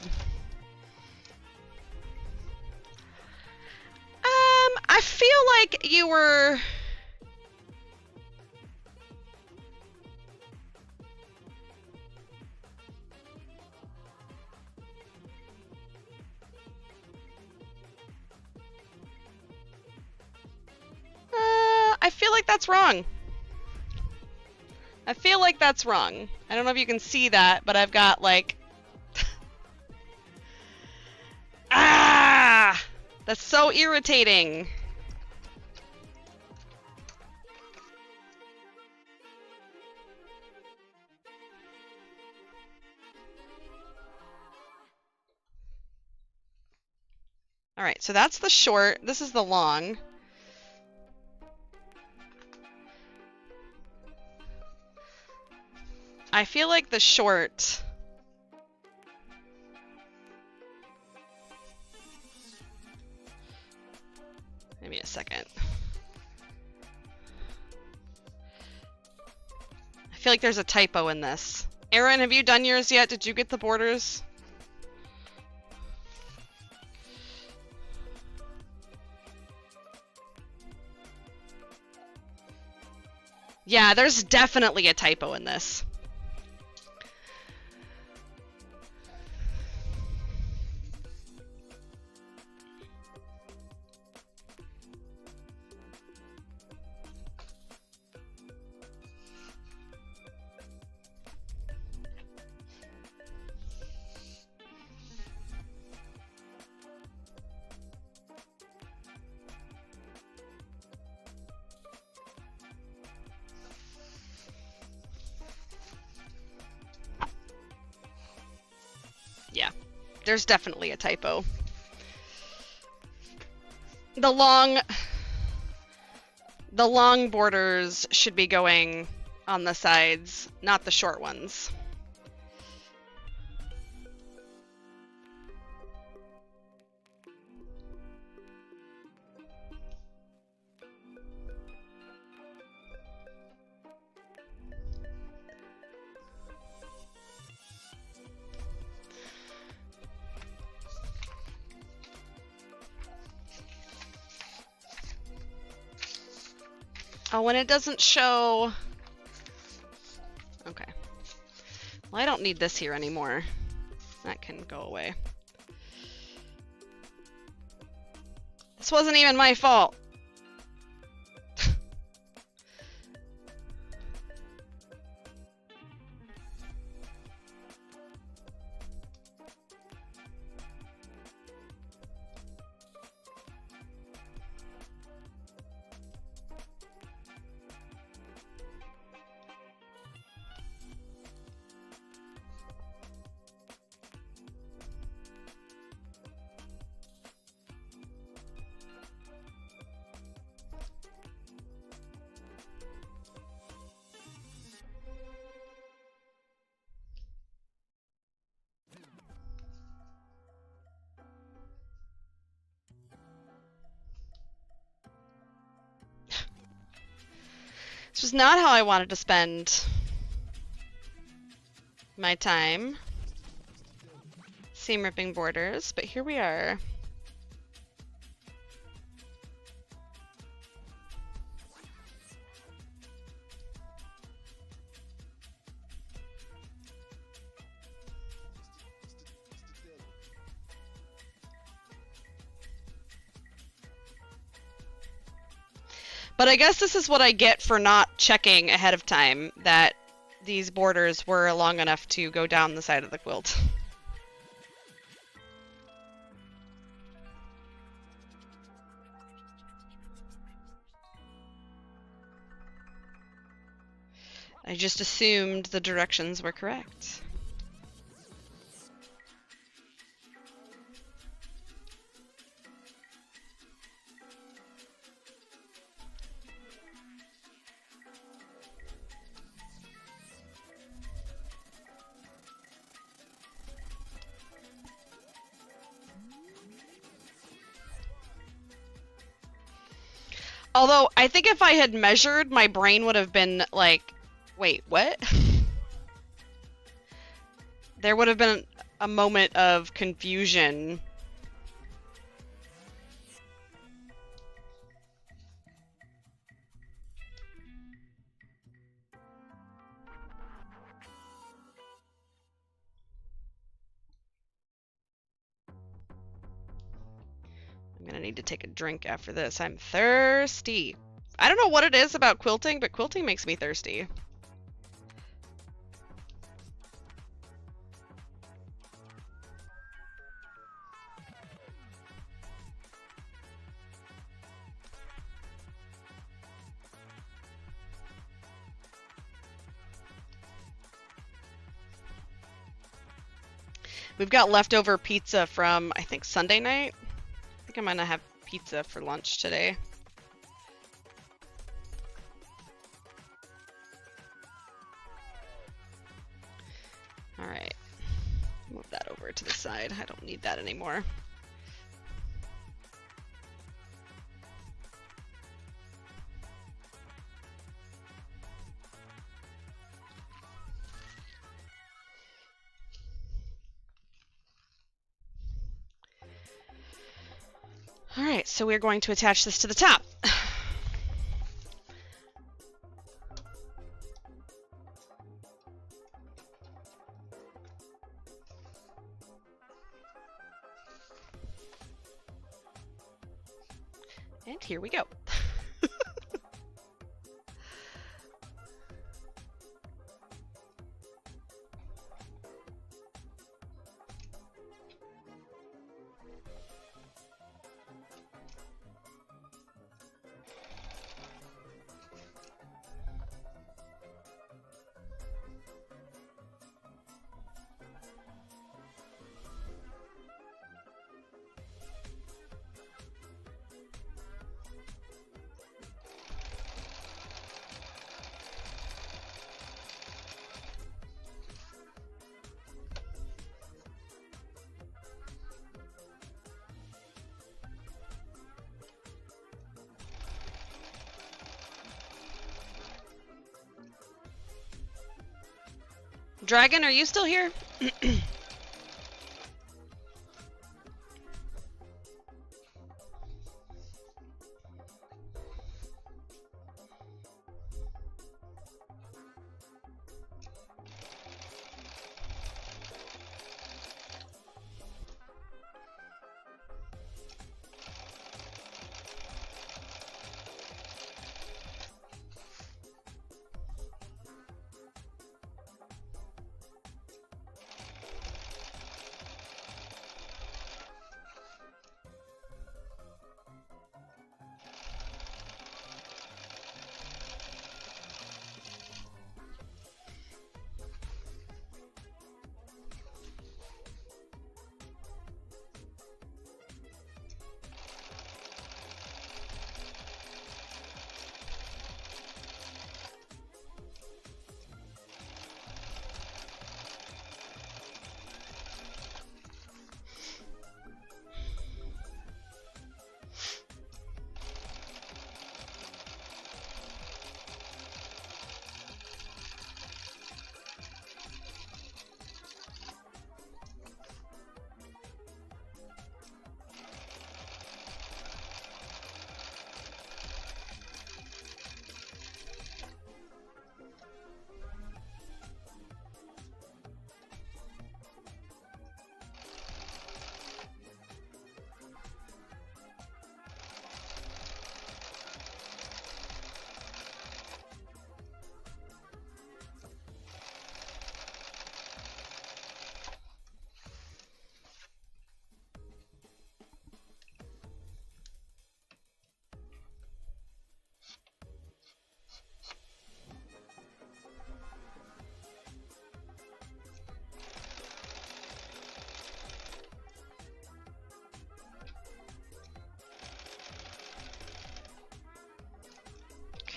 I feel like you were... I feel like that's wrong. I feel like that's wrong. I don't know if you can see that, but I've got like... Ah! That's so irritating. All right, so that's the short. This is the long. I feel like the short... Give me a second. I feel like there's a typo in this. Aaron, have you done yours yet? Did you get the borders? Yeah, there's definitely a typo in this. Yeah, there's definitely a typo. The long borders should be going on the sides, not the short ones. Oh, when it doesn't show... Okay. Well, I don't need this here anymore. That can go away. This wasn't even my fault. This was not how I wanted to spend my time seam ripping borders, but here we are. But I guess this is what I get for not checking ahead of time that these borders were long enough to go down the side of the quilt. I just assumed the directions were correct. Although, I think if I had measured, my brain would have been like, wait, what? There would have been a moment of confusion. I'm gonna need to take a drink after this. I'm thirsty. I don't know what it is about quilting, but quilting makes me thirsty. We've got leftover pizza from, I think, Sunday night. I think I'm gonna have pizza for lunch today. Alright. Move that over to the side. I don't need that anymore. Alright, so we're going to attach this to the top. And here we go. Dragon, are you still here?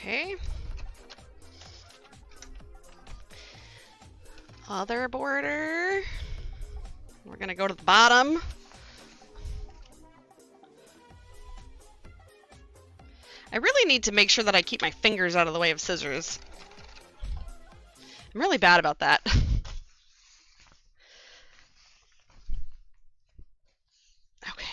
Okay. Other border. We're gonna go to the bottom. I really need to make sure that I keep my fingers out of the way of scissors. I'm really bad about that. Okay.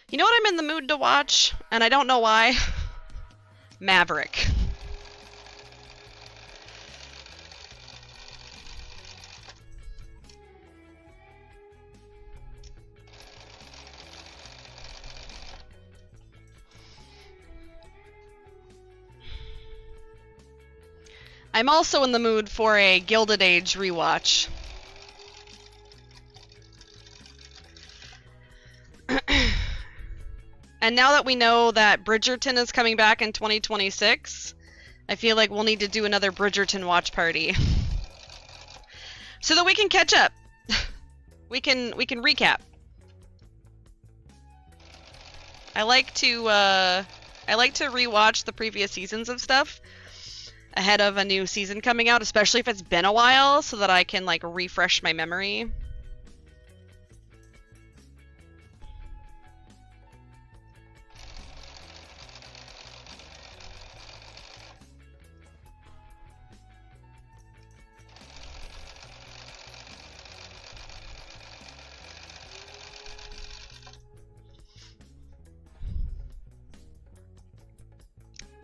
You know what I'm in the mood to watch? And I don't know why. Maverick. I'm also in the mood for a Gilded Age rewatch. And now that we know that Bridgerton is coming back in 2026, I feel like we'll need to do another Bridgerton watch party. So that we can catch up. We can recap. I like to rewatch the previous seasons of stuff ahead of a new season coming out, especially if it's been a while, so that I can like refresh my memory.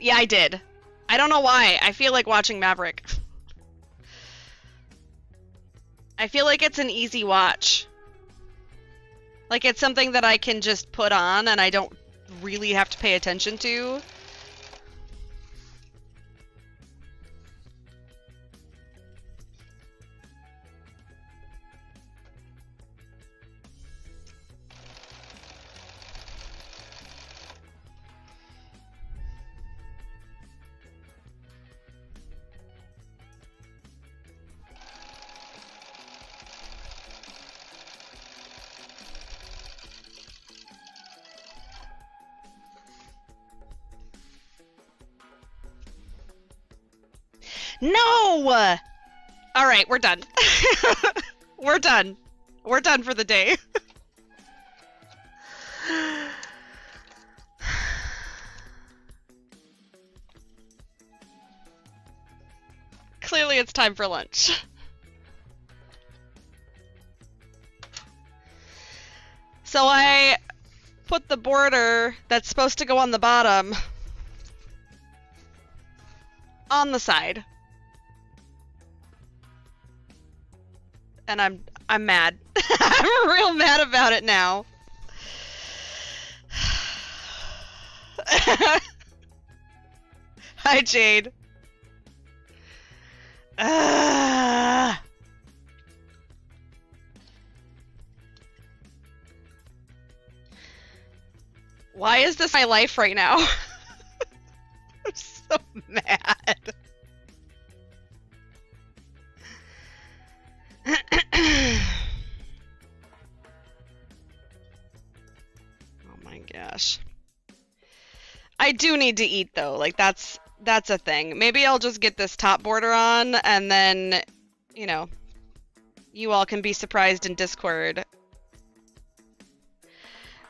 Yeah, I did. I don't know why. I feel like watching Maverick. I feel like it's an easy watch. Like it's something that I can just put on and I don't really have to pay attention to. No! All right, we're done. We're done. We're done for the day. Clearly it's time for lunch. So I put the border that's supposed to go on the bottom on the side. And I'm mad. I'm real mad about it now. Hi, Jade. Why is this my life right now? I'm so mad. Oh my gosh. I do need to eat though. Like that's a thing. Maybe I'll just get this top border on and then, you know, you all can be surprised in Discord.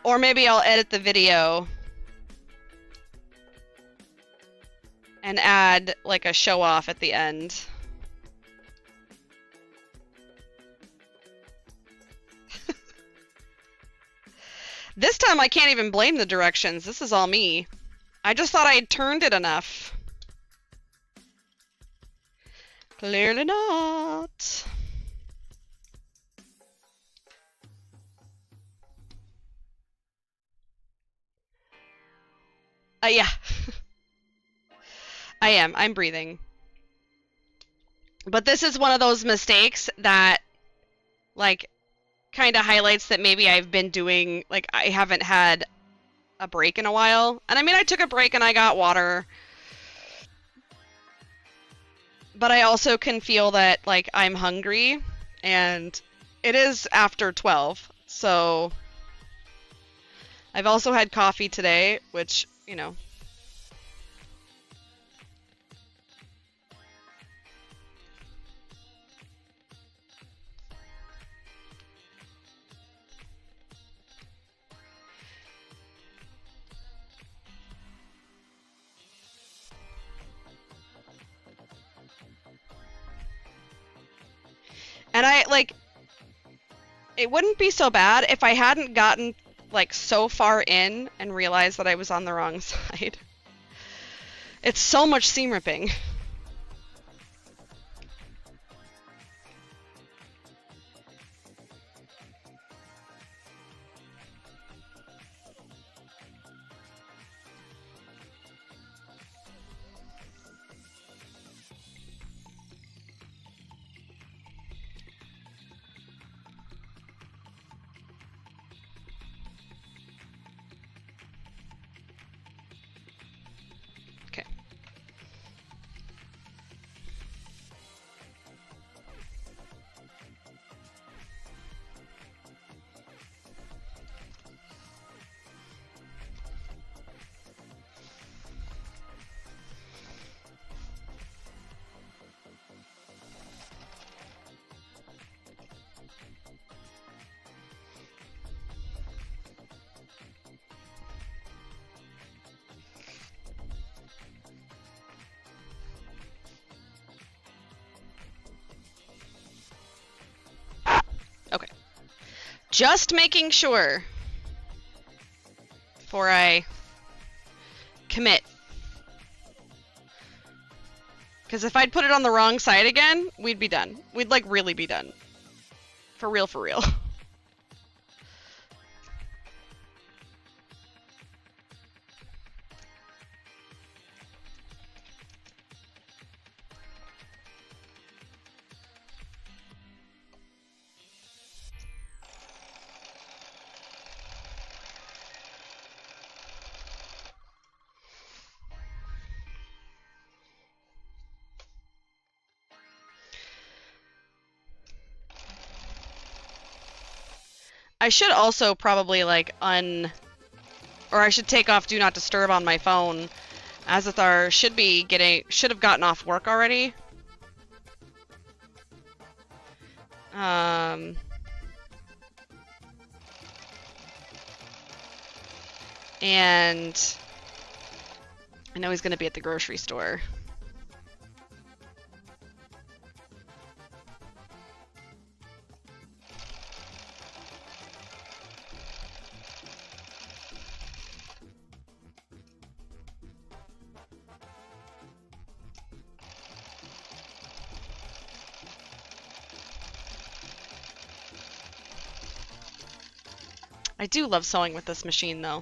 Or maybe I'll edit the video and add like a show off at the end. This time I can't even blame the directions. This is all me. I just thought I had turned it enough. Clearly not. Yeah. I am. I'm breathing. But this is one of those mistakes that, like kind of highlights that maybe I've been doing, like I haven't had a break in a while. And I mean, I took a break and I got water, but I also can feel that like I'm hungry, and it is after 12. So I've also had coffee today, which, you know. And I like, it wouldn't be so bad if I hadn't gotten like so far in and realized that I was on the wrong side. It's so much seam ripping. Okay. Okay. Just making sure before I commit. Because if I'd put it on the wrong side again, we'd be done. We'd like really be done. For real, for real. I should also probably like or I should take off Do Not Disturb on my phone. Azithar should have gotten off work already. And I know he's gonna be at the grocery store. I do love sewing with this machine, though.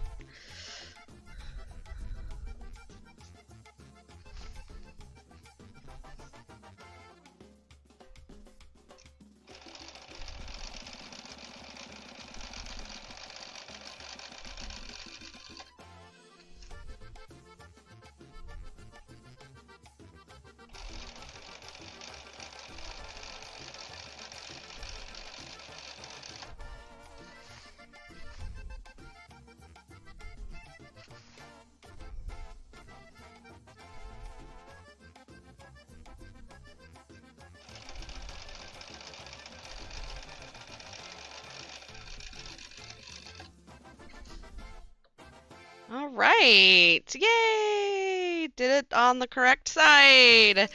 All right. Yay! Did it on the correct side.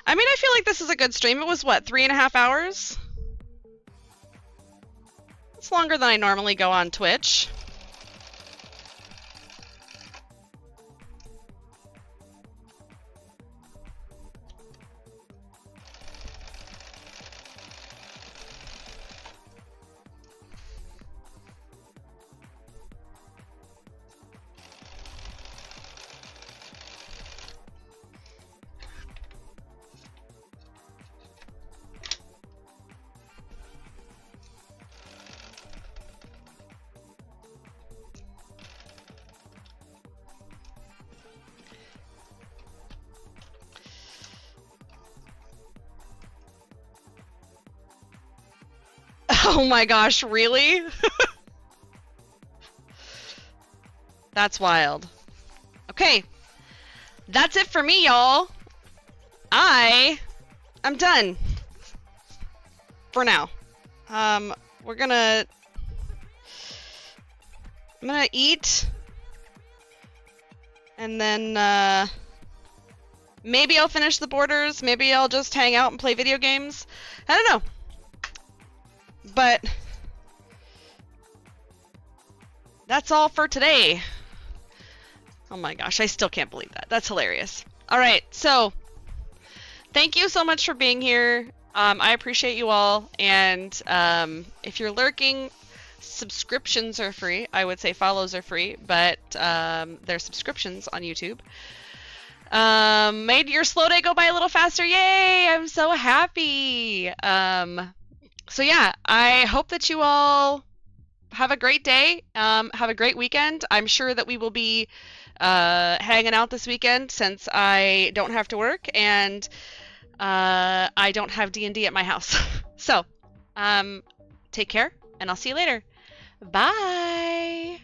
I mean, I feel like this is a good stream. It was, what, 3.5 hours? It's longer than I normally go on Twitch. Oh my gosh, really? That's wild. Okay, that's it for me, y'all. I'm done. For now. I'm gonna eat. And then, maybe I'll finish the borders. Maybe I'll just hang out and play video games. I don't know. But that's all for today. Oh my gosh, I still can't believe that. That's hilarious. All right, so thank you so much for being here. I appreciate you all. And if you're lurking, subscriptions are free. I would say follows are free, but they're subscriptions on YouTube. Made your slow day go by a little faster. Yay! I'm so happy. So yeah, I hope that you all have a great day. Have a great weekend. I'm sure that we will be hanging out this weekend since I don't have to work and I don't have D&D at my house. So, take care and I'll see you later. Bye!